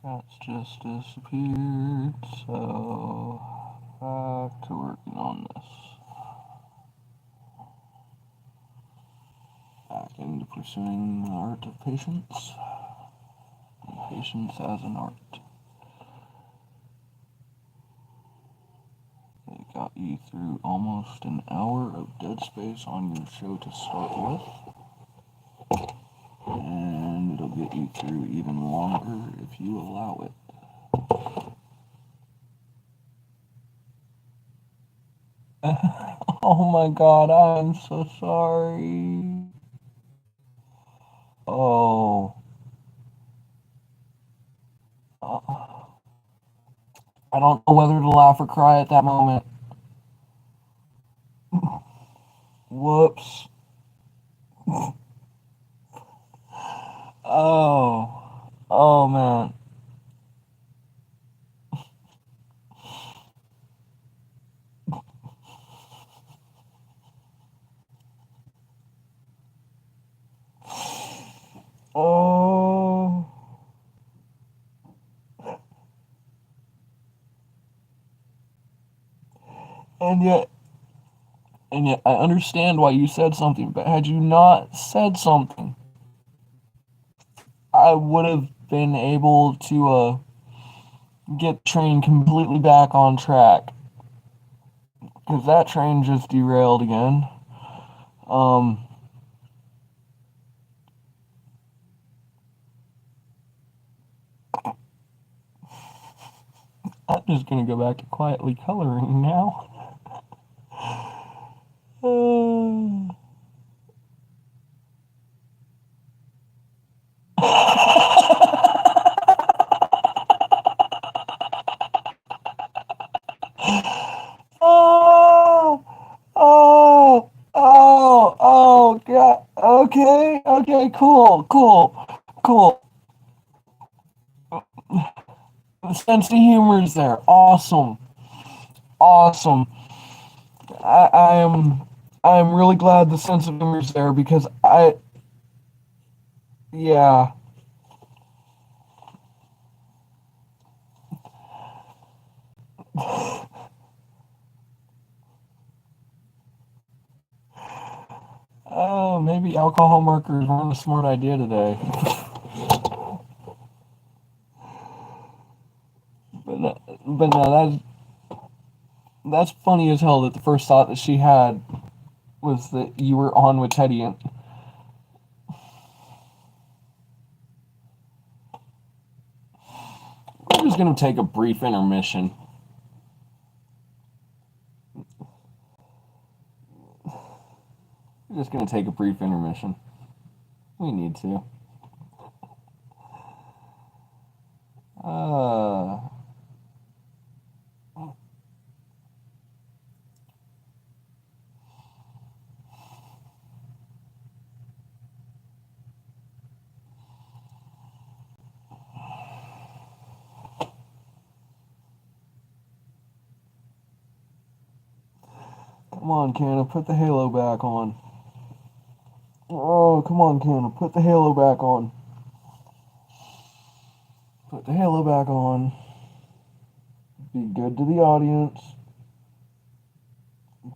Speaker 1: Chat's just disappeared, so back to working on this. Back into pursuing the art of patience. And patience as an art. It got you through almost an hour of dead space on your show to start with. And it'll get you through even longer if you allow it. Oh my god, I'm so sorry. Oh. I don't know whether to laugh or cry at that moment. Whoops. Oh. Oh man. Oh. And yet, I understand why you said something, but had you not said something, I would have been able to get the train completely back on track. Because that train just derailed again. I'm just gonna go back to quietly coloring now. Oh, oh, oh, oh, God. Okay, okay, cool, cool, cool. The sense of humor is there. Awesome, awesome. I am really glad the sense of humor is there because yeah. the alcohol markers weren't a smart idea today. But no, that's funny as hell that the first thought that she had was that you were on with Teddy. And we're just going to take a brief intermission. We're just going to take a brief intermission. We need to. Come on, Canna, put the halo back on. Oh, come on, Canna, put the halo back on. Put the halo back on. Be good to the audience.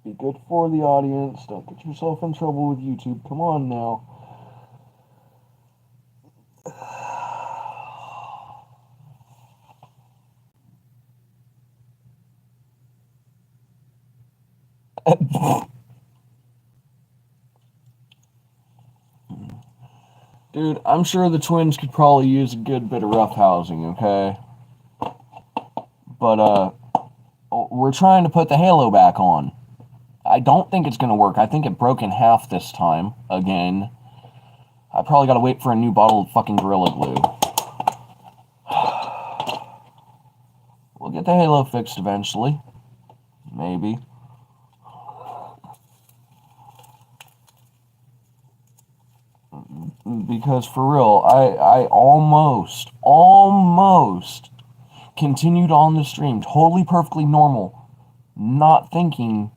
Speaker 1: Be good for the audience. Don't get yourself in trouble with YouTube. Come on now. Dude, I'm sure the twins could probably use a good bit of rough housing, okay? But, we're trying to put the halo back on. I don't think it's gonna work. I think it broke in half this time, again. I probably gotta wait for a new bottle of fucking Gorilla Glue. We'll get the halo fixed eventually. Maybe. Because for real, I almost continued on the stream, totally perfectly normal, not thinking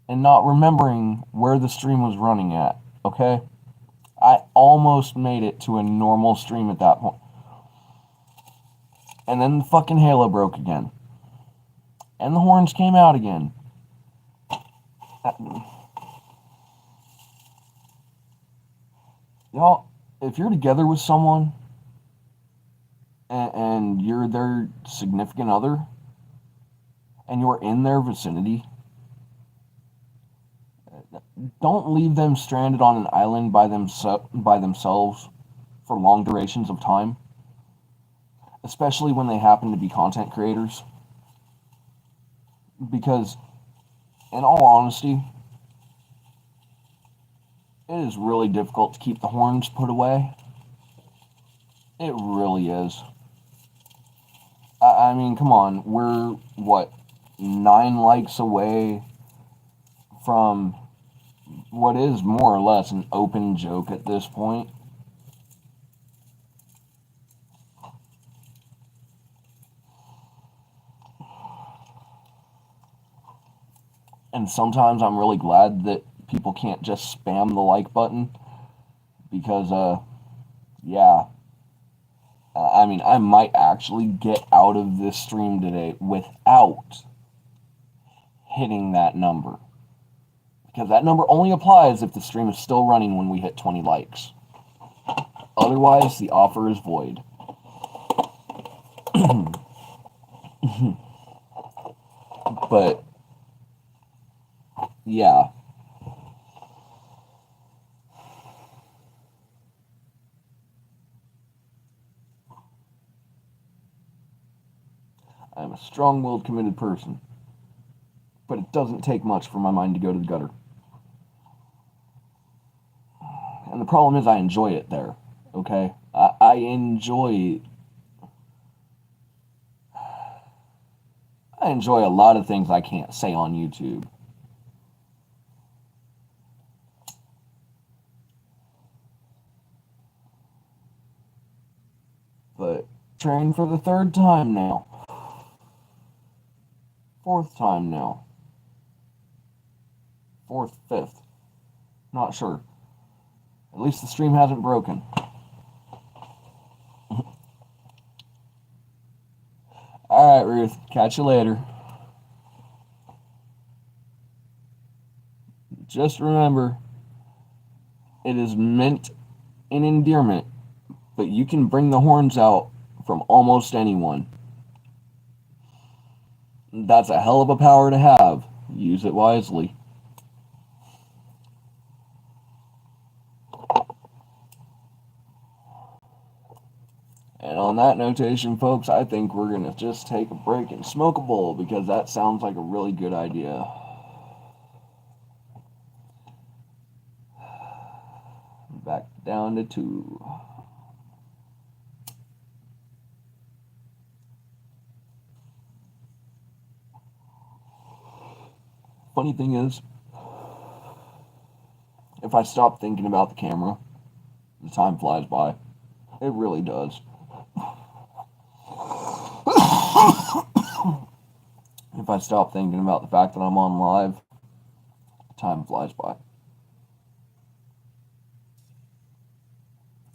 Speaker 1: and not remembering where the stream was running at, okay? I almost made it to a normal stream at that point. And then the fucking halo broke again. And the horns came out again. Y'all, if you're together with someone and you're their significant other and you're in their vicinity, don't leave them stranded on an island by themselves for long durations of time, especially when they happen to be content creators. Because, in all honesty, it is really difficult to keep the horns put away. It really is. I mean, come on. We're, 9 likes away from what is more or less an open joke at this point. And sometimes I'm really glad that people can't just spam the like button. Because, yeah. I mean, I might actually get out of this stream today without hitting that number. Because that number only applies if the stream is still running when we hit 20 likes. Otherwise, the offer is void. But, yeah. I'm a strong-willed, committed person. But it doesn't take much for my mind to go to the gutter. And the problem is I enjoy it there, okay? I enjoy a lot of things I can't say on YouTube. But train for the 3rd time now. 4th time now. 4th, 5th. Not sure. At least the stream hasn't broken. Alright, Ruth. Catch you later. Just remember, It is meant in endearment, but you can bring the horns out from almost anyone. That's a hell of a power to have. Use it wisely. And on that notation, folks, I think we're going to just take a break and smoke a bowl because that sounds like a really good idea. Back down to 2. Funny thing is, if I stop thinking about the camera, the time flies by. It really does. If I stop thinking about the fact that I'm on live, time flies by.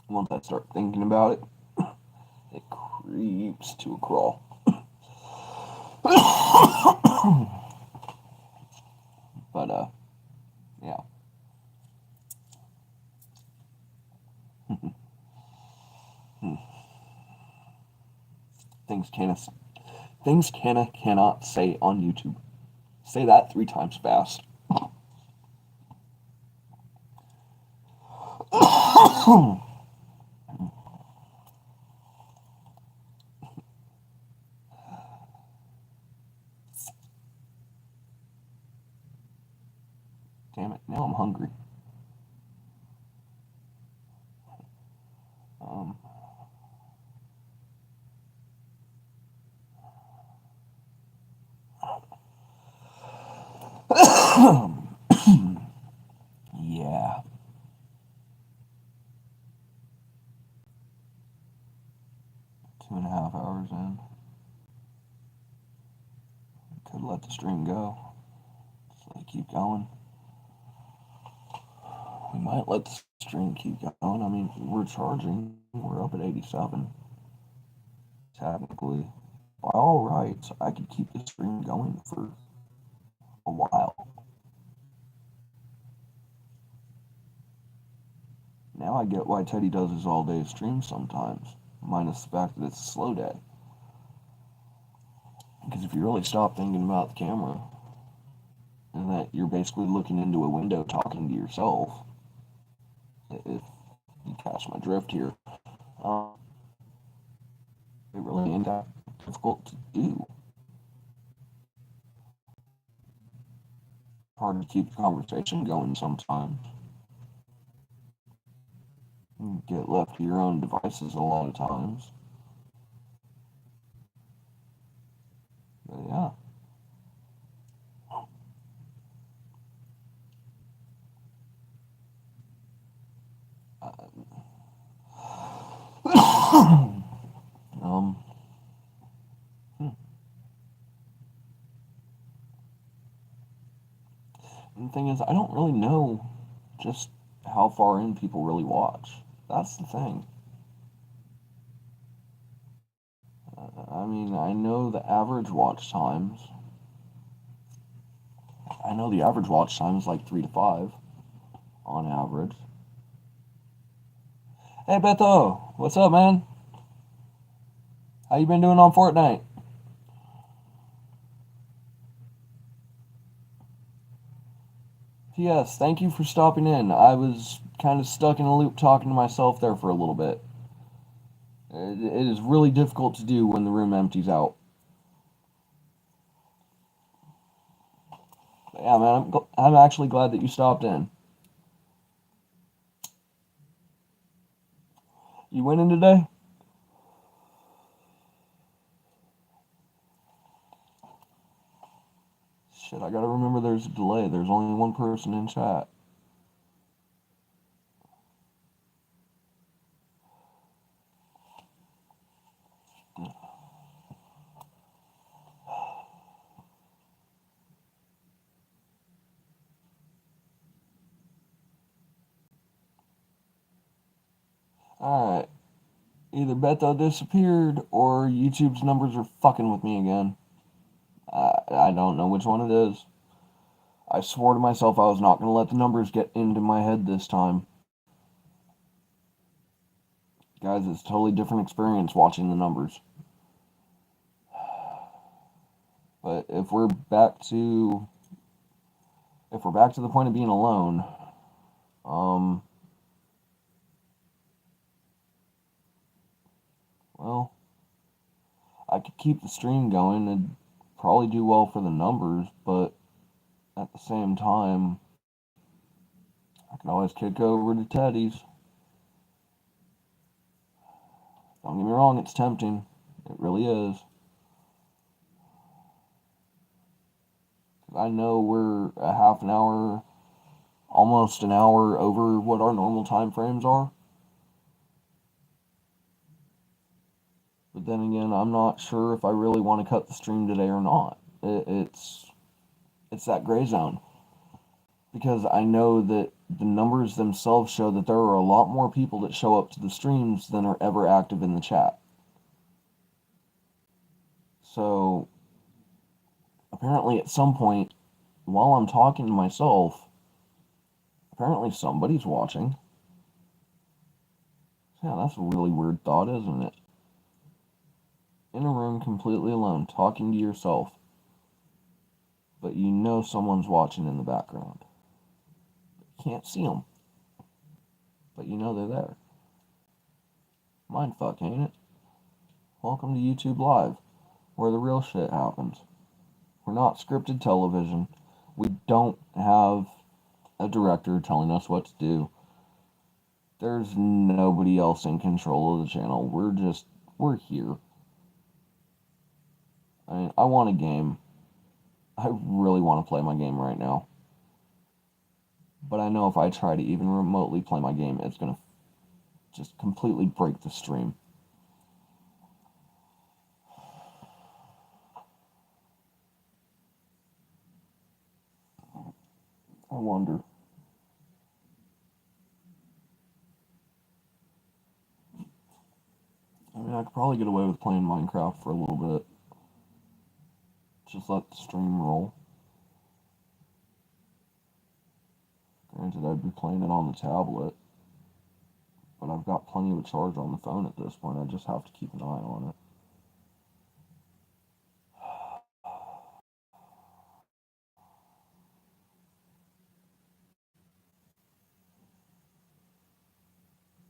Speaker 1: Once I start thinking about it, it creeps to a crawl. But, yeah. Things Canna cannot say on YouTube. Say that 3 times fast. Damn it, now I'm hungry. Yeah. Two and a half hours in. Could let the stream go. Just let it keep going. We might let the stream keep going. I mean, we're charging. We're up at 87. Technically, by all rights, I could keep the stream going for a while. Now I get why Teddy does his all-day stream sometimes, minus the fact that it's a slow day. Because if you really stop thinking about the camera, and that you're basically looking into a window talking to yourself, if you catch my drift here, it really ain't that difficult to do. Hard to keep the conversation going sometimes. You get left to your own devices a lot of times. But yeah. And the thing is, I don't really know just how far in people really watch. That's the thing. I mean, I know the average watch times. I know the average watch time is like 3 to 5 on average. Hey, Beto, what's up, man? How you been doing on Fortnite? P.S. Thank you for stopping in. I was kind of stuck in a loop talking to myself there for a little bit. It is really difficult to do when the room empties out. But yeah, man, I'm actually glad that you stopped in. You winning today? Shit, I gotta remember there's a delay. There's only one person in chat. Alright. Either Beto disappeared or YouTube's numbers are fucking with me again. I don't know which one it is. I swore to myself I was not going to let the numbers get into my head this time. Guys, it's a totally different experience watching the numbers. But if we're back to the point of being alone, well, I could keep the stream going and probably do well for the numbers, but at the same time, I can always kick over to Teddy's. Don't get me wrong, it's tempting. It really is. I know we're a half an hour, almost an hour over what our normal time frames are. But then again, I'm not sure if I really want to cut the stream today or not. It's that gray zone. Because I know that the numbers themselves show that there are a lot more people that show up to the streams than are ever active in the chat. So, apparently at some point, while I'm talking to myself, apparently somebody's watching. Yeah, that's a really weird thought, isn't it? In a room completely alone, talking to yourself, but you know someone's watching in the background. You can't see them, but you know they're there. Mindfuck, ain't it? Welcome to YouTube Live, where the real shit happens. We're not scripted television. We don't have a director telling us what to do. There's nobody else in control of the channel. We're here. I mean, I want a game. I really want to play my game right now. But I know if I try to even remotely play my game, it's going to just completely break the stream. I wonder. I mean, I could probably get away with playing Minecraft for a little bit. Just let the stream roll. Granted, I'd be playing it on the tablet. But I've got plenty of a charge on the phone at this point. I just have to keep an eye on it.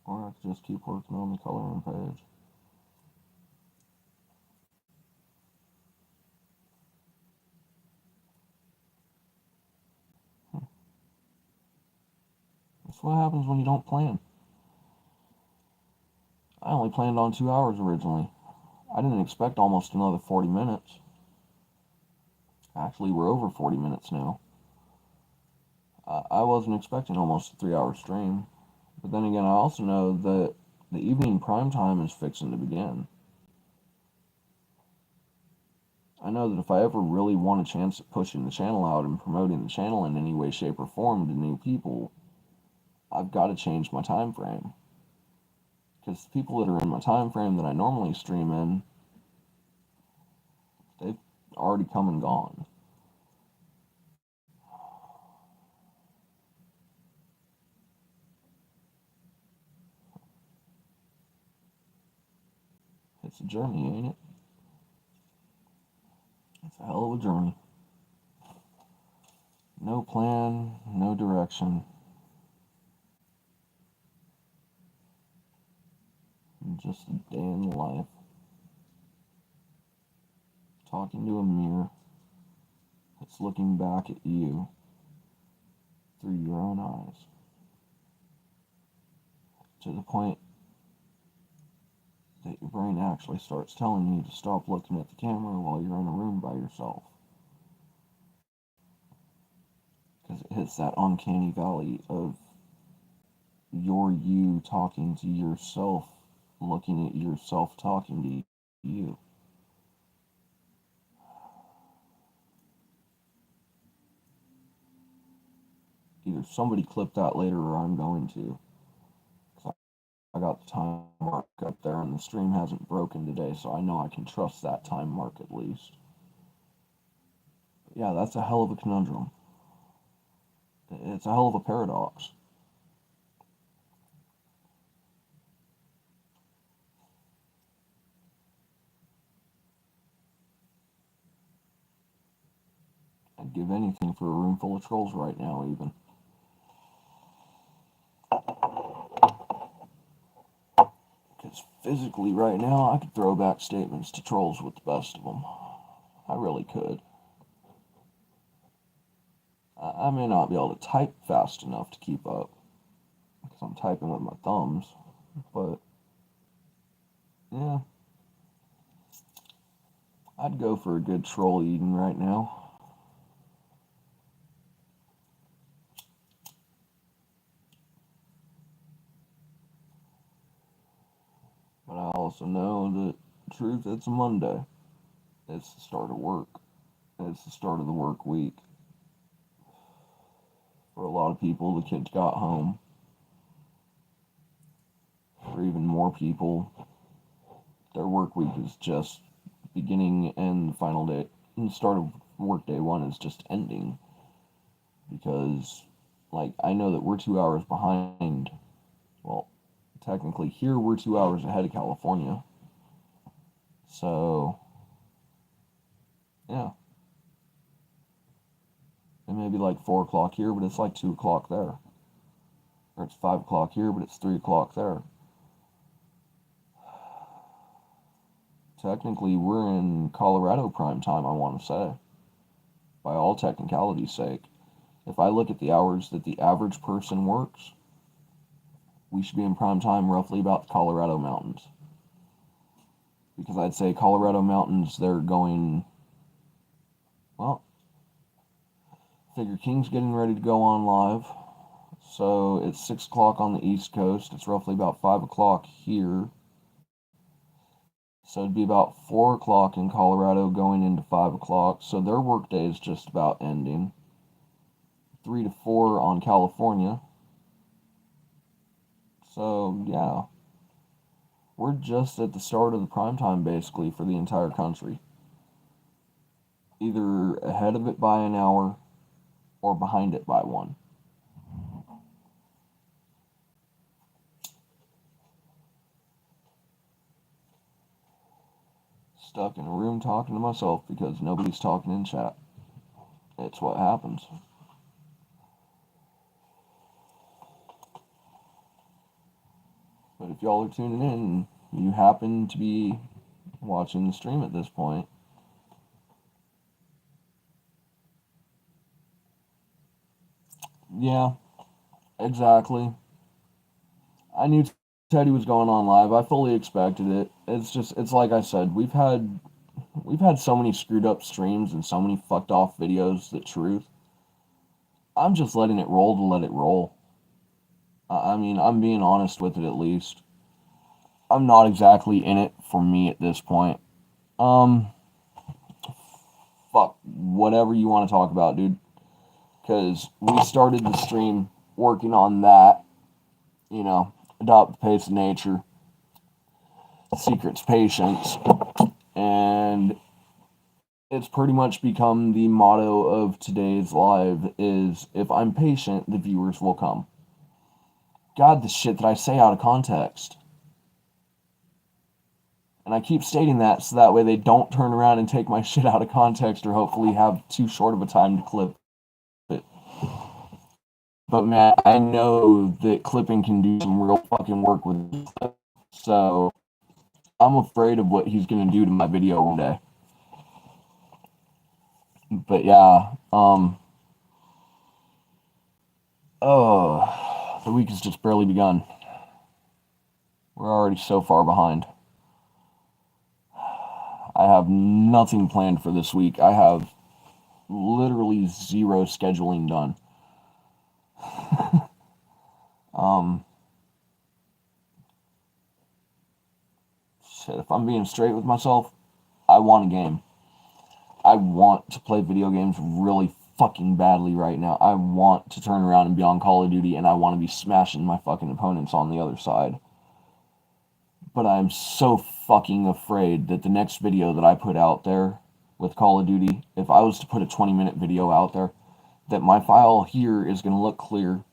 Speaker 1: Or I could just keep working on the coloring page. That's what happens when you don't plan. I only planned on 2 hours originally. I didn't expect almost another 40 minutes. Actually, we're over 40 minutes now. I wasn't expecting almost a 3-hour stream. But then again, I also know that the evening prime time is fixing to begin. I know that if I ever really want a chance at pushing the channel out and promoting the channel in any way, shape, or form to new people, I've got to change my time frame. Because the people that are in my time frame that I normally stream in, they've already come and gone. It's a journey, ain't it? It's a hell of a journey. No plan, no direction. Just a day in life. Talking to a mirror that's looking back at you through your own eyes. To the point that your brain actually starts telling you to stop looking at the camera while you're in a room by yourself. Because it hits that uncanny valley of you talking to yourself, looking at yourself talking to you. Either somebody clip that later or I'm going to. I got the time mark up there and the stream hasn't broken today, so I know I can trust that time mark at least. But yeah, that's a hell of a conundrum. It's a hell of a paradox. I'd give anything for a room full of trolls right now, even. Because physically, right now, I could throw back statements to trolls with the best of them. I really could. I may not be able to type fast enough to keep up, because I'm typing with my thumbs, but yeah, I'd go for a good troll eating right now. But I also know that, truth, it's a Monday. It's the start of work. It's the start of the work week. For a lot of people, the kids got home. For even more people, their work week is just beginning, and the final day, and the start of work day one is just ending. Because, like, I know that we're 2 hours behind. Well, technically, here we're 2 hours ahead of California. So, yeah. It may be like 4 o'clock here, but it's like 2 o'clock there. Or it's 5 o'clock here, but it's 3 o'clock there. Technically, we're in Colorado prime time, I want to say. By all technicality's sake. If I look at the hours that the average person works, we should be in prime time roughly about the Colorado mountains. Because I'd say Colorado mountains, they're going, well, figure King's getting ready to go on live. So it's 6 o'clock on the East Coast. It's roughly about 5 o'clock here. So it'd be about 4 o'clock in Colorado going into 5 o'clock. So their workday is just about ending. 3 to 4 on California. So, yeah. We're just at the start of the prime time, basically, for the entire country. Either ahead of it by an hour or behind it by one. Stuck in a room talking to myself because nobody's talking in chat. It's what happens. But if y'all are tuning in and you happen to be watching the stream at this point, yeah, exactly. I knew Teddy was going on live. I fully expected it. It's like I said, we've had so many screwed up streams and so many fucked off videos that, truth, I'm just letting it roll to let it roll. I mean, I'm being honest with it at least. I'm not exactly in it for me at this point. Fuck, whatever you want to talk about, dude. Because we started the stream working on that, adopt the pace of nature, secrets, patience, and it's pretty much become the motto of today's live is, if I'm patient, the viewers will come. God, the shit that I say out of context. And I keep stating that so that way they don't turn around and take my shit out of context or hopefully have too short of a time to clip it. But man, I know that clipping can do some real fucking work with it. So I'm afraid of what he's gonna do to my video one day. But yeah, the week has just barely begun. We're already so far behind. I have nothing planned for this week. I have literally zero scheduling done. Shit, if I'm being straight with myself, I want a game. I want to play video games really fucking badly right now. I want to turn around and be on Call of Duty, and I want to be smashing my fucking opponents on the other side. But I'm so fucking afraid that the next video that I put out there with Call of Duty, if I was to put a 20-minute video out there, that my file here is going to look clear,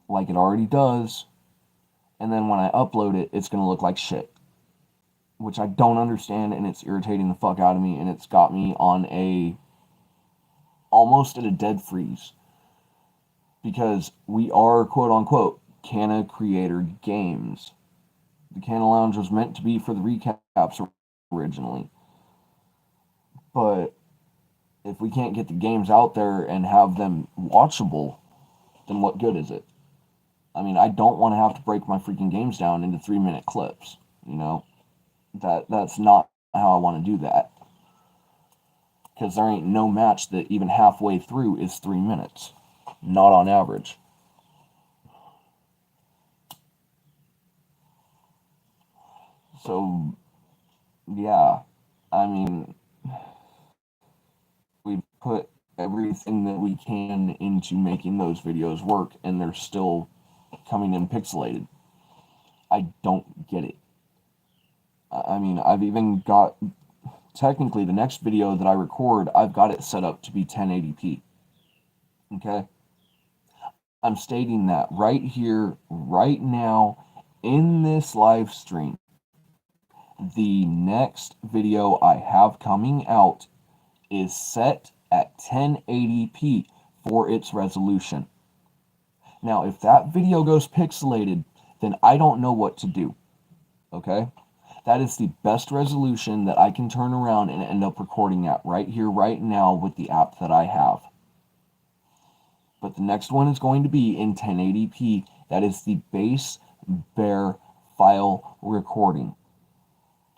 Speaker 1: like it already does, and then when I upload it, it's going to look like shit. Which I don't understand, and it's irritating the fuck out of me, and it's got me on a almost at a dead freeze because we are, quote unquote, Canna Creator Games. The Canna Lounge was meant to be for the recaps originally. But if we can't get the games out there and have them watchable, then what good is it? I mean, I don't want to have to break my freaking games down into 3-minute clips, you know? That's not how I want to do that. Because there ain't no match that even halfway through is 3 minutes. Not on average. So, yeah. I mean, we put everything that we can into making those videos work, and they're still coming in pixelated. I don't get it. I mean, I've even got, technically, the next video that I record, I've got it set up to be 1080p. Okay? I'm stating that right here, right now, in this live stream. The next video I have coming out is set at 1080p for its resolution. Now, if that video goes pixelated, then I don't know what to do. Okay? That is the best resolution that I can turn around and end up recording at right here, right now with the app that I have. But the next one is going to be in 1080p. That is the base bare file recording.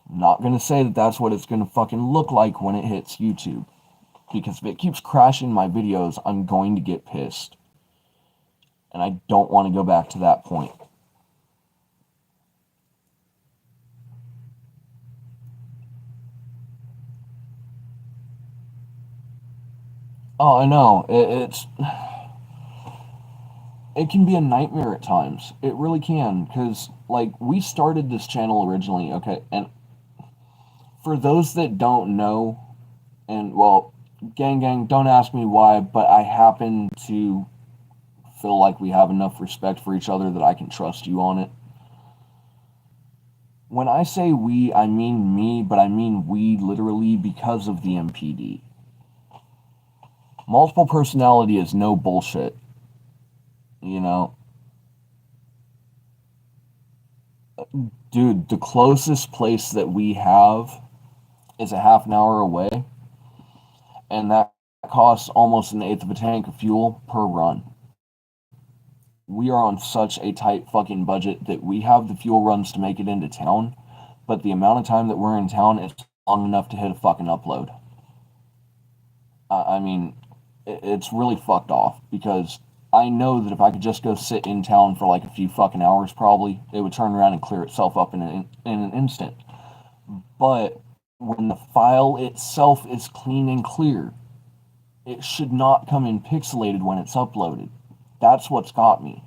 Speaker 1: I'm not going to say that that's what it's going to fucking look like when it hits YouTube. Because if it keeps crashing my videos, I'm going to get pissed. And I don't want to go back to that point. Oh, I know. It can be a nightmare at times. It really can. Because, like, we started this channel originally, okay? And for those that don't know, and, well, gang, don't ask me why, but I happen to feel like we have enough respect for each other that I can trust you on it. When I say we, I mean me, but I mean we literally because of the MPD. Multiple personality is no bullshit. You know? Dude, the closest place that we have is a half an hour away, and that costs almost an eighth of a tank of fuel per run. We are on such a tight fucking budget that we have the fuel runs to make it into town, but the amount of time that we're in town is long enough to hit a fucking upload. I mean, it's really fucked off, because I know that if I could just go sit in town for like a few fucking hours, probably, it would turn around and clear itself up in an instant. But when the file itself is clean and clear, it should not come in pixelated when it's uploaded. That's what's got me.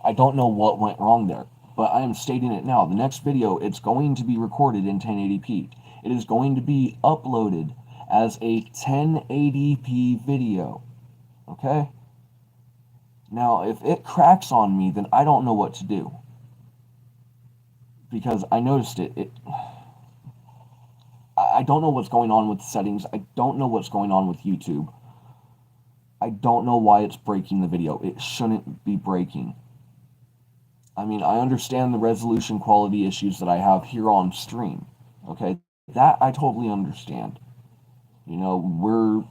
Speaker 1: I don't know what went wrong there, but I am stating it now. The next video, it's going to be recorded in 1080p. It is going to be uploaded as a 1080p video. Okay? Now, if it cracks on me, then I don't know what to do. Because I noticed it. I don't know what's going on with the settings. I don't know what's going on with YouTube. I don't know why it's breaking the video. It shouldn't be breaking. I mean, I understand the resolution quality issues that I have here on stream. Okay? That I totally understand. You know, we're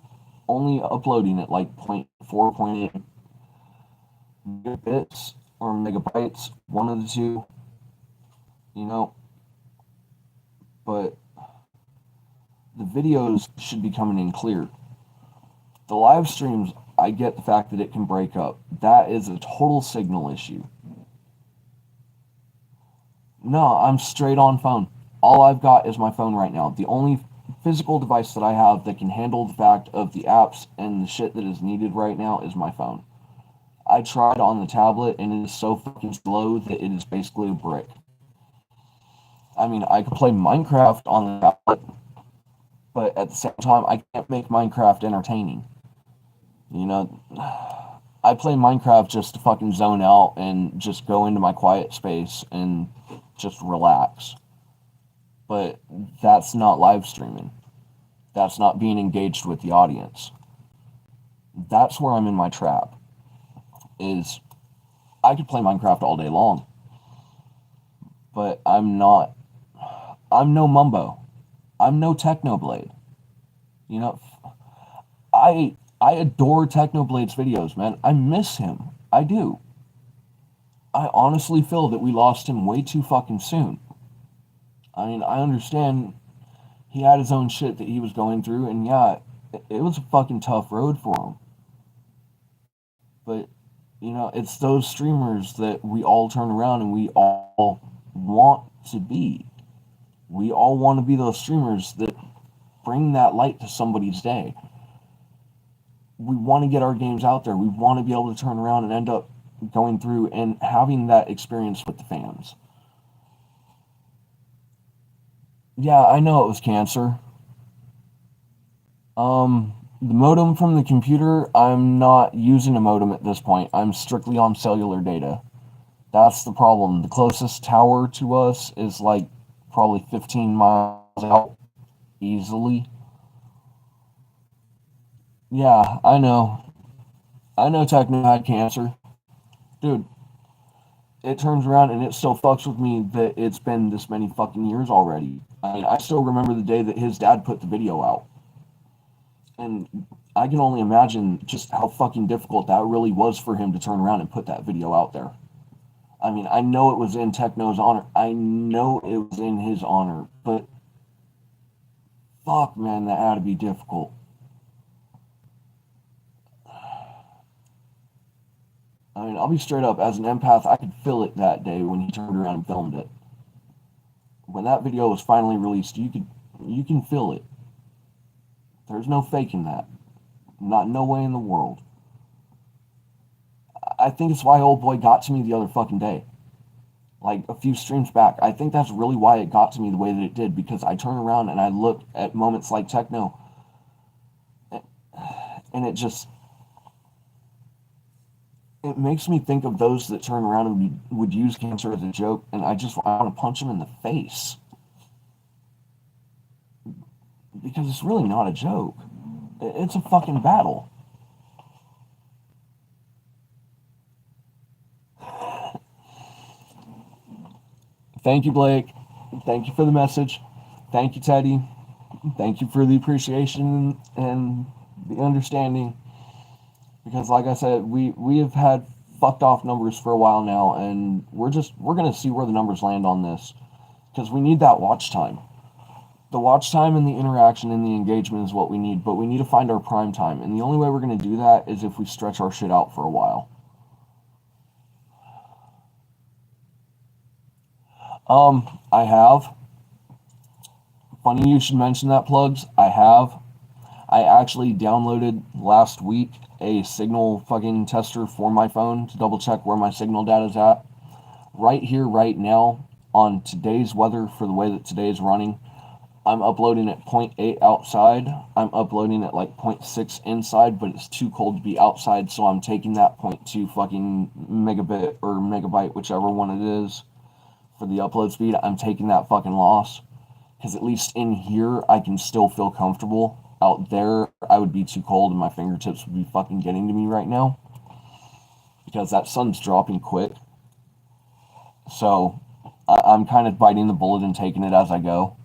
Speaker 1: only uploading at like 0.4, 0.8 megabits or megabytes, one of the two. You know? But the videos should be coming in clear. The live streams, I get the fact that it can break up. That is a total signal issue. No, I'm straight on phone. All I've got is my phone right now. The only physical device that I have that can handle the fact of the apps and the shit that is needed right now is my phone. I tried on the tablet and it is so fucking slow that it is basically a brick. I mean, I could play Minecraft on the tablet, but at the same time, I can't make Minecraft entertaining. You know, I play Minecraft just to fucking zone out and just go into my quiet space and just relax. But that's not live streaming. That's not being engaged with the audience. That's where I'm in my trap. Is I could play Minecraft all day long, but I'm not. I'm no Mumbo. I'm no Technoblade. You know, I adore Technoblade's videos, man. I miss him. I do. I honestly feel that we lost him way too fucking soon. I mean, I understand he had his own shit that he was going through, and yeah, it was a fucking tough road for him. But, you know, it's those streamers that we all turn around and we all want to be. We all want to be those streamers that bring that light to somebody's day. We want to get our games out there. We want to be able to turn around and end up going through and having that experience with the fans. Yeah, I know it was cancer. The modem from the computer, I'm not using a modem at this point. I'm strictly on cellular data. That's the problem. The closest tower to us is like probably 15 miles out easily. Yeah, I know. I know Techno had cancer. Dude, it turns around and it still fucks with me that it's been this many fucking years already. I mean, I still remember the day that his dad put the video out. And I can only imagine just how fucking difficult that really was for him to turn around and put that video out there. I mean, I know it was in Techno's honor. I know it was in his honor, but fuck, man, that had to be difficult. I mean, I'll be straight up. As an empath, I could feel it that day when he turned around and filmed it. When that video was finally released, you can feel it. There's no faking that. Not no way in the world. I think it's why old boy got to me the other fucking day. Like a few streams back. I think that's really why it got to me the way that it did, because I turn around and I look at moments like Techno and it makes me think of those that turn around and would use cancer as a joke, and I want to punch them in the face. Because it's really not a joke. It's a fucking battle. Thank you, Blake. Thank you for the message. Thank you, Teddy. Thank you for the appreciation and the understanding. Because like I said, we have had fucked off numbers for a while now, and we're gonna see where the numbers land on this. Because we need that watch time. The watch time and the interaction and the engagement is what we need, but we need to find our prime time. And the only way we're gonna do that is if we stretch our shit out for a while. I have. Funny you should mention that, Plugs. I have. I actually downloaded last week a signal fucking tester for my phone to double check where my signal data is at. Right here, right now, on today's weather, for the way that today is running, I'm uploading at 0.8 outside. I'm uploading at like 0.6 inside, but it's too cold to be outside, so I'm taking that 0.2 fucking megabit or megabyte, whichever one it is, for the upload speed. I'm taking that fucking loss. Because at least in here, I can still feel comfortable. Out there, I would be too cold and my fingertips would be fucking getting to me right now. Because that sun's dropping quick. So, I'm kind of biting the bullet and taking it as I go.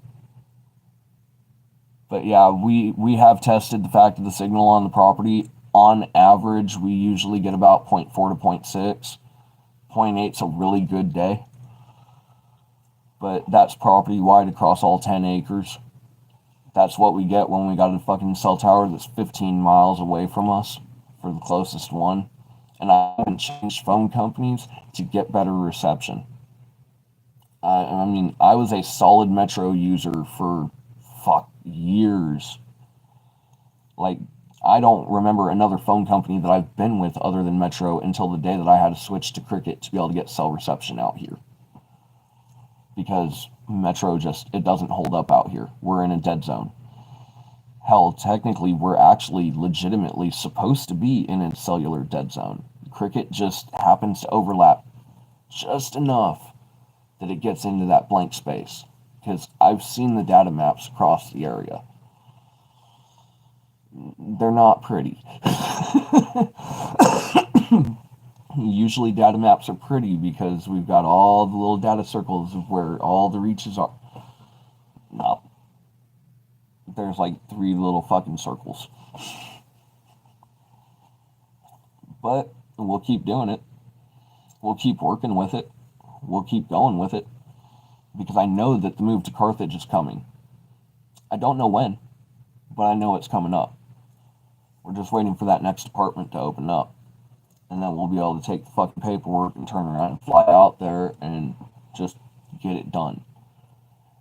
Speaker 1: But yeah, we have tested the fact of the signal on the property. On average, we usually get about 0.4 to 0.6. 0.8's a really good day. But that's property wide across all 10 acres. That's what we get when we got a fucking cell tower that's 15 miles away from us for the closest one. And I haven't changed phone companies to get better reception. I mean, I was a solid Metro user for years. Like, I don't remember another phone company that I've been with other than Metro until the day that I had to switch to Cricket to be able to get cell reception out here. Because Metro it doesn't hold up out here. We're in a dead zone. Hell, technically, we're actually legitimately supposed to be in a cellular dead zone. Cricket just happens to overlap just enough that it gets into that blank space. Because I've seen the data maps across the area. they're not pretty. Usually data maps are pretty because we've got all the little data circles of where all the reaches are. No. There's like 3 little fucking circles. But we'll keep doing it. We'll keep working with it. We'll keep going with it. Because I know that the move to Carthage is coming. I don't know when, but I know it's coming up. We're just waiting for that next department to open up. And then we'll be able to take the fucking paperwork and turn around and fly out there and just get it done.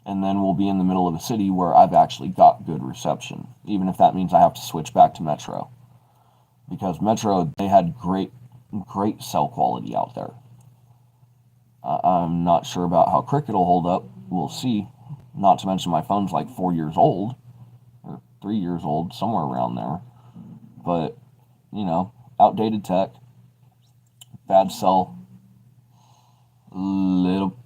Speaker 1: And then we'll be in the middle of a city where I've actually got good reception, even if that means I have to switch back to Metro. Because Metro, they had great cell quality out there. I'm not sure about how Cricket will hold up. We'll see. Not to mention my phone's like 4 years old, or 3 years old, somewhere around there. But, you know, outdated tech, bad cell, little...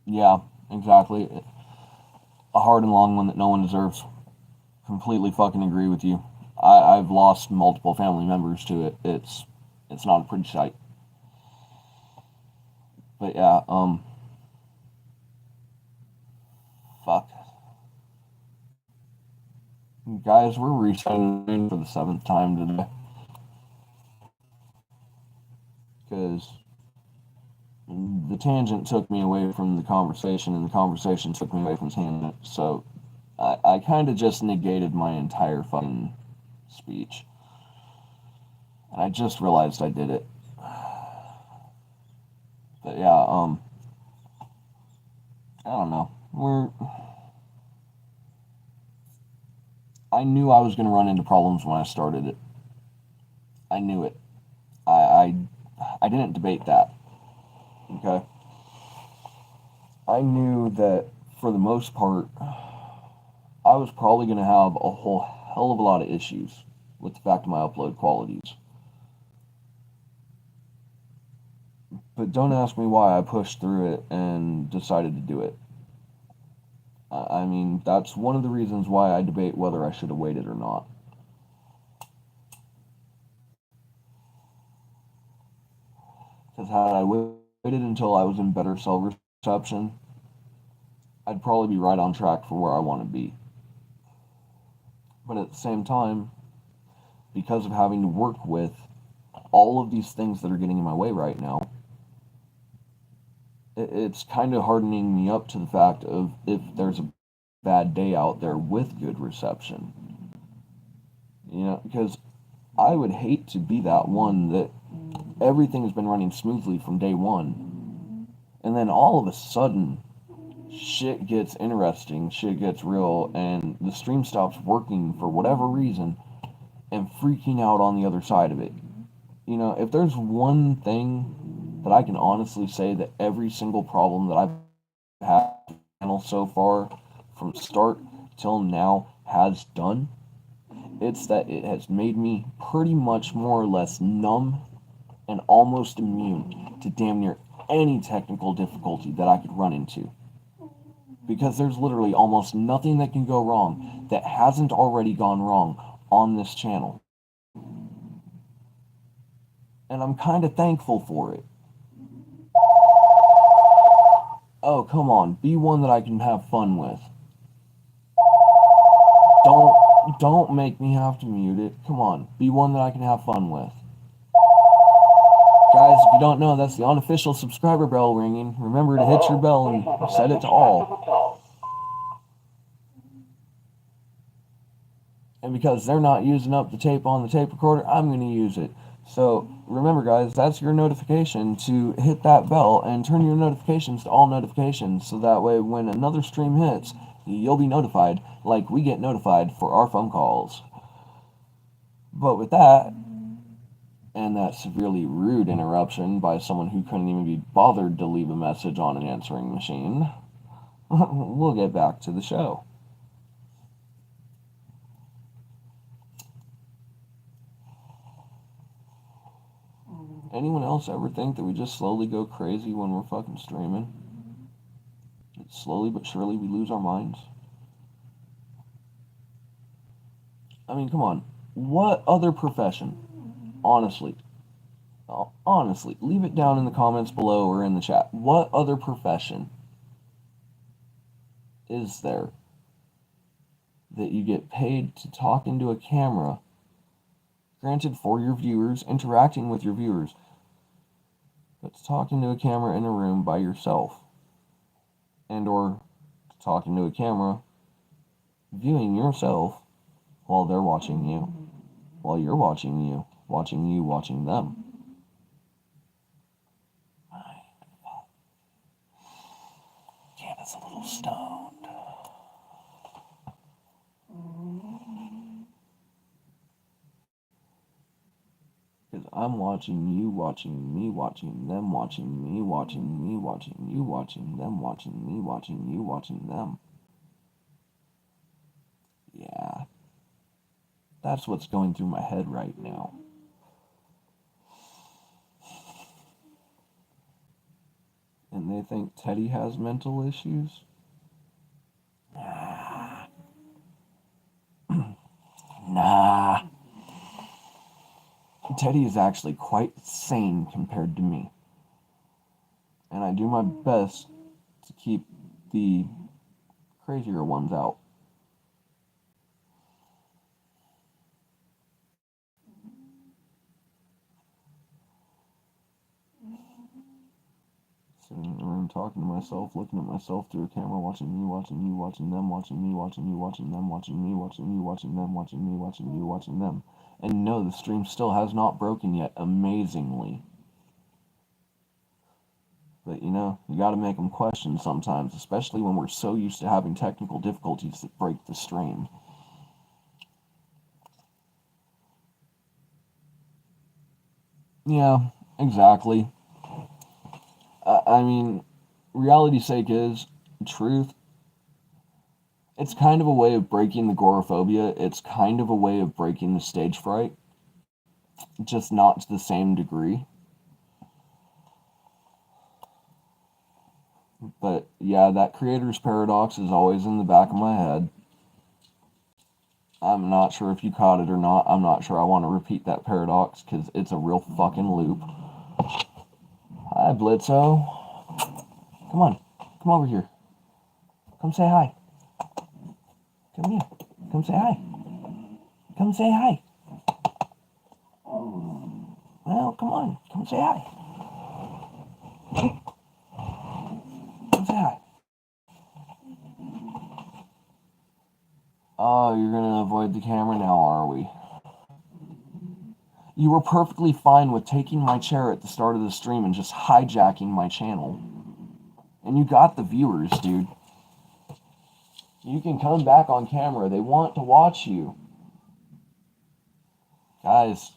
Speaker 1: Yeah, exactly. A hard and long one that no one deserves. Completely fucking agree with you. I've lost multiple family members to it. It's not a pretty sight. But yeah, fuck. Guys, we're restarting for the 7th time today. Because the tangent took me away from the conversation, and the conversation took me away from the tangent. So I kind of just negated my entire fucking speech. And I just realized I did it. But yeah, I don't know. I knew I was going to run into problems when I started it. I knew it. I didn't debate that. Okay? I knew that for the most part, I was probably going to have a whole hell of a lot of issues with the fact of my upload qualities. But don't ask me why I pushed through it and decided to do it. I mean, that's one of the reasons why I debate whether I should have waited or not. Because had I waited until I was in better cell reception, I'd probably be right on track for where I want to be. But at the same time, because of having to work with all of these things that are getting in my way right now, it's kind of hardening me up to the fact of if there's a bad day out there with good reception. You know, because I would hate to be that one that everything's been running smoothly from day one, and then all of a sudden, shit gets interesting, shit gets real, and the stream stops working for whatever reason, and freaking out on the other side of it. You know, if there's one thing that I can honestly say that every single problem that I've had on the channel so far, from start till now, has done, it's that it has made me pretty much more or less numb and almost immune to damn near any technical difficulty that I could run into. Because there's literally almost nothing that can go wrong that hasn't already gone wrong on this channel. And I'm kind of thankful for it. Oh, come on, be one that I can have fun with. Don't make me have to mute it. Come on, be one that I can have fun with. Guys, if you don't know, that's the unofficial subscriber bell ringing. Remember to hit your bell and set it to all. And because they're not using up the tape on the tape recorder, I'm going to use it. So remember, guys, that's your notification to hit that bell and turn your notifications to all notifications, so that way when another stream hits, you'll be notified like we get notified for our phone calls. But with that, and that severely rude interruption by someone who couldn't even be bothered to leave a message on an answering machine, we'll get back to the show. Anyone else ever think that we just slowly go crazy when we're fucking streaming? Slowly but surely we lose our minds. I mean, come on. What other profession? Honestly, leave it down in the comments below or in the chat. What other profession is there that you get paid to talk into a camera, granted for your viewers, interacting with your viewers, but to talk into a camera in a room by yourself, and or to talk into a camera viewing yourself while they're watching you, while you're watching you, watching them. Canna's a little stoned. Because I'm watching you, watching me, watching them, watching me, watching me, watching you, watching them, watching me, watching you, watching them. Yeah. That's what's going through my head right now. And they think Teddy has mental issues? Nah. Teddy is actually quite sane compared to me. And I do my best to keep the crazier ones out. Sitting in the room talking to myself, looking at myself through a camera, watching me, watching you, watching them, watching me, watching you, watching them, watching me, watching you, watching them, watching me, watching you, watching them. And no, the stream still has not broken yet, amazingly. But you know, you gotta make them question sometimes, especially when we're so used to having technical difficulties that break the stream. Yeah, exactly. I mean, reality's sake is, truth, it's kind of a way of breaking the agoraphobia. It's kind of a way of breaking the stage fright. Just not to the same degree. But yeah, that creator's paradox is always in the back of my head. I'm not sure if you caught it or not. I'm not sure I want to repeat that paradox because it's a real fucking loop. Hi, Blitzo. Come on. Come over here. Come say hi. Come here. Come say hi. Come say hi. Well, come on. Come say hi. Come say hi. Oh, you're gonna avoid the camera now, are we? You were perfectly fine with taking my chair at the start of the stream and just hijacking my channel. And you got the viewers, dude. You can come back on camera. They want to watch you. Guys,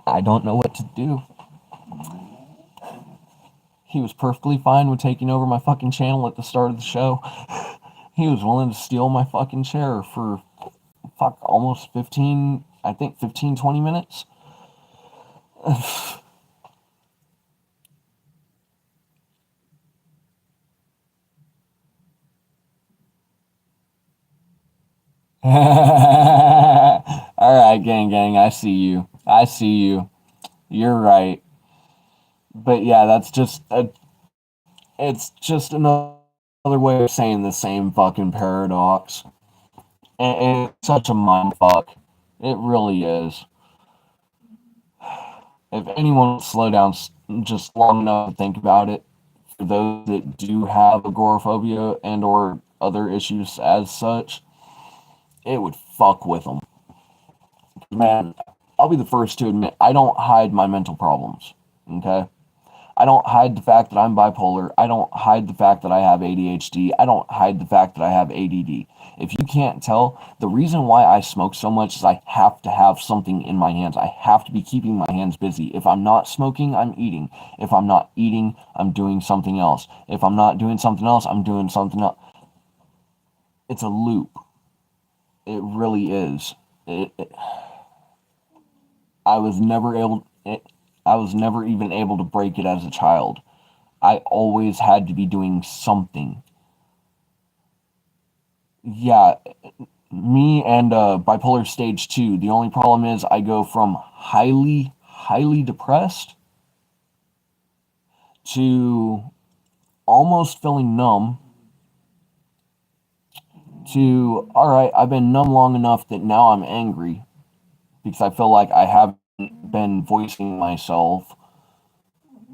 Speaker 1: I don't know what to do. He was perfectly fine with taking over my fucking channel at the start of the show. He was willing to steal my fucking chair for, almost 15, 20 minutes. Alright, gang, I see you. You're right. But yeah, it's just another way of saying the same fucking paradox. And it's such a mindfuck. It really is. If anyone would slow down just long enough to think about it, for those that do have agoraphobia and or other issues as such, it would fuck with them. Man, I'll be the first to admit, I don't hide my mental problems, okay? I don't hide the fact that I'm bipolar. I don't hide the fact that I have ADHD. I don't hide the fact that I have ADD. If you can't tell, the reason why I smoke so much is I have to have something in my hands. I have to be keeping my hands busy. If I'm not smoking, I'm eating. If I'm not eating, I'm doing something else. If I'm not doing something else, I'm doing something else. It's a loop. It really is. I was never even able to break it as a child. I always had to be doing something. Yeah, me and bipolar stage 2. The only problem is I go from highly, highly depressed to almost feeling numb to, all right, I've been numb long enough that now I'm angry because I feel like I haven't been voicing myself.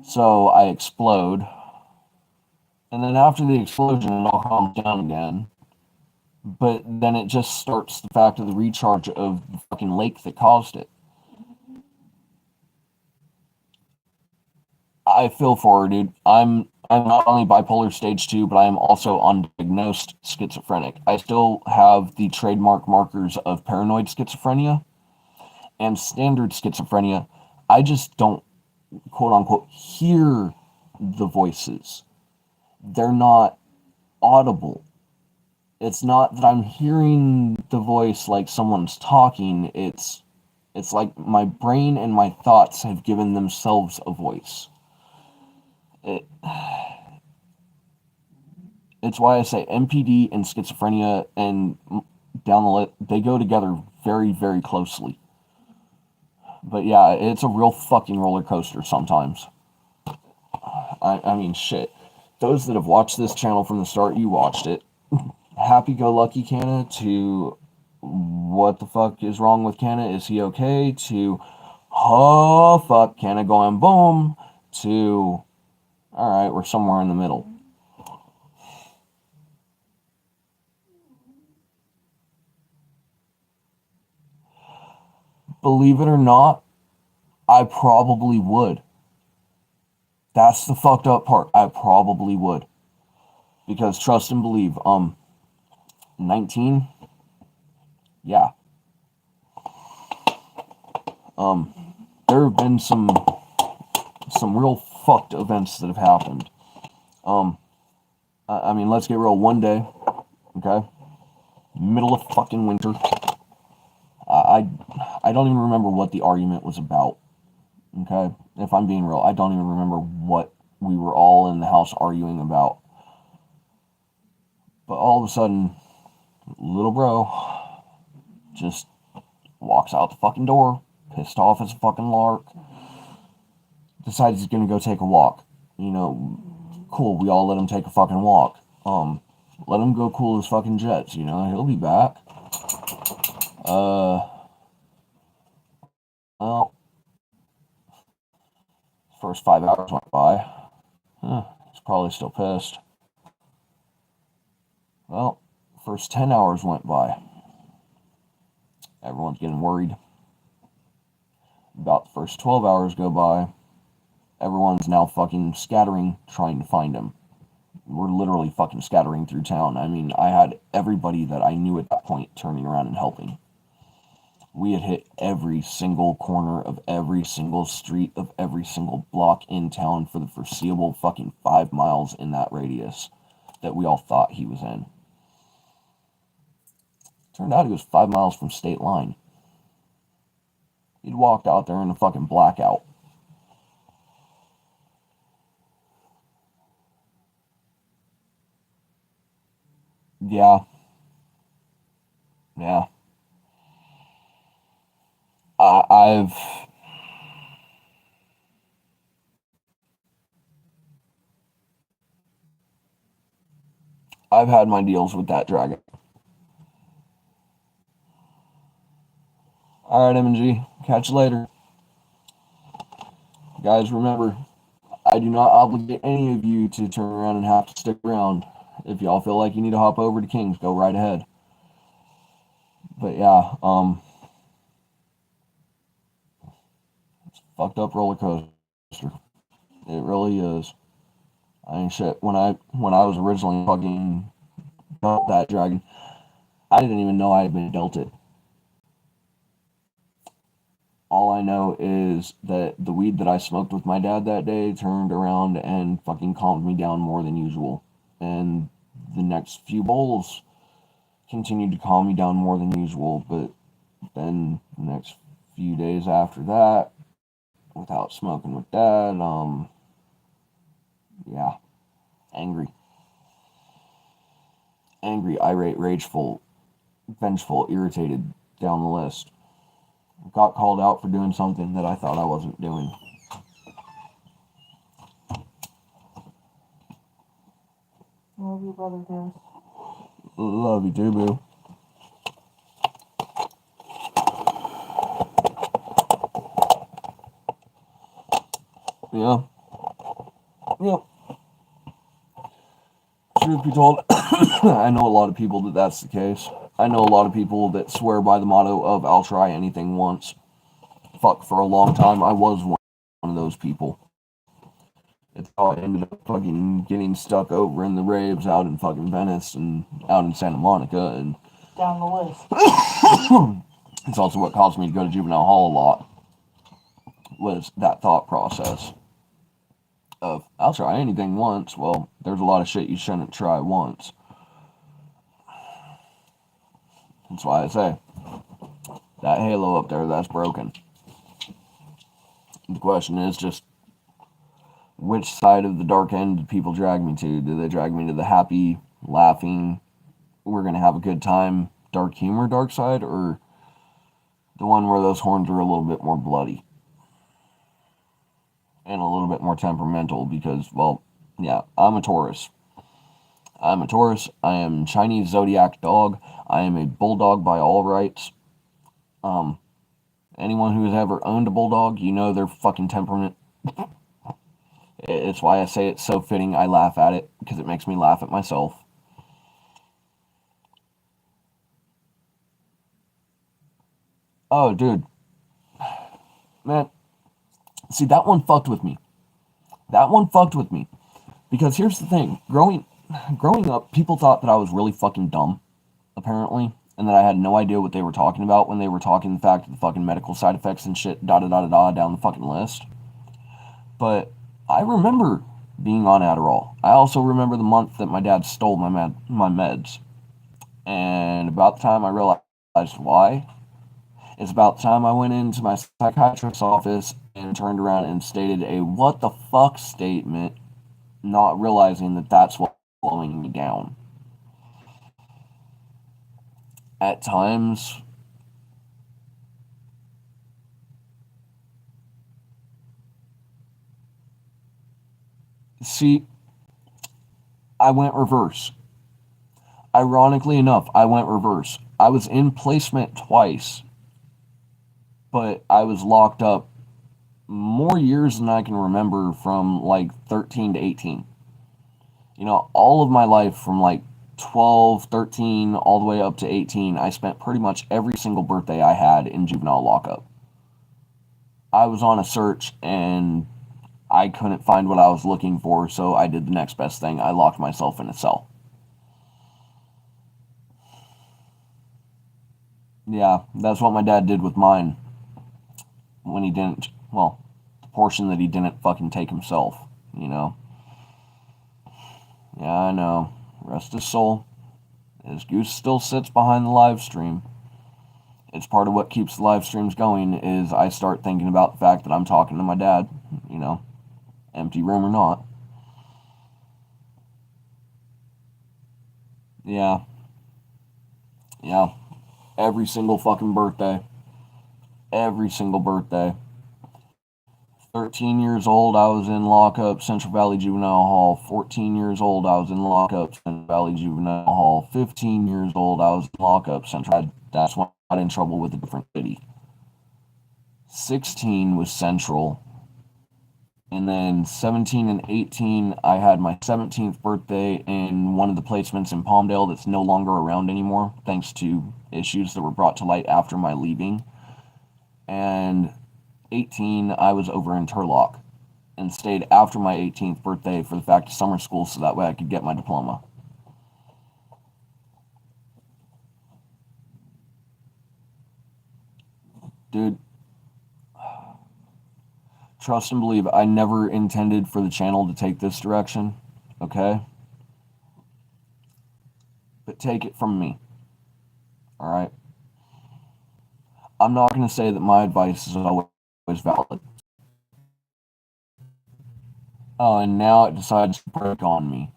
Speaker 1: So I explode. And then after the explosion, it all calms down again. But then it just starts the fact of the recharge of the fucking lake that caused it. I feel for her, dude. I'm not only bipolar stage 2, but I am also undiagnosed schizophrenic. I still have the trademark markers of paranoid schizophrenia and standard schizophrenia. I just don't, quote unquote, hear the voices. They're not audible. It's not that I'm hearing the voice like someone's talking. It's like my brain and my thoughts have given themselves a voice. It's why I say MPD and schizophrenia and down the list, they go together very, very closely. But yeah, it's a real fucking roller coaster sometimes. I mean, shit. Those that have watched this channel from the start, you watched it. Happy-go-lucky Canna to what the fuck is wrong with Canna? Is he okay? To oh fuck, Canna going boom. To all right, we're somewhere in the middle. Believe it or not, I probably would. That's the fucked up part. I probably would. Because trust and believe, 19, yeah. There have been some real fucked events that have happened. I mean, let's get real. One day, okay, middle of fucking winter, I don't even remember what the argument was about. Okay, if I'm being real, I don't even remember what we were all in the house arguing about. But all of a sudden, little bro just walks out the fucking door, pissed off as a fucking lark, decides he's gonna go take a walk. You know, cool, we all let him take a fucking walk. Let him go cool his fucking jets, you know, he'll be back. Well, first 5 hours went by. He's probably still pissed. Well, first 10 hours went by. Everyone's getting worried. About the first 12 hours go by. Everyone's now fucking scattering, trying to find him. We're literally fucking scattering through town. I mean, I had everybody that I knew at that point turning around and helping. We had hit every single corner of every single street of every single block in town for the foreseeable fucking 5 miles in that radius that we all thought he was in. Turned out he was 5 miles from state line. He'd walked out there in a fucking blackout. Yeah. I've had my deals with that dragon. Alright, M&G. Catch you later. Guys, remember, I do not obligate any of you to turn around and have to stick around. If y'all feel like you need to hop over to King's, go right ahead. But yeah, it's a fucked up roller coaster. It really is. I mean, shit. When I was originally fucking dealt that dragon, I didn't even know I had been dealt it. All I know is that the weed that I smoked with my dad that day turned around and fucking calmed me down more than usual. And the next few bowls continued to calm me down more than usual. But then the next few days after that, without smoking with dad, yeah, Angry. Angry, irate, rageful, vengeful, irritated, down the list. Got called out for doing something that I thought I wasn't doing.
Speaker 2: Love you, brother Harris.
Speaker 1: Love you too, boo. Yeah. Yep. Truth be told, I know a lot of people that's the case. I know a lot of people that swear by the motto of I'll try anything once. Fuck, for a long time, I was one of those people. It's how I ended up fucking getting stuck over in the raves out in fucking Venice and out in Santa Monica, and
Speaker 2: Down the list.
Speaker 1: it's also what caused me to go to juvenile hall a lot, was that thought process of, I'll try anything once. Well, there's a lot of shit you shouldn't try once. That's why I say, that halo up there, that's broken. The question is just, which side of the dark end do people drag me to? Do they drag me to the happy, laughing, we're going to have a good time, dark humor, dark side, or the one where those horns are a little bit more bloody and a little bit more temperamental? Because, well, yeah, I'm a Taurus. I'm a Taurus. I am Chinese zodiac dog. I am a bulldog by all rights. Anyone who has ever owned a bulldog, you know their fucking temperament. It's why I say it's so fitting. I laugh at it because it makes me laugh at myself. Oh, dude. Man. See, that one fucked with me. That one fucked with me. Because here's the thing. Growing up, people thought that I was really fucking dumb, apparently. And that I had no idea what they were talking about when they were talking the fact of the fucking medical side effects and shit, da-da-da-da-da, down the fucking list. But I remember being on Adderall. I also remember the month that my dad stole my meds. And about the time I realized why, it's about the time I went into my psychiatrist's office and turned around and stated a what the fuck statement, not realizing that that's what's slowing me down. At times, see, I went reverse. Ironically enough, I went reverse. I was in placement twice, but I was locked up more years than I can remember, from like 13 to 18. You know, all of my life from like 12, 13, all the way up to 18, I spent pretty much every single birthday I had in juvenile lockup. I was on a search and I couldn't find what I was looking for, so I did the next best thing. I locked myself in a cell. Yeah, that's what my dad did with mine when he didn't, well, the portion that he didn't fucking take himself, you know? Yeah, I know. Rest his soul. His goose still sits behind the live stream. It's part of what keeps the live streams going, is I start thinking about the fact that I'm talking to my dad, you know, empty room or not. Yeah. Yeah. Every single fucking birthday. Every single birthday. 13 years old, I was in lockup, Central Valley Juvenile Hall. 14 years old, I was in lockup, Central Valley Juvenile Hall. 15 years old, I was in lockup, Central. That's when I got in trouble with a different city. 16 was Central. And then 17 and 18, I had my 17th birthday in one of the placements in Palmdale that's no longer around anymore, thanks to issues that were brought to light after my leaving. And 18, I was over in Turlock and stayed after my 18th birthday for the fact of summer school, so that way I could get my diploma. Dude, trust and believe, I never intended for the channel to take this direction, okay? But take it from me, alright? I'm not going to say that my advice is always valid. Oh, and now it decides to break on me.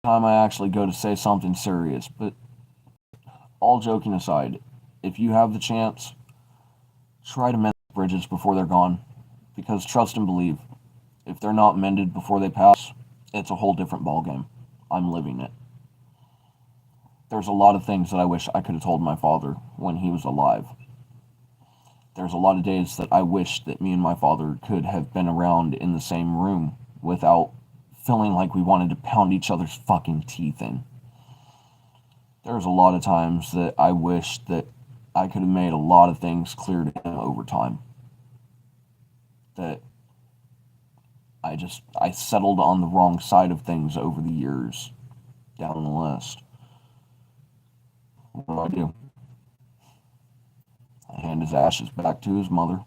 Speaker 1: time I actually go to say something serious. But all joking aside, if you have the chance, try to mend bridges before they're gone. Because trust and believe, if they're not mended before they pass, it's a whole different ballgame. I'm living it. There's a lot of things that I wish I could have told my father when he was alive. There's a lot of days that I wish that me and my father could have been around in the same room without feeling like we wanted to pound each other's fucking teeth in. There's a lot of times that I wish that I could have made a lot of things clear to him over time. That I settled on the wrong side of things over the years down the list. What do? I hand his ashes back to his mother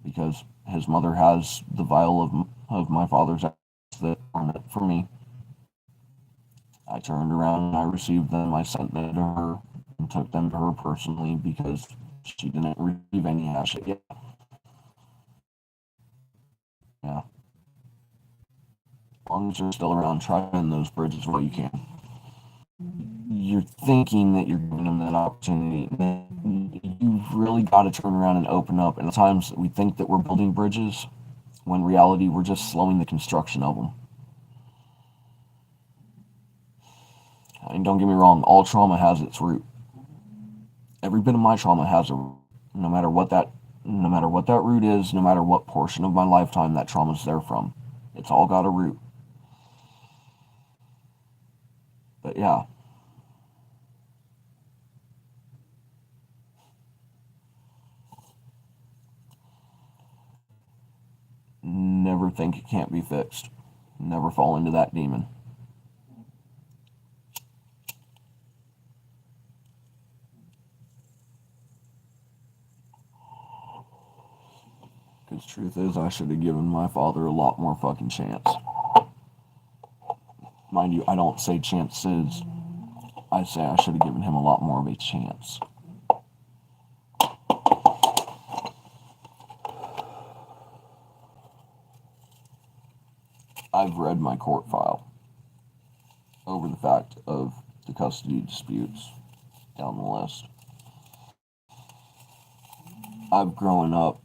Speaker 1: because his mother has the vial of my father's ashes that aren't it for me. I turned around and I received them. I sent them to her and took them to her personally because she didn't receive any ashes yet. Yeah. As long as you're still around, try to mend those bridges while you can. You're thinking that you're giving them that opportunity. You've really got to turn around and open up. And at times we think that we're building bridges, when in reality we're just slowing the construction of them. And don't get me wrong, all trauma has its root. Every bit of my trauma has a root. No matter what that root is, no matter what portion of my lifetime that trauma's there from, it's all got a root. But yeah. Never think it can't be fixed. Never fall into that demon. Because truth is, I should have given my father a lot more fucking chance. Mind you, I don't say chances. I say I should have given him a lot more of a chance. I've read my court file over the fact of the custody disputes down the list. I've grown up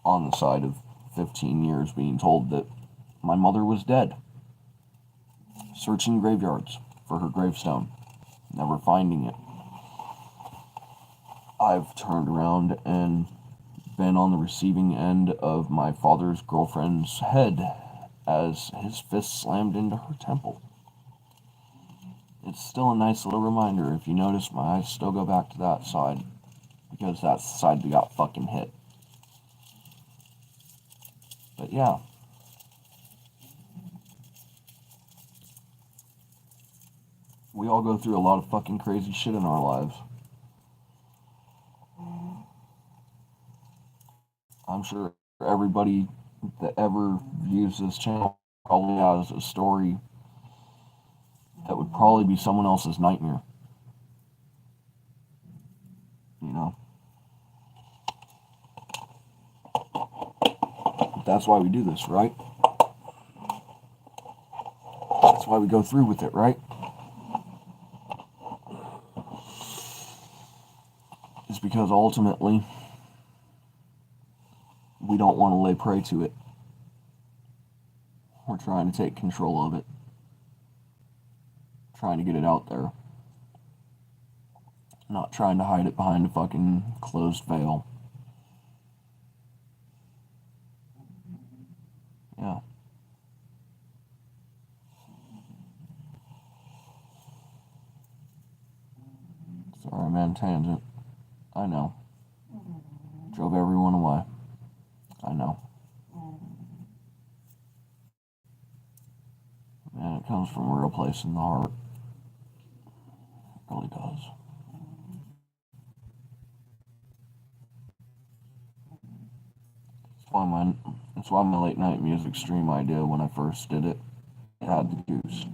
Speaker 1: on the side of 15 years being told that my mother was dead. Searching graveyards for her gravestone, never finding it. I've turned around and been on the receiving end of my father's girlfriend's head as his fist slammed into her temple. It's still a nice little reminder. If you notice, my eyes still go back to that side because that's the side that got fucking hit. But yeah. We all go through a lot of fucking crazy shit in our lives. I'm sure everybody that ever views this channel probably has a story that would probably be someone else's nightmare. You know? That's why we do this, right? That's why we go through with it, right? It's because ultimately we don't want to lay prey to it. We're trying to take control of it. Trying to get it out there. Not trying to hide it behind a fucking closed veil. Yeah. Sorry, man, tangent. I know. Drove everyone away. I know. Man, it comes from a real place in the heart. It really does. That's why my late night music stream idea when I first did it had the juice.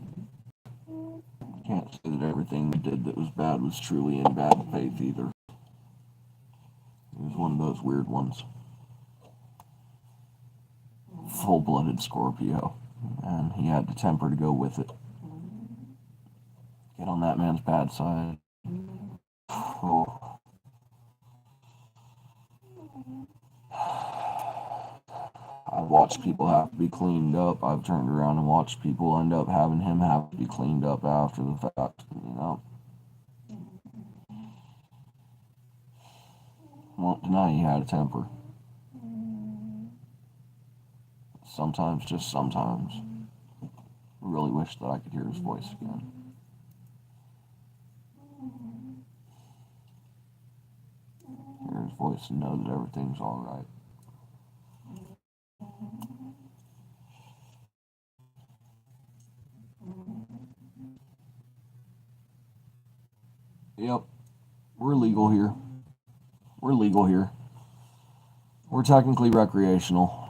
Speaker 1: Can't say that everything we did that was bad was truly in bad faith either. It was one of those weird ones. Full-blooded Scorpio. and he had the temper to go with it. Get on that man's bad side. Oh. I've watched people have to be cleaned up. I've turned around and watched people end up having him have to be cleaned up after the fact, you know. Won't deny he had a temper. Sometimes, just sometimes. I really wish that I could hear his voice again. Hear his voice and know that everything's alright. Yep, we're legal here. We're legal here. We're technically recreational.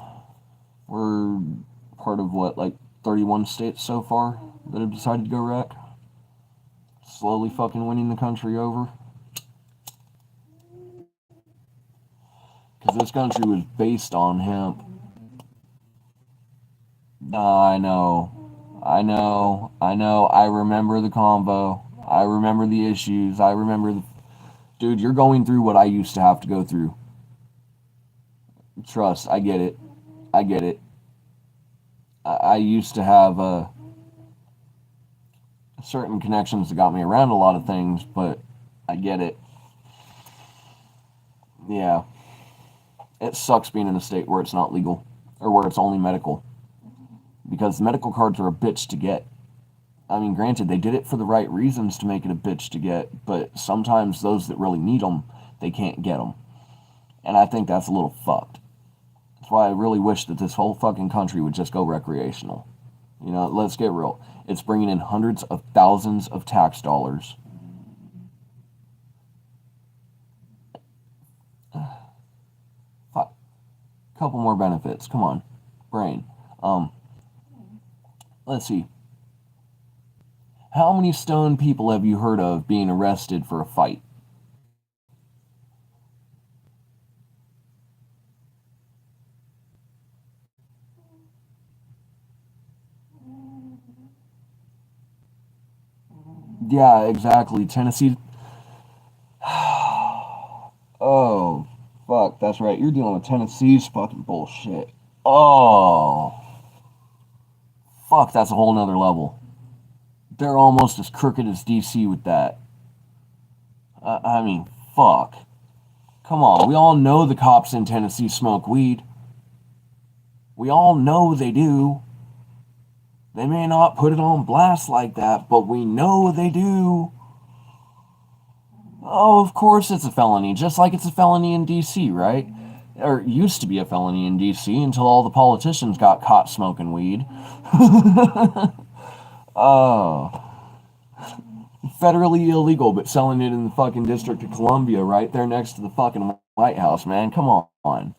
Speaker 1: We're part of what, like 31 states so far that have decided to go rec? Slowly fucking winning the country over. Because this country was based on hemp. I know. I remember the convo. I remember the issues. I remember the... Dude, you're going through what I used to have to go through. Trust, I get it. I get it. I used to have certain connections that got me around a lot of things, but I get it. Yeah. It sucks being in a state where it's not legal, or where it's only medical. Because medical cards are a bitch to get. I mean, granted, they did it for the right reasons to make it a bitch to get, but sometimes those that really need them, they can't get them. And I think that's a little fucked. That's why I really wish that this whole fucking country would just go recreational. You know, let's get real. It's bringing in hundreds of thousands of tax dollars. Couple more benefits. Come on. Brain. Let's see. How many stoned people have you heard of being arrested for a fight? Yeah, exactly. Tennessee. Oh, fuck, that's right. You're dealing with Tennessee's fucking bullshit. Oh, fuck, that's a whole nother level. They're almost as crooked as DC with that. I mean, fuck. Come on, we all know the cops in Tennessee smoke weed. We all know they do. They may not put it on blast like that, but we know they do. Oh, of course it's a felony, just like it's a felony in DC, right? Or it used to be a felony in DC until all the politicians got caught smoking weed. Oh. Federally illegal, but selling it in the fucking District of Columbia right there next to the fucking White House, man. Come on.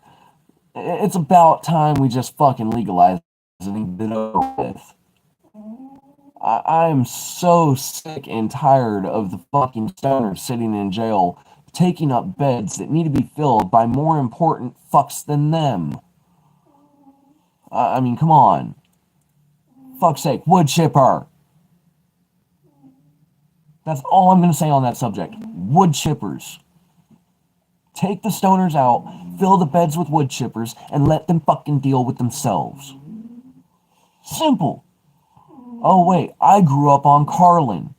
Speaker 1: It's about time we just fucking legalize it and get it over with. I'm so sick and tired of the fucking stoners sitting in jail taking up beds that need to be filled by more important fucks than them. I mean, come on. Fuck's sake, wood chipper. That's all I'm going to say on that subject. Wood chippers. Take the stoners out, fill the beds with wood chippers, and let them fucking deal with themselves. Simple. Oh wait, I grew up on Carlin.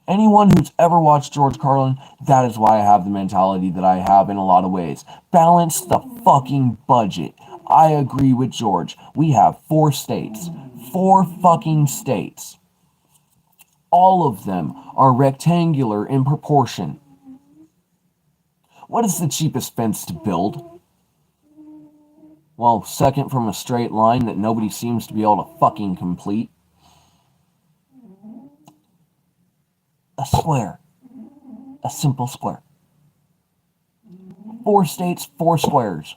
Speaker 1: Anyone who's ever watched George Carlin, that is why I have the mentality that I have in a lot of ways. Balance the fucking budget. I agree with George. We have 4 states. 4 fucking states. All of them are rectangular in proportion. What is the cheapest fence to build? Well, second from a straight line that nobody seems to be able to fucking complete. A square. A simple square. 4 states, 4 squares.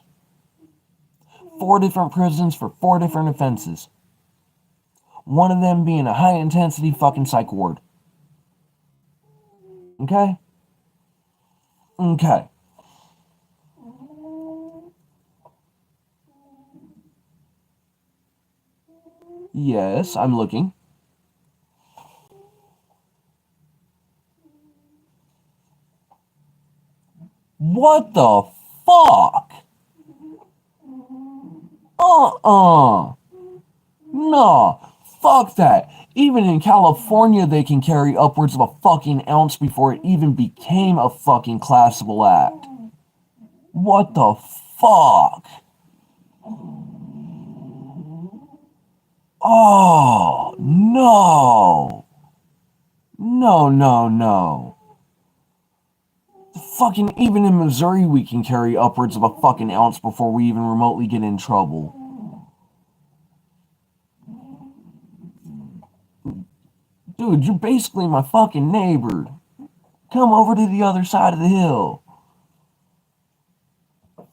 Speaker 1: 4 different prisons for 4 different offenses. One of them being a high-intensity fucking psych ward. Okay? Okay. Yes, I'm looking. What the fuck? Nah. Fuck that. Even in California, they can carry upwards of a fucking ounce before it even became a fucking classable act. What the fuck? Oh, no. No, no, no. Fucking, even in Missouri, we can carry upwards of a fucking ounce before we even remotely get in trouble. Dude, you're basically my fucking neighbor. Come over to the other side of the hill.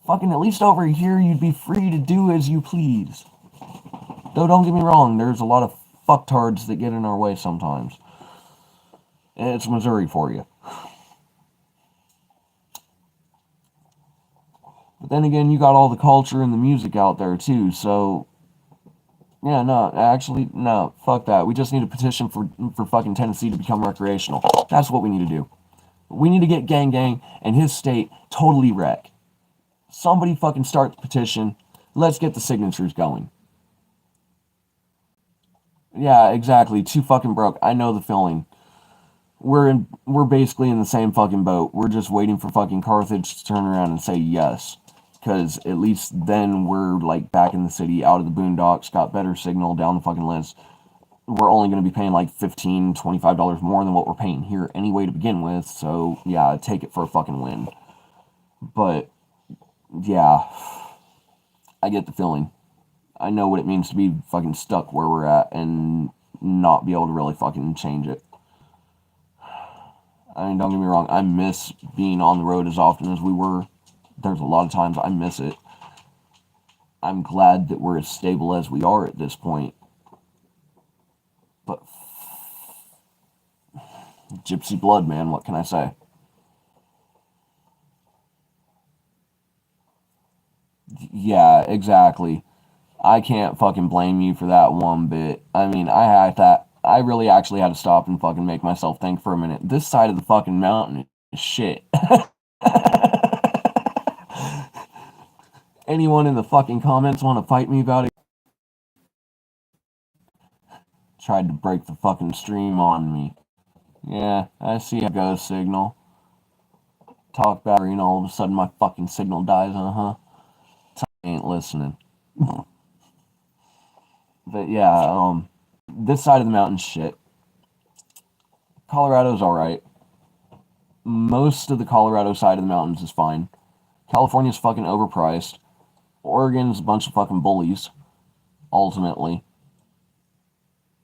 Speaker 1: Fucking, at least over here, you'd be free to do as you please. Though, don't get me wrong, there's a lot of fucktards that get in our way sometimes. And it's Missouri for you. But then again, you got all the culture and the music out there too, so yeah, no, actually, no, fuck that. We just need a petition for fucking Tennessee to become recreational. That's what we need to do. We need to get Gang Gang and his state totally wreck. Somebody fucking start the petition. Let's get the signatures going. Yeah, exactly. Too fucking broke. I know the feeling. We're basically in the same fucking boat. We're just waiting for fucking Carthage to turn around and say yes. Because at least then we're like back in the city, out of the boondocks, got better signal down the fucking list. We're only going to be paying like $15, $25 more than what we're paying here anyway to begin with. So yeah, take it for a fucking win. But yeah, I get the feeling. I know what it means to be fucking stuck where we're at and not be able to really fucking change it. I mean, don't get me wrong, I miss being on the road as often as we were. There's a lot of times I miss it. I'm glad that we're as stable as we are at this point. But gypsy blood, man, what can I say? Yeah, exactly. I can't fucking blame you for that one bit. I mean, I really actually had to stop and fucking make myself think for a minute. This side of the fucking mountain is shit. Anyone in the fucking comments want to fight me about it? Tried to break the fucking stream on me. Yeah, I see how it goes, signal. Talk battery and all of a sudden my fucking signal dies, ain't listening. But yeah, this side of the mountain's shit. Colorado's alright. Most of the Colorado side of the mountains is fine. California's fucking overpriced. Oregon's a bunch of fucking bullies, ultimately.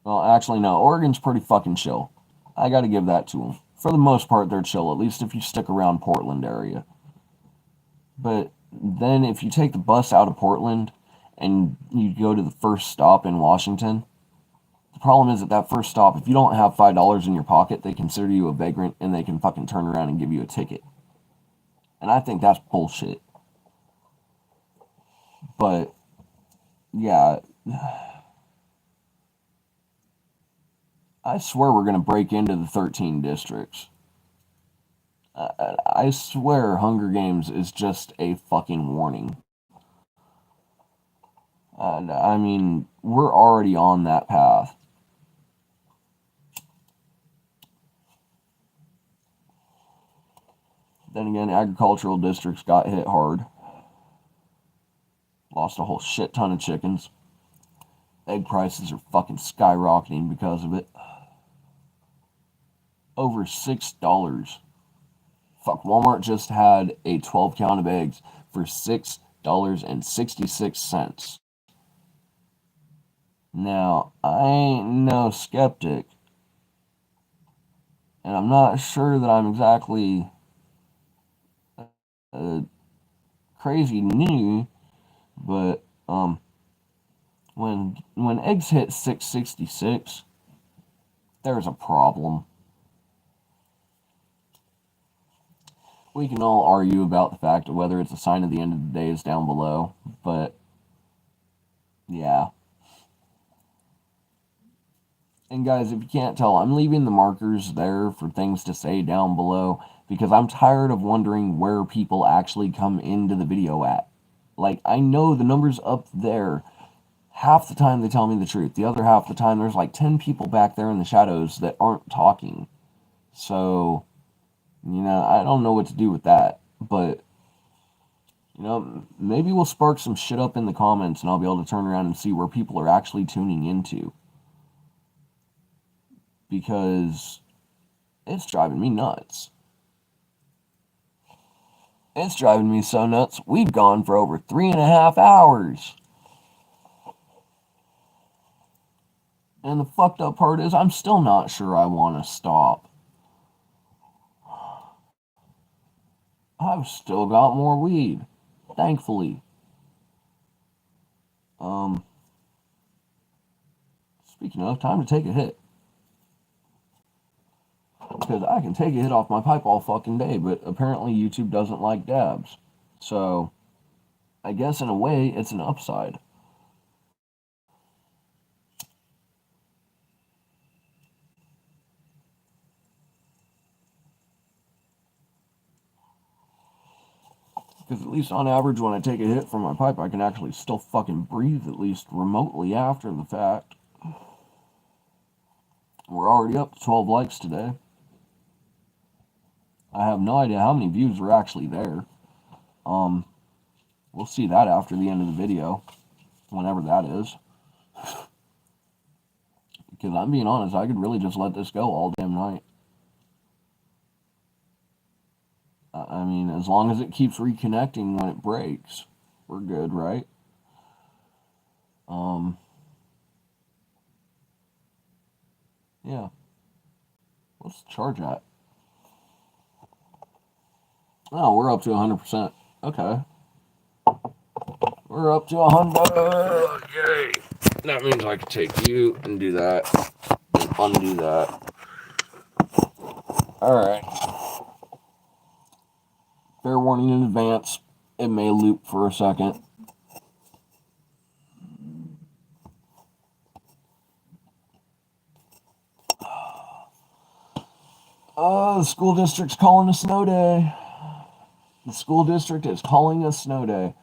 Speaker 1: Well, actually, no. Oregon's pretty fucking chill. I gotta give that to them. For the most part, they're chill, at least if you stick around Portland area. But then if you take the bus out of Portland and you go to the first stop in Washington, the problem is at that first stop, if you don't have $5 in your pocket, they consider you a vagrant and they can fucking turn around and give you a ticket. And I think that's bullshit. But, yeah. I swear we're going to break into the 13 districts. I swear Hunger Games is just a fucking warning. And I mean, we're already on that path. Then again, agricultural districts got hit hard. Lost a whole shit ton of chickens. Egg prices are fucking skyrocketing because of it. Over $6. Fuck, Walmart just had a 12 count of eggs for $6.66. Now, I ain't no skeptic, and I'm not sure that I'm exactly crazy new, but when eggs hit 666, there's a problem. We can all argue about the fact of whether it's a sign of the end of the day is down below, but yeah. And guys, if you can't tell, I'm leaving the markers there for things to say down below because I'm tired of wondering where people actually come into the video at. Like, I know the number's up there. Half the time they tell me the truth. The other half the time there's like 10 people back there in the shadows that aren't talking. So, I don't know what to do with that. But, maybe we'll spark some shit up in the comments and I'll be able to turn around and see where people are actually tuning into. Because it's driving me nuts. It's driving me so nuts, we've gone for over 3.5 hours. And the fucked up part is, I'm still not sure I want to stop. I've still got more weed, thankfully. Speaking of, time to take a hit. Because I can take a hit off my pipe all fucking day, but apparently YouTube doesn't like dabs. So, I guess in a way, it's an upside. Because at least on average, when I take a hit from my pipe, I can actually still fucking breathe, at least remotely after the fact. We're already up to 12 likes today. I have no idea how many views are actually there. We'll see that after the end of the video, whenever that is. Because I'm being honest, I could really just let this go all damn night. I mean, as long as it keeps reconnecting when it breaks, we're good, right? Yeah. What's the charge at? Oh, we're up to 100%. Okay. We're up to 100. Yay. That means I can take you and do that and undo that. Alright. Fair warning in advance. It may loop for a second. The school district's calling a snow day. The school district is calling a snow day.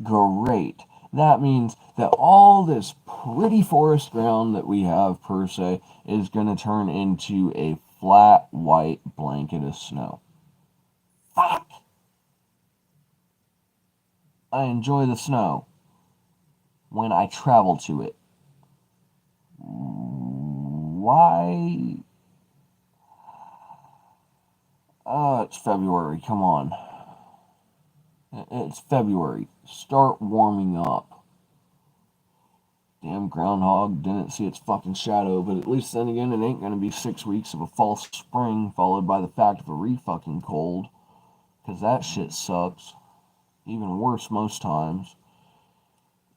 Speaker 1: Great. That means that all this pretty forest ground that we have, per se, is going to turn into a flat white blanket of snow. Fuck! I enjoy the snow when I travel to it. Why? It's February. Come on. It's February. Start warming up. Damn groundhog didn't see its fucking shadow, but at least then again, it ain't gonna be 6 weeks of a false spring followed by the fact of a re-fucking cold. Because that shit sucks. Even worse most times.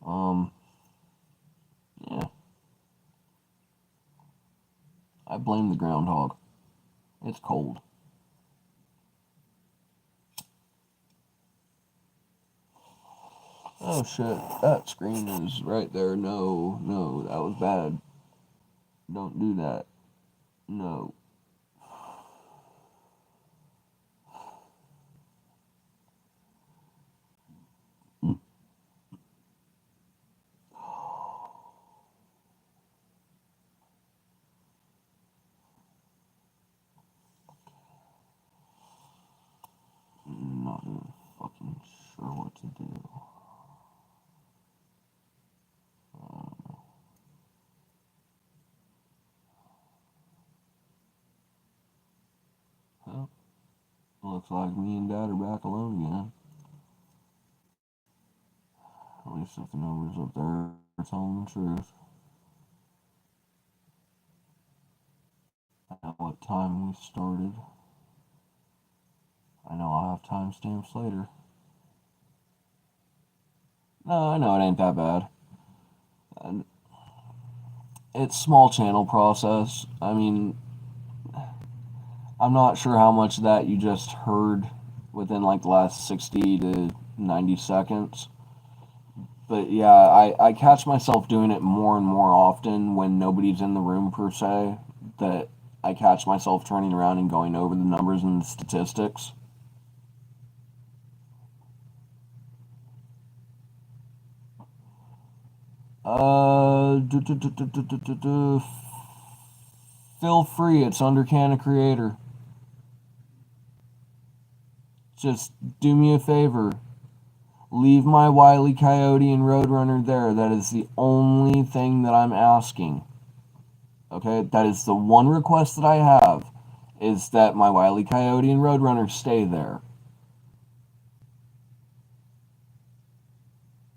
Speaker 1: Yeah. I blame the groundhog. It's cold. Oh shit, that screen is right there. No, that was bad. Don't do that. No. Not even fucking sure what to do. Well, looks like me and Dad are back alone again. At least if the numbers up there are telling the truth. I know what time we started. I know I'll have timestamps later. No, I know it ain't that bad. It's small channel process. I mean, I'm not sure how much of that you just heard within like the last 60 to 90 seconds. But yeah, I catch myself doing it more and more often when nobody's in the room per se, that I catch myself turning around and going over the numbers and the statistics. Do, do, do, do, do, do, do, do. Feel free, it's under Canna Creator. Just do me a favor. Leave my Wile E. Coyote and Roadrunner there. That is the only thing that I'm asking. Okay, that is the one request that I have, is that my Wile E. Coyote and Roadrunner stay there.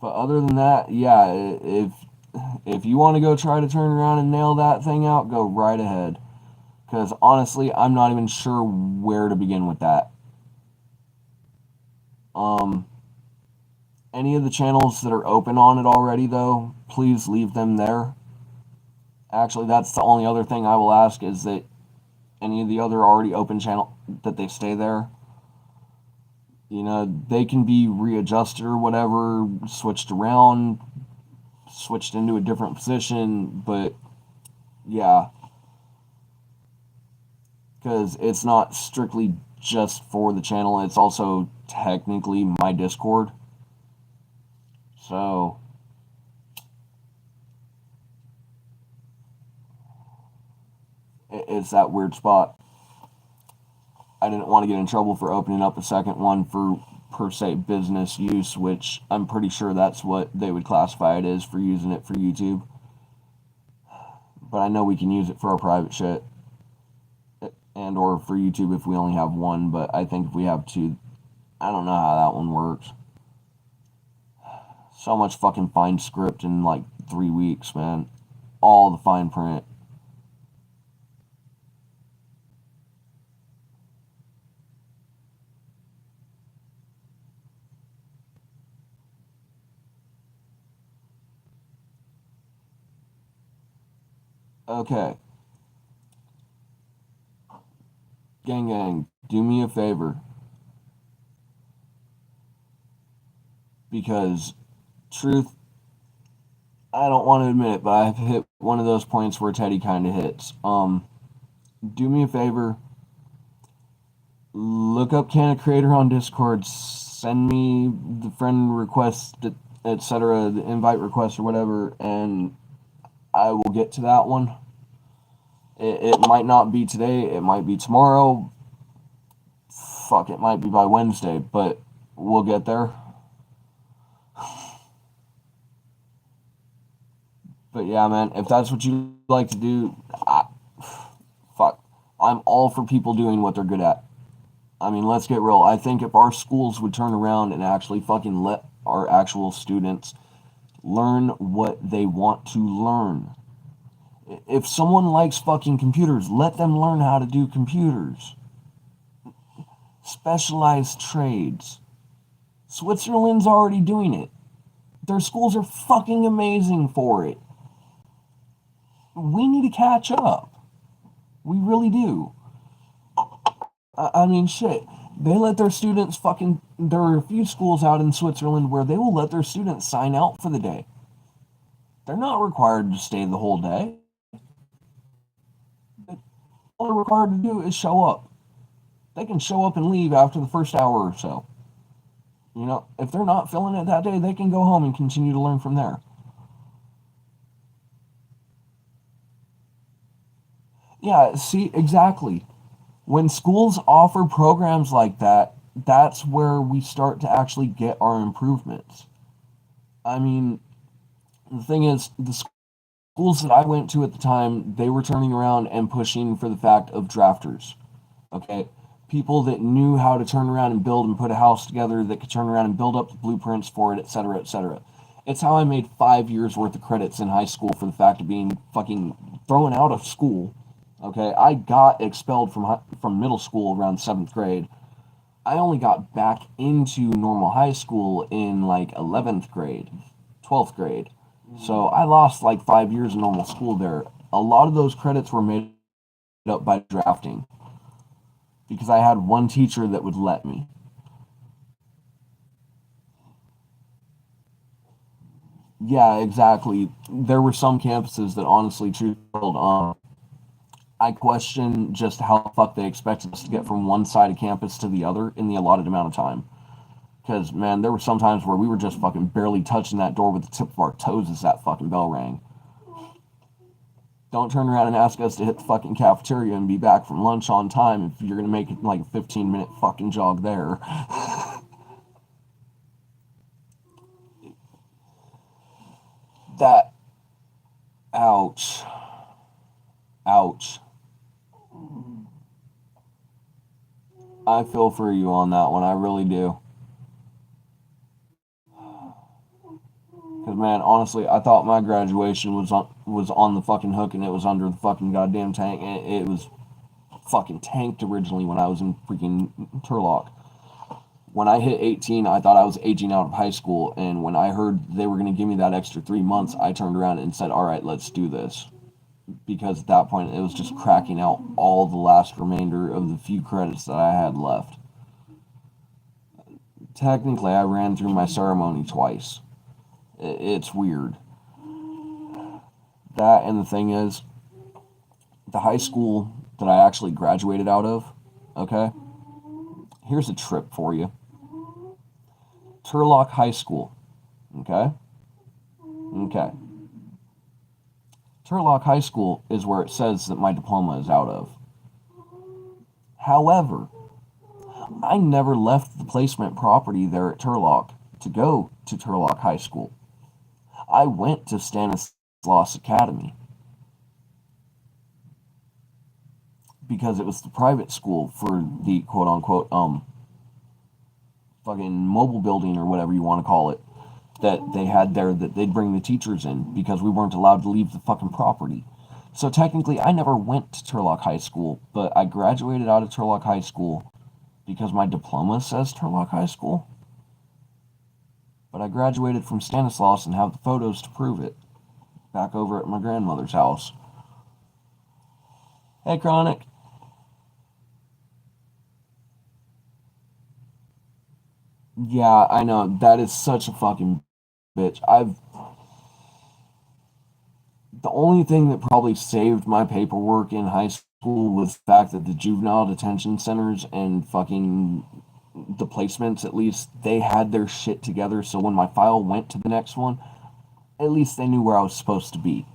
Speaker 1: But other than that, yeah, if you want to go try to turn around and nail that thing out, go right ahead. Because honestly, I'm not even sure where to begin with that. Any of the channels that are open on it already, though, please leave them there. Actually, that's the only other thing I will ask, is that any of the other already open channel, that they stay there. You know, they can be readjusted or whatever, switched around, switched into a different position, but yeah. Because it's not strictly just for the channel, it's also technically my Discord. So, it's that weird spot. I didn't want to get in trouble for opening up a second one for, per se, business use, which I'm pretty sure that's what they would classify it as, for using it for YouTube. But I know we can use it for our private shit, and or for YouTube if we only have one, but I think if we have two, I don't know how that one works. So much fucking fine script in like 3 weeks, man. All the fine print. Okay. Gang, do me a favor. Because, truth, I don't want to admit it, but I've hit one of those points where Teddy kind of hits. Do me a favor. Look up Canna Creator on Discord. Send me the friend request, etc., the invite request or whatever, and I will get to that one. It might not be today. It might be tomorrow. Fuck, it might be by Wednesday, but we'll get there. But yeah, man, if that's what you like to do, fuck, I'm all for people doing what they're good at. I mean, let's get real. I think if our schools would turn around and actually fucking let our actual students learn what they want to learn. If someone likes fucking computers, let them learn how to do computers. Specialized trades. Switzerland's already doing it. Their schools are fucking amazing for it. We need to catch up. We really do. I mean, shit. They let their students fucking. There are a few schools out in Switzerland where they will let their students sign out for the day. They're not required to stay the whole day. All they're required to do is show up. They can show up and leave after the first hour or so. You know, if they're not feeling it that day, they can go home and continue to learn from there. Yeah, see, exactly. When schools offer programs like that, that's where we start to actually get our improvements. I mean, the thing is, the schools that I went to at the time, they were turning around and pushing for the fact of drafters. Okay? People that knew how to turn around and build and put a house together, that could turn around and build up the blueprints for it, etc., etc. It's how I made 5 years worth of credits in high school for the fact of being fucking thrown out of school. Okay, I got expelled from middle school around 7th grade. I only got back into normal high school in like 11th grade, 12th grade. So I lost like 5 years of normal school there. A lot of those credits were made up by drafting because I had one teacher that would let me. Yeah, exactly. There were some campuses that honestly, truth be told, I question just how the fuck they expected us to get from one side of campus to the other in the allotted amount of time. Because, man, there were some times where we were just fucking barely touching that door with the tip of our toes as that fucking bell rang. Don't turn around and ask us to hit the fucking cafeteria and be back from lunch on time if you're gonna make it like a 15-minute fucking jog there. That, ouch. Ouch. I feel for you on that one, I really do. Because, man, honestly, I thought my graduation was on the fucking hook and it was under the fucking goddamn tank. It was fucking tanked originally when I was in freaking Turlock. When I hit 18, I thought I was aging out of high school, and when I heard they were going to give me that extra 3 months, I turned around and said, all right, let's do this. Because at that point, it was just cracking out all the last remainder of the few credits that I had left. Technically, I ran through my ceremony twice. It's weird. That, and the thing is, the high school that I actually graduated out of, okay, here's a trip for you. Turlock High School, okay? Okay. Turlock High School is where it says that my diploma is out of. However, I never left the placement property there at Turlock to go to Turlock High School. I went to Stanislaus Academy because it was the private school for the quote unquote fucking mobile building or whatever you want to call it that they had there that they'd bring the teachers in because we weren't allowed to leave the fucking property. So technically, I never went to Turlock High School, but I graduated out of Turlock High School because my diploma says Turlock High School. But I graduated from Stanislaus and have the photos to prove it. Back over at my grandmother's house. Hey, Chronic. Yeah, I know. That is such a fucking bitch. The only thing that probably saved my paperwork in high school was the fact that the juvenile detention centers and fucking the placements, at least, they had their shit together. So when my file went to the next one, at least they knew where I was supposed to be.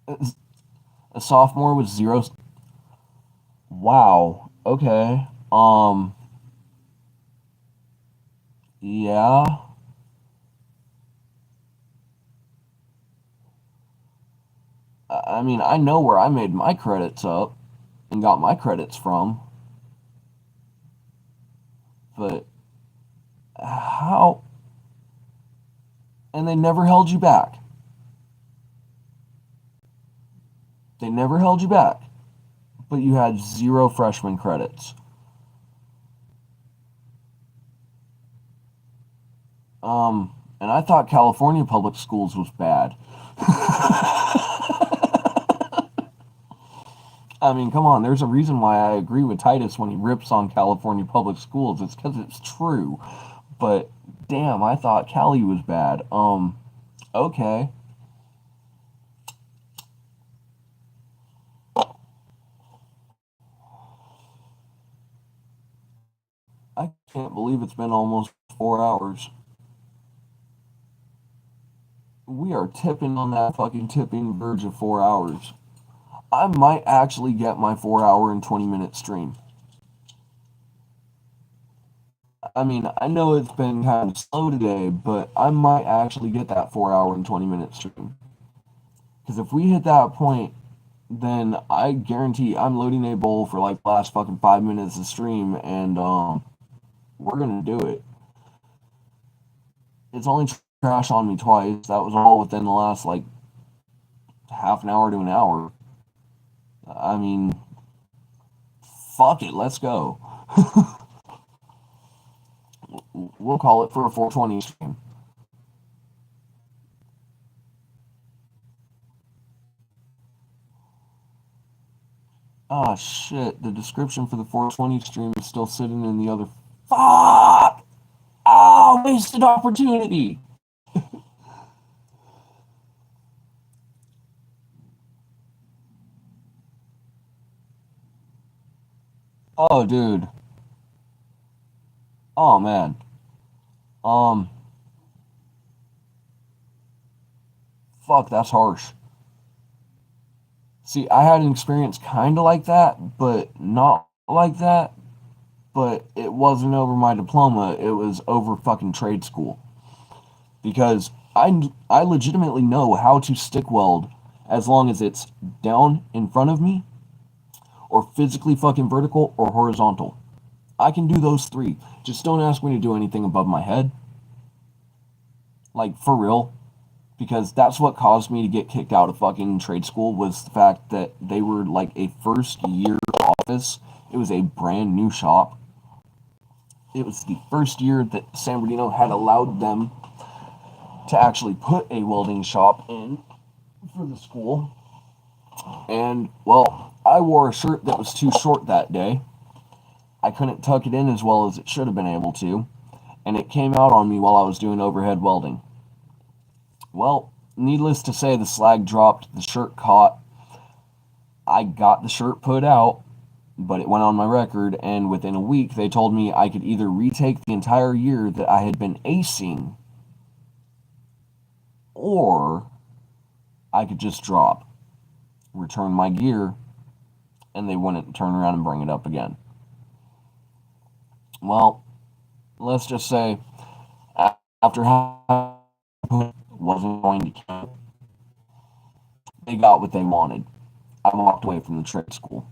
Speaker 1: A sophomore with zero. Wow. Okay. Yeah. I mean, I know where I made my credits up and got my credits from, but how? And they never held you back. They never held you back, but you had zero freshman credits. And I thought California public schools was bad. I mean, come on, there's a reason why I agree with Titus when he rips on California public schools. It's because it's true. But damn, I thought Cali was bad. Okay. I can't believe it's been almost 4 hours. We are tipping on that fucking tipping verge of 4 hours. I might actually get my 4 hour and 20-minute stream. I mean, I know it's been kind of slow today, but I might actually get that 4 hour and 20-minute stream. Because if we hit that point, then I guarantee I'm loading a bowl for like the last fucking 5 minutes of stream, and we're gonna do it. It's only trash on me twice. That was all within the last like half an hour to an hour. I mean, fuck it, let's go. We'll call it for a 420 stream. Ah, shit. The description for the 420 stream is still sitting in the other Fuck! Ah, wasted opportunity. Oh, dude. Oh, man. Um, Fuck, that's harsh. See, I had an experience kind of like that, but not like that. But it wasn't over my diploma, it was over fucking trade school. Because I legitimately know how to stick weld as long as it's down in front of me, or physically fucking vertical, or horizontal. I can do those three. Just don't ask me to do anything above my head. Like, for real. Because that's what caused me to get kicked out of fucking trade school, was the fact that they were like a first year office. It was a brand new shop. It was the first year that San Bernardino had allowed them to actually put a welding shop in for the school. And, well, I wore a shirt that was too short that day. I couldn't tuck it in as well as it should have been able to, and it came out on me while I was doing overhead welding. Well, needless to say, the slag dropped, the shirt caught. I got the shirt put out, but it went on my record, and within a week they told me I could either retake the entire year that I had been acing, or I could just drop, return my gear, and they wouldn't turn around and bring it up again. Well, let's just say, after how wasn't going to count, they got what they wanted. I walked away from the trade school.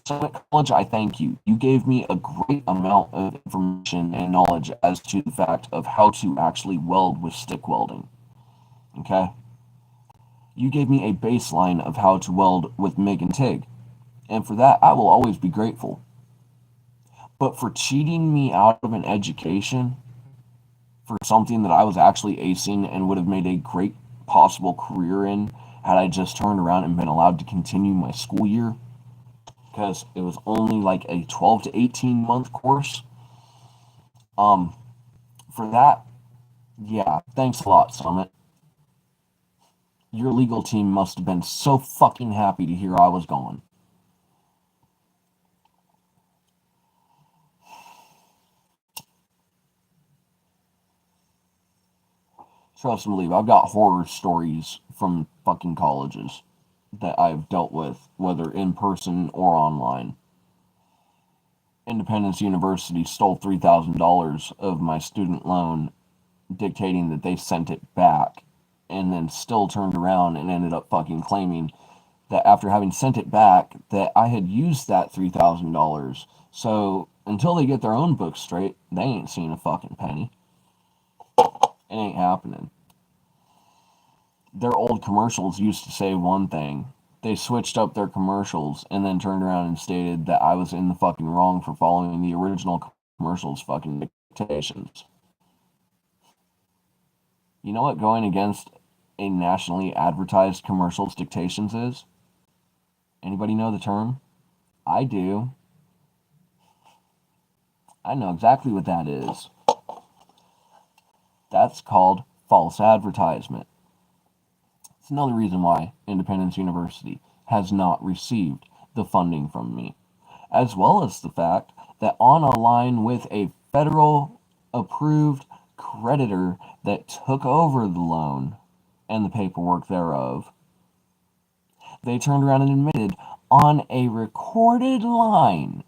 Speaker 1: So at college, I thank you. You gave me a great amount of information and knowledge as to the fact of how to actually weld with stick welding. Okay? You gave me a baseline of how to weld with MIG and TIG. And for that, I will always be grateful. But for cheating me out of an education for something that I was actually acing and would have made a great possible career in had I just turned around and been allowed to continue my school year, because it was only like a 12 to 18 month course. For that, yeah, thanks a lot, Summit. Your legal team must have been so fucking happy to hear I was gone. Trust and believe, I've got horror stories from fucking colleges that I've dealt with, whether in person or online. Independence University stole $3,000 of my student loan, dictating that they sent it back, and then still turned around and ended up fucking claiming that after having sent it back, that I had used that $3,000. So until they get their own books straight, they ain't seen a fucking penny. It ain't happening. Their old commercials used to say one thing. They switched up their commercials and then turned around and stated that I was in the fucking wrong for following the original commercials fucking dictations. You know what going against a nationally advertised commercial's dictations is? Anybody know the term? I do. I know exactly what that is. That's called false advertisement. It's another reason why Independence University has not received the funding from me, as well as the fact that on a line with a federal approved creditor that took over the loan and the paperwork thereof, they turned around and admitted on a recorded line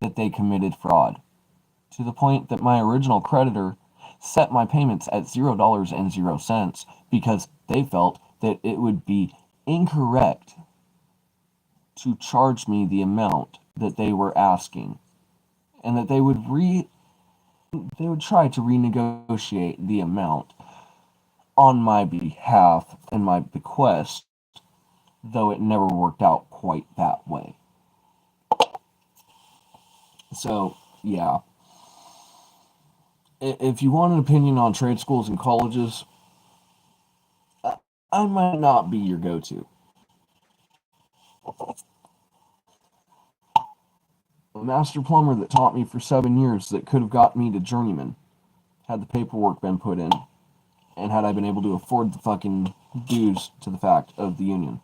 Speaker 1: that they committed fraud, to the point that my original creditor set my payments at $0.00 because they felt that it would be incorrect to charge me the amount that they were asking, and that they would try to renegotiate the amount on my behalf and my bequest, though it never worked out quite that way. So, yeah. If you want an opinion on trade schools and colleges, I might not be your go-to. A master plumber that taught me for 7 years that could have got me to journeyman had the paperwork been put in, and had I been able to afford the fucking dues to the fact of the union.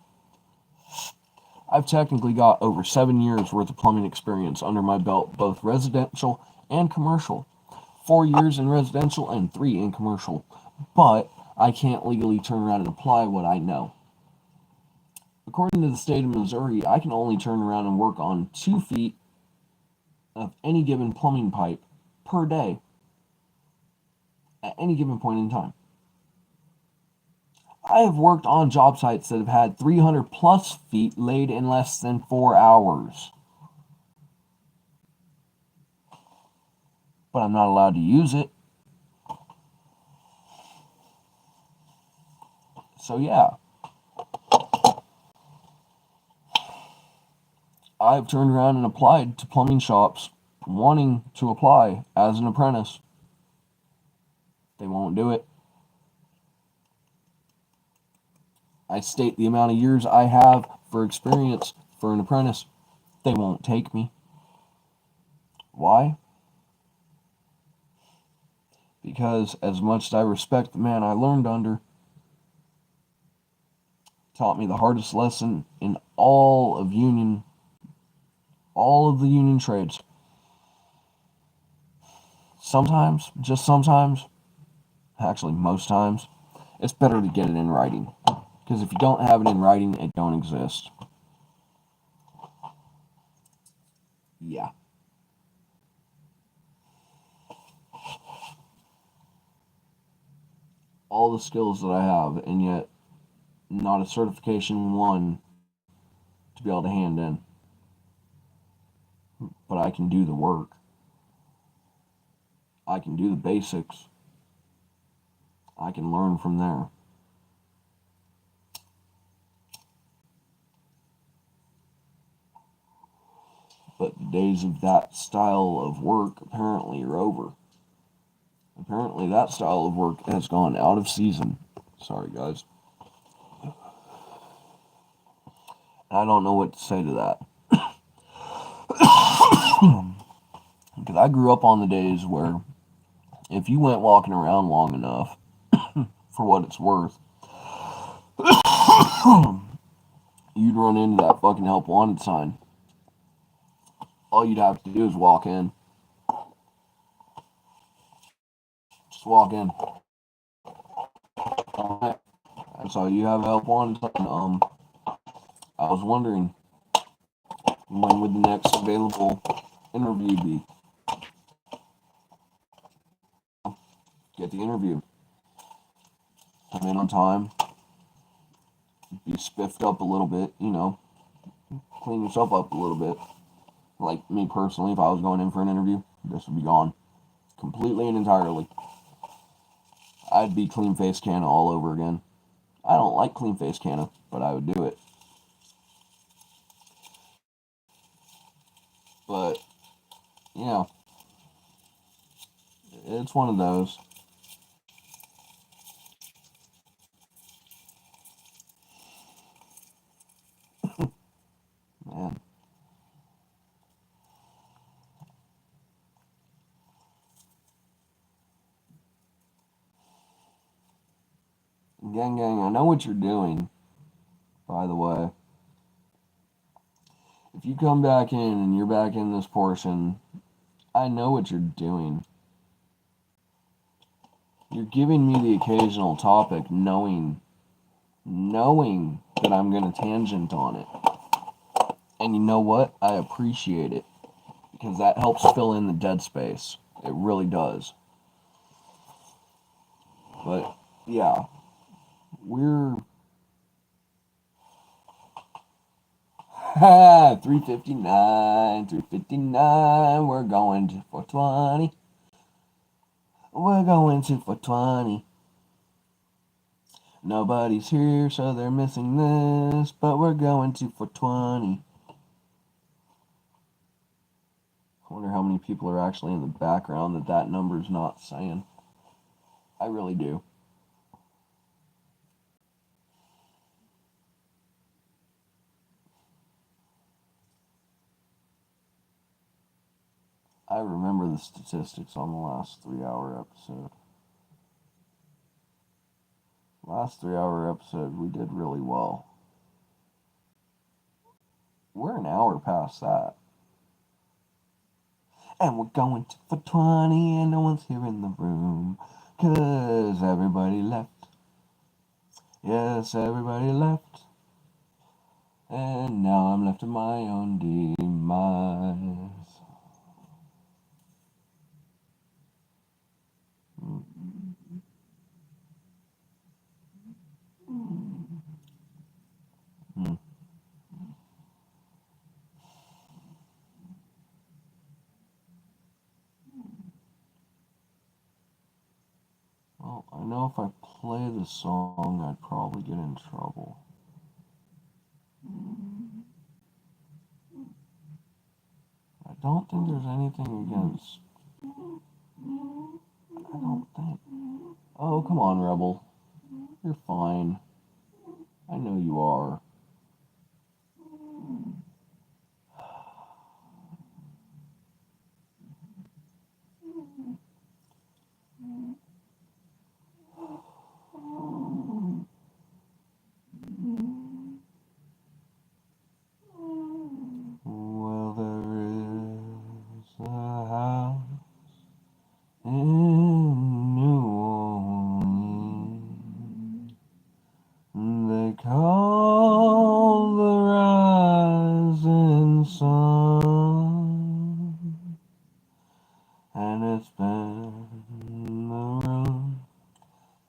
Speaker 1: I've technically got over 7 years worth of plumbing experience under my belt, both residential and commercial. 4 years in residential and 3 in commercial. But I can't legally turn around and apply what I know. According to the state of Missouri, I can only turn around and work on 2 feet of any given plumbing pipe per day at any given point in time. I have worked on job sites that have had 300 plus feet laid in less than 4 hours. But I'm not allowed to use it. So yeah. I've turned around and applied to plumbing shops wanting to apply as an apprentice. They won't do it. I state the amount of years I have for experience for an apprentice. They won't take me. Why? Because as much as I respect the man I learned under, taught me the hardest lesson in all of the union trades. Sometimes, just sometimes, actually most times, it's better to get it in writing. Because if you don't have it in writing, it don't exist. Yeah. All the skills that I have, and yet not a certification one to be able to hand in. But I can do the work. I can do the basics. I can learn from there. But the days of that style of work apparently are over. Apparently that style of work has gone out of season. Sorry, guys. I don't know what to say to that. Because I grew up on the days where if you went walking around long enough, for what it's worth, you'd run into that fucking help wanted sign. All you'd have to do is walk in. Just walk in. Alright. I saw you have a help wanted sign. I was wondering, when would the next available interview be? Get the interview. Come in on time. Be spiffed up a little bit, clean yourself up a little bit. Like me personally, if I was going in for an interview, this would be gone. Completely and entirely. I'd be clean face Canna all over again. I don't like clean face Canna, but I would do it. But, it's one of those. Man. Gang, I know what you're doing, by the way. If you come back in and you're back in this portion, I know what you're doing. You're giving me the occasional topic knowing that I'm going to tangent on it. And you know what? I appreciate it. Because that helps fill in the dead space. It really does. But, yeah. We're... 359, we're going to 420. We're going to 420. Nobody's here, so they're missing this, but we're going to 420. I wonder how many people are actually in the background that number's not saying. I really do. the statistics on the last 3-hour episode. Last 3-hour episode, we did really well. We're an hour past that. And we're going to for 20 and no one's here in the room. 'Cause everybody left. Yes, everybody left. And now I'm left to my own demise. Well, I know if I play the song, I'd probably get in trouble. I don't think there's anything against. I don't think. Oh, come on, Rebel. You're fine. I know you are. Well, there is a house in New Orleans. They call the rising sun, and it's been the ruin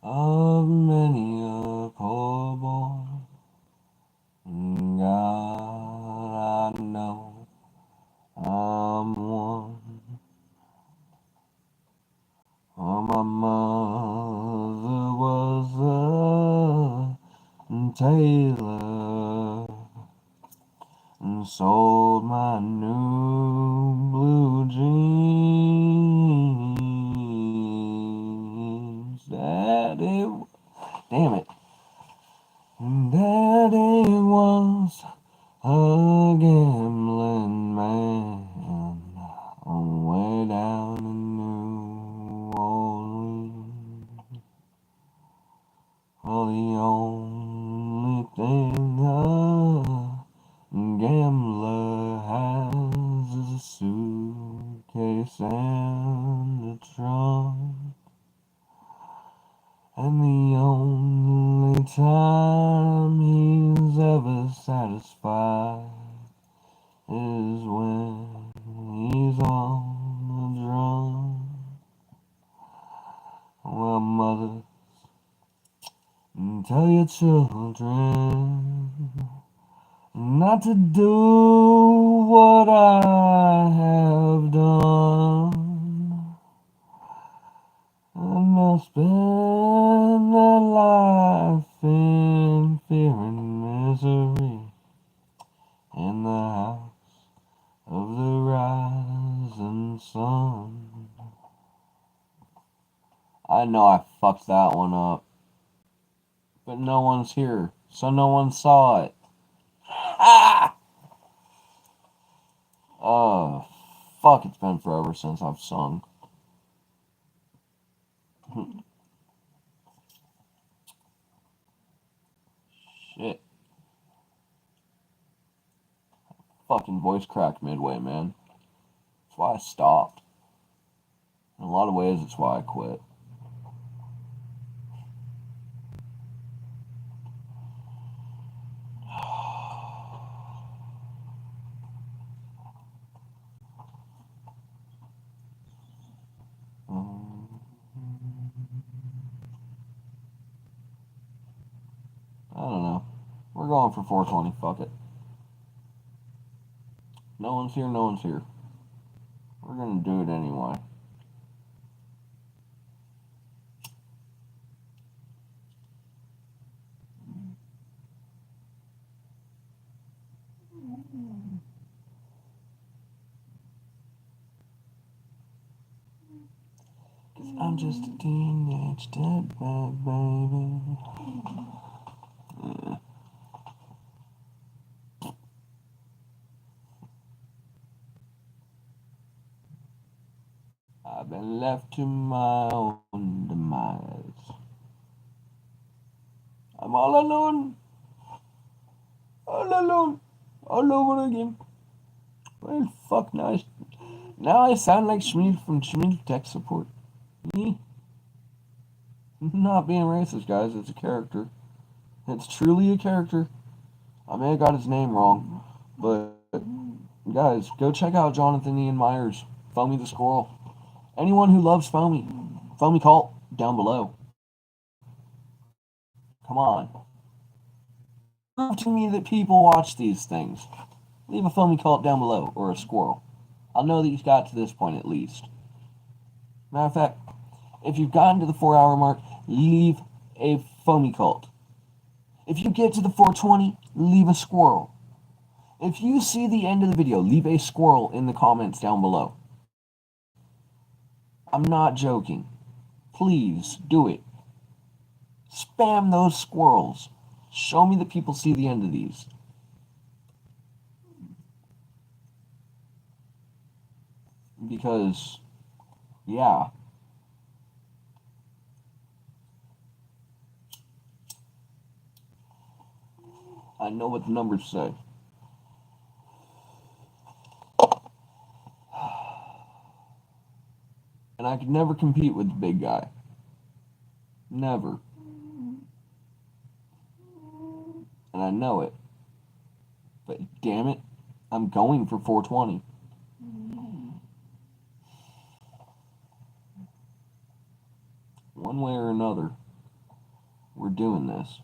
Speaker 1: of many a poor boy. God, I know I'm one. Oh, my mother was a tailor and sold my new blue jeans. Daddy, damn it. Daddy was a gambling man way down in New Orleans. Well, the only thing a gambler has is a suitcase and a trunk. And the only time he's ever satisfied is when he's on the drum. Well, mother, tell your children not to do what I have done. And they'll spend their life in fear and misery in the house of the rising sun. I know I fucked that one up, but no one's here, so no one saw it. Ah! Oh, fuck, it's been forever since I've sung. Shit. Fucking voice cracked midway, man. That's why I stopped. In a lot of ways, it's why I quit. I don't know. We're going for 420. Fuck it. No one's here, no one's here. We're gonna do it anyway. Cause I'm just a teenage dirtbag, baby. Yeah. been left to my own demise. I'm all alone, all over again. Well, fuck, now I sound like Schmied from Schmied Tech Support. Me? Not being racist, guys, it's a character. It's truly a character. I may have got his name wrong, but guys, go check out Jonathan Ian Myers, Foamy the Squirrel. Anyone who loves Foamy Cult, down below. Come on. Prove to me that people watch these things. Leave a Foamy Cult down below, or a squirrel. I'll know that you've got to this point at least. Matter of fact, if you've gotten to the 4-hour mark, leave a Foamy Cult. If you get to the 420, leave a squirrel. If you see the end of the video, leave a squirrel in the comments down below. I'm not joking. Please do it. Spam those squirrels. Show me that people see the end of these. Because, yeah. I know what the numbers say. And I could never compete with the big guy. Never. And I know it. But damn it, I'm going for 420. One way or another, we're doing this.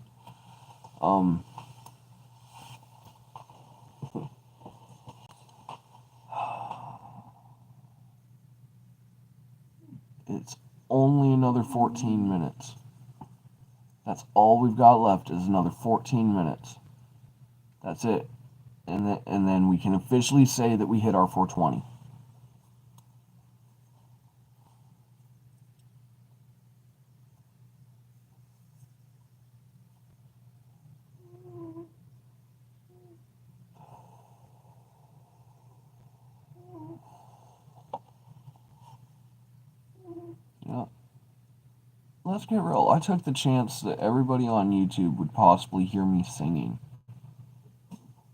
Speaker 1: It's only another 14 minutes. That's all we've got left is another 14 minutes. That's it. And then we can officially say that we hit our 420. Yeah. Let's get real. I took the chance that everybody on YouTube would possibly hear me singing.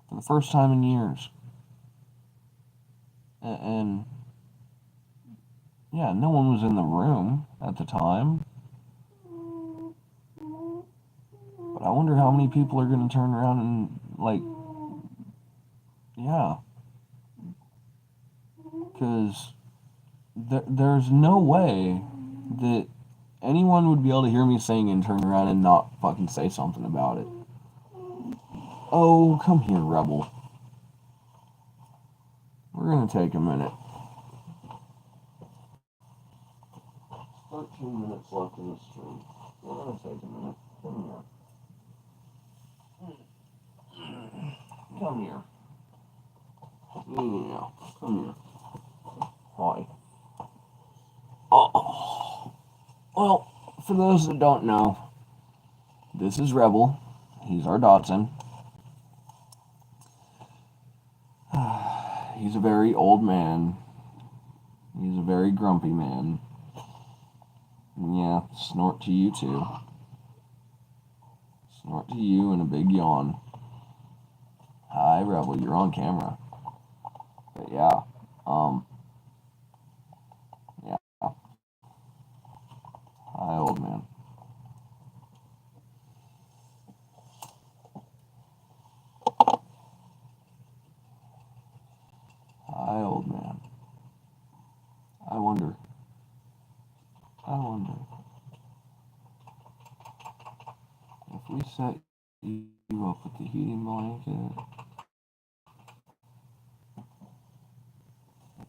Speaker 1: For the first time in years. And yeah, no one was in the room at the time. But I wonder how many people are going to turn around and, like, yeah. Because there's no way that anyone would be able to hear me sing and turn around and not fucking say something about it. Oh, come here, Rebel. We're going to take a minute. 13 minutes left in the stream. We're going to take a minute. Come here. Come here. Yeah, come here. Hi. Oh. Well, for those that don't know, this is Rebel. He's our Dotson. He's a very old man. He's a very grumpy man. And yeah, snort to you too. Snort to you and a big yawn. Hi, Rebel, you're on camera. But yeah, yeah. Hi, old man. Hi, old man. I wonder. If we set you up with the heating blanket,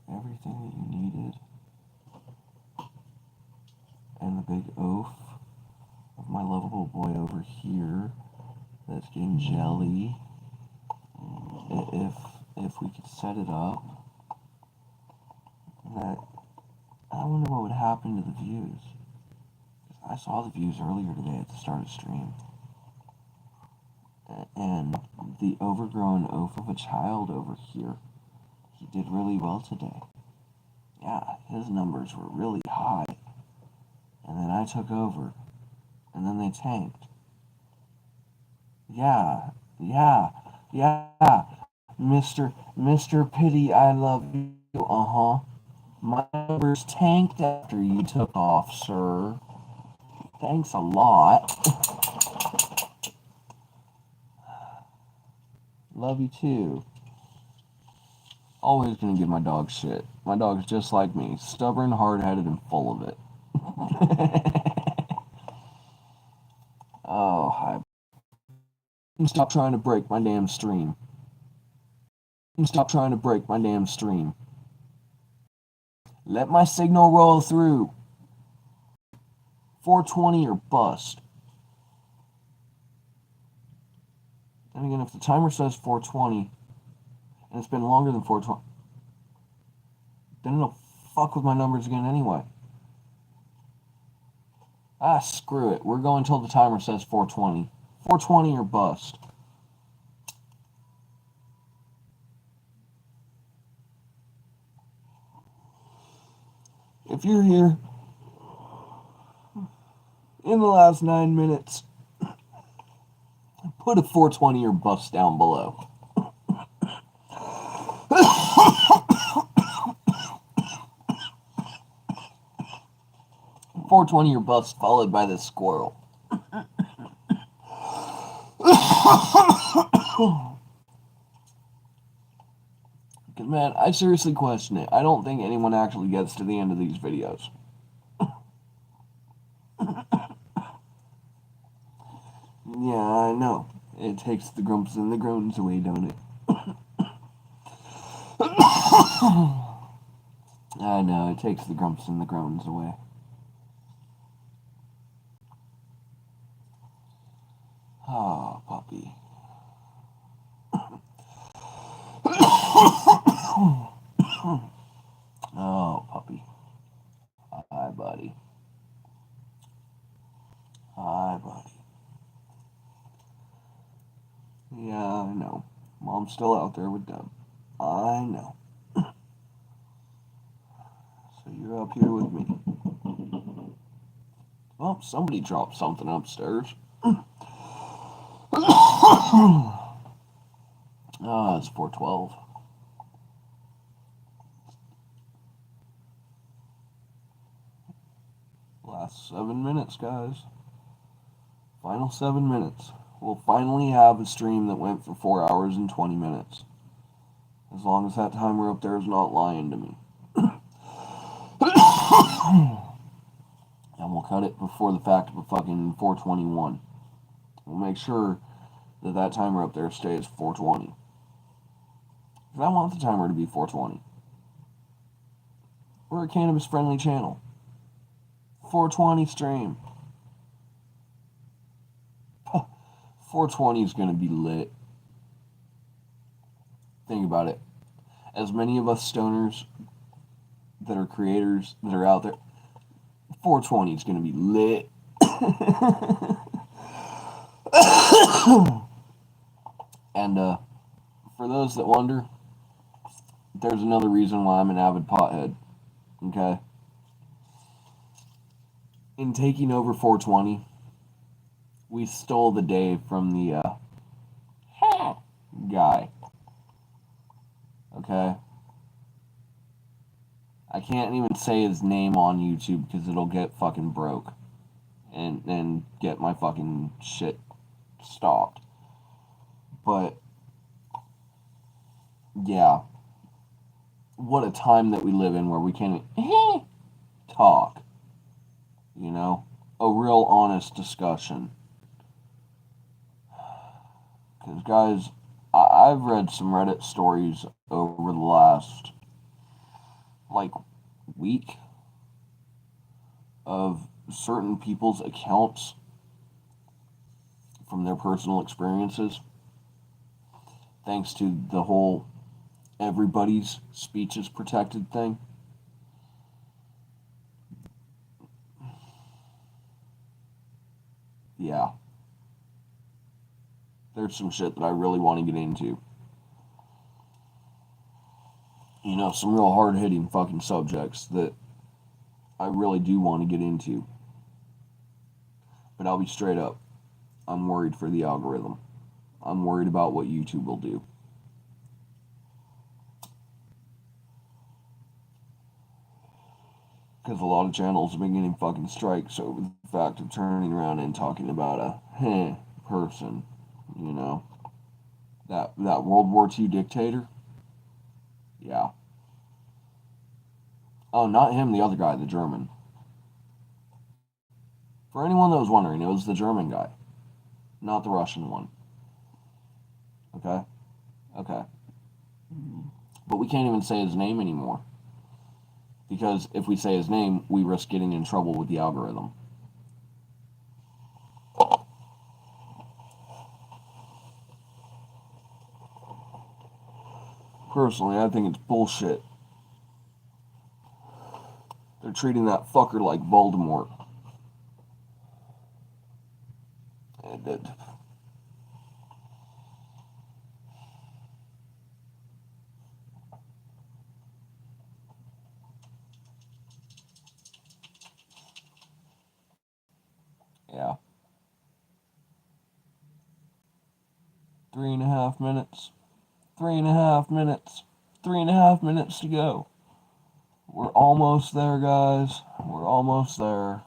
Speaker 1: everything that you needed, and the big oaf of my lovable boy over here that's getting jelly, if we could set it up, that I wonder what would happen to the views. I saw the views earlier today at the start of stream. And the overgrown oaf of a child over here, he did really well today. Yeah, his numbers were really high. And then I took over. And then they tanked. Yeah, yeah, yeah. Mr. Pity, I love you. Uh-huh. My numbers tanked after you took off, sir. Thanks a lot. Love you too. Always gonna give my dog shit. My dog's just like me. Stubborn, hard-headed, and full of it. Oh, hi. Stop trying to break my damn stream. Stop trying to break my damn stream. Let my signal roll through. 420 or bust. And again, if the timer says 420, and it's been longer than 420, then it'll fuck with my numbers again anyway. Ah, screw it. We're going till the timer says 420. 420 or bust. If you're here in the last 9 minutes, put a 420 or bust down below. 420 or bust followed by this squirrel. Because, man, I seriously question it. I don't think anyone actually gets to the end of these videos. Yeah, I know. It takes the grumps and the groans away, don't it? I know, it takes the grumps and the groans away. Oh, puppy. Oh, puppy. Hi, buddy. Hi, buddy. Yeah, I know. Mom's still out there with Deb. I know. So you're up here with me. Well, somebody dropped something upstairs. Ah, it's 412. Last 7 minutes, guys. Final 7 minutes. We'll finally have a stream that went for 4 hours and 20 minutes. As long as that timer up there is not lying to me. And we'll cut it before the fact of fucking 421. We'll make sure that that timer up there stays 420. Because I want the timer to be 420. We're a cannabis-friendly channel. 420 stream. 420 is going to be lit. Think about it. As many of us stoners that are creators that are out there, 420 is going to be lit. And for those that wonder, there's another reason why I'm an avid pothead. Okay? In taking over 420, we stole the day from the guy. Okay? I can't even say his name on YouTube because it'll get fucking broke and get my fucking shit stopped. But yeah, what a time that we live in where we can't talk. You know, a real honest discussion. Because guys, I've read some Reddit stories over the last week of certain people's accounts from their personal experiences, thanks to the whole everybody's speech is protected thing. Yeah. There's some shit that I really want to get into. You know, some real hard hitting fucking subjects that I really do want to get into. But I'll be straight up. I'm worried for the algorithm. I'm worried about what YouTube will do. Because a lot of channels have been getting fucking strikes over the fact of turning around and talking about a person, you know. That World War II dictator? Yeah. Oh, not him, the other guy, the German. For anyone that was wondering, it was the German guy, not the Russian one. Okay? Okay. But we can't even say his name anymore. Because if we say his name, we risk getting in trouble with the algorithm. Personally, I think it's bullshit. They're treating that fucker like Voldemort. Yeah. 3.5 minutes. 3.5 minutes. 3.5 minutes to go. We're almost there, guys. We're almost there.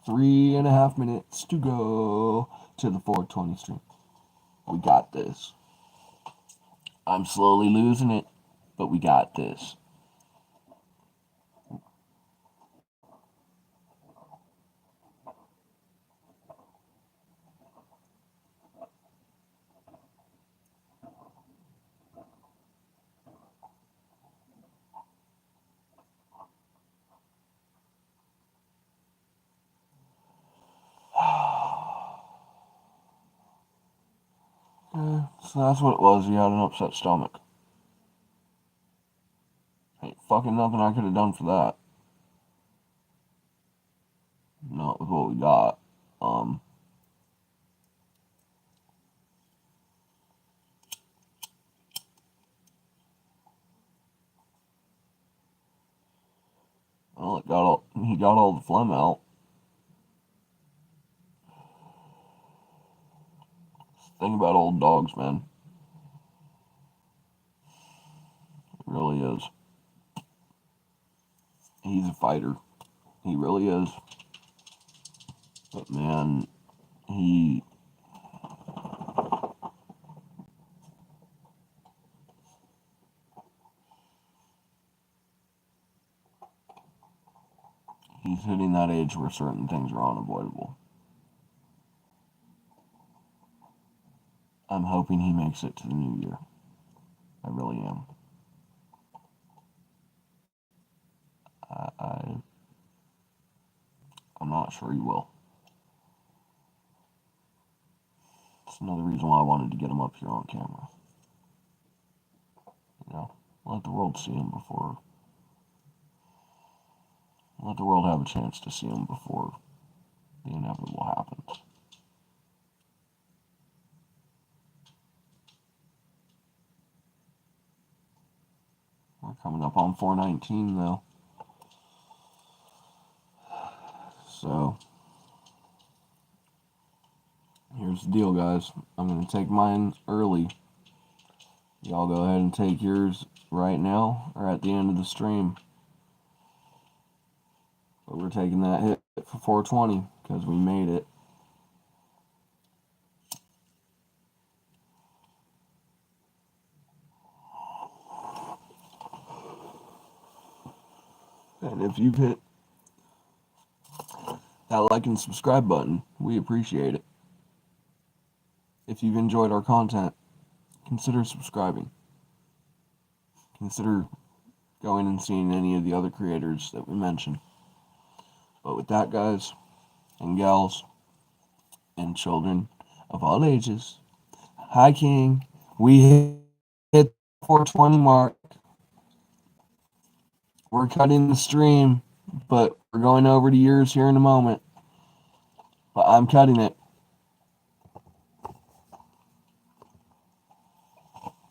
Speaker 1: 3.5 minutes to go to the 420 stream. We got this. I'm slowly losing it, but we got this. Okay, so that's what it was. You had an upset stomach. Ain't fucking nothing I could have done for that. Not with what we got. Well, he got all the phlegm out. Think about old dogs, man. It really is. He's a fighter. He really is. But man, he's hitting that age where certain things are unavoidable. I'm hoping he makes it to the new year. I really am. I'm not sure he will. It's another reason why I wanted to get him up here on camera. You know, let the world see him before. Let the world have a chance to see him before the inevitable happens. We're coming up on 419 though. So, here's the deal, guys. I'm going to take mine early. Y'all go ahead and take yours right now or at the end of the stream. But we're taking that hit for 420 because we made it. And if you've hit that like and subscribe button, we appreciate it. If you've enjoyed our content, consider subscribing. Consider going and seeing any of the other creators that we mentioned. But with that, guys and gals and children of all ages, hi King, we hit 420 mark. We're cutting the stream, but we're going over to yours here in a moment. But I'm cutting it.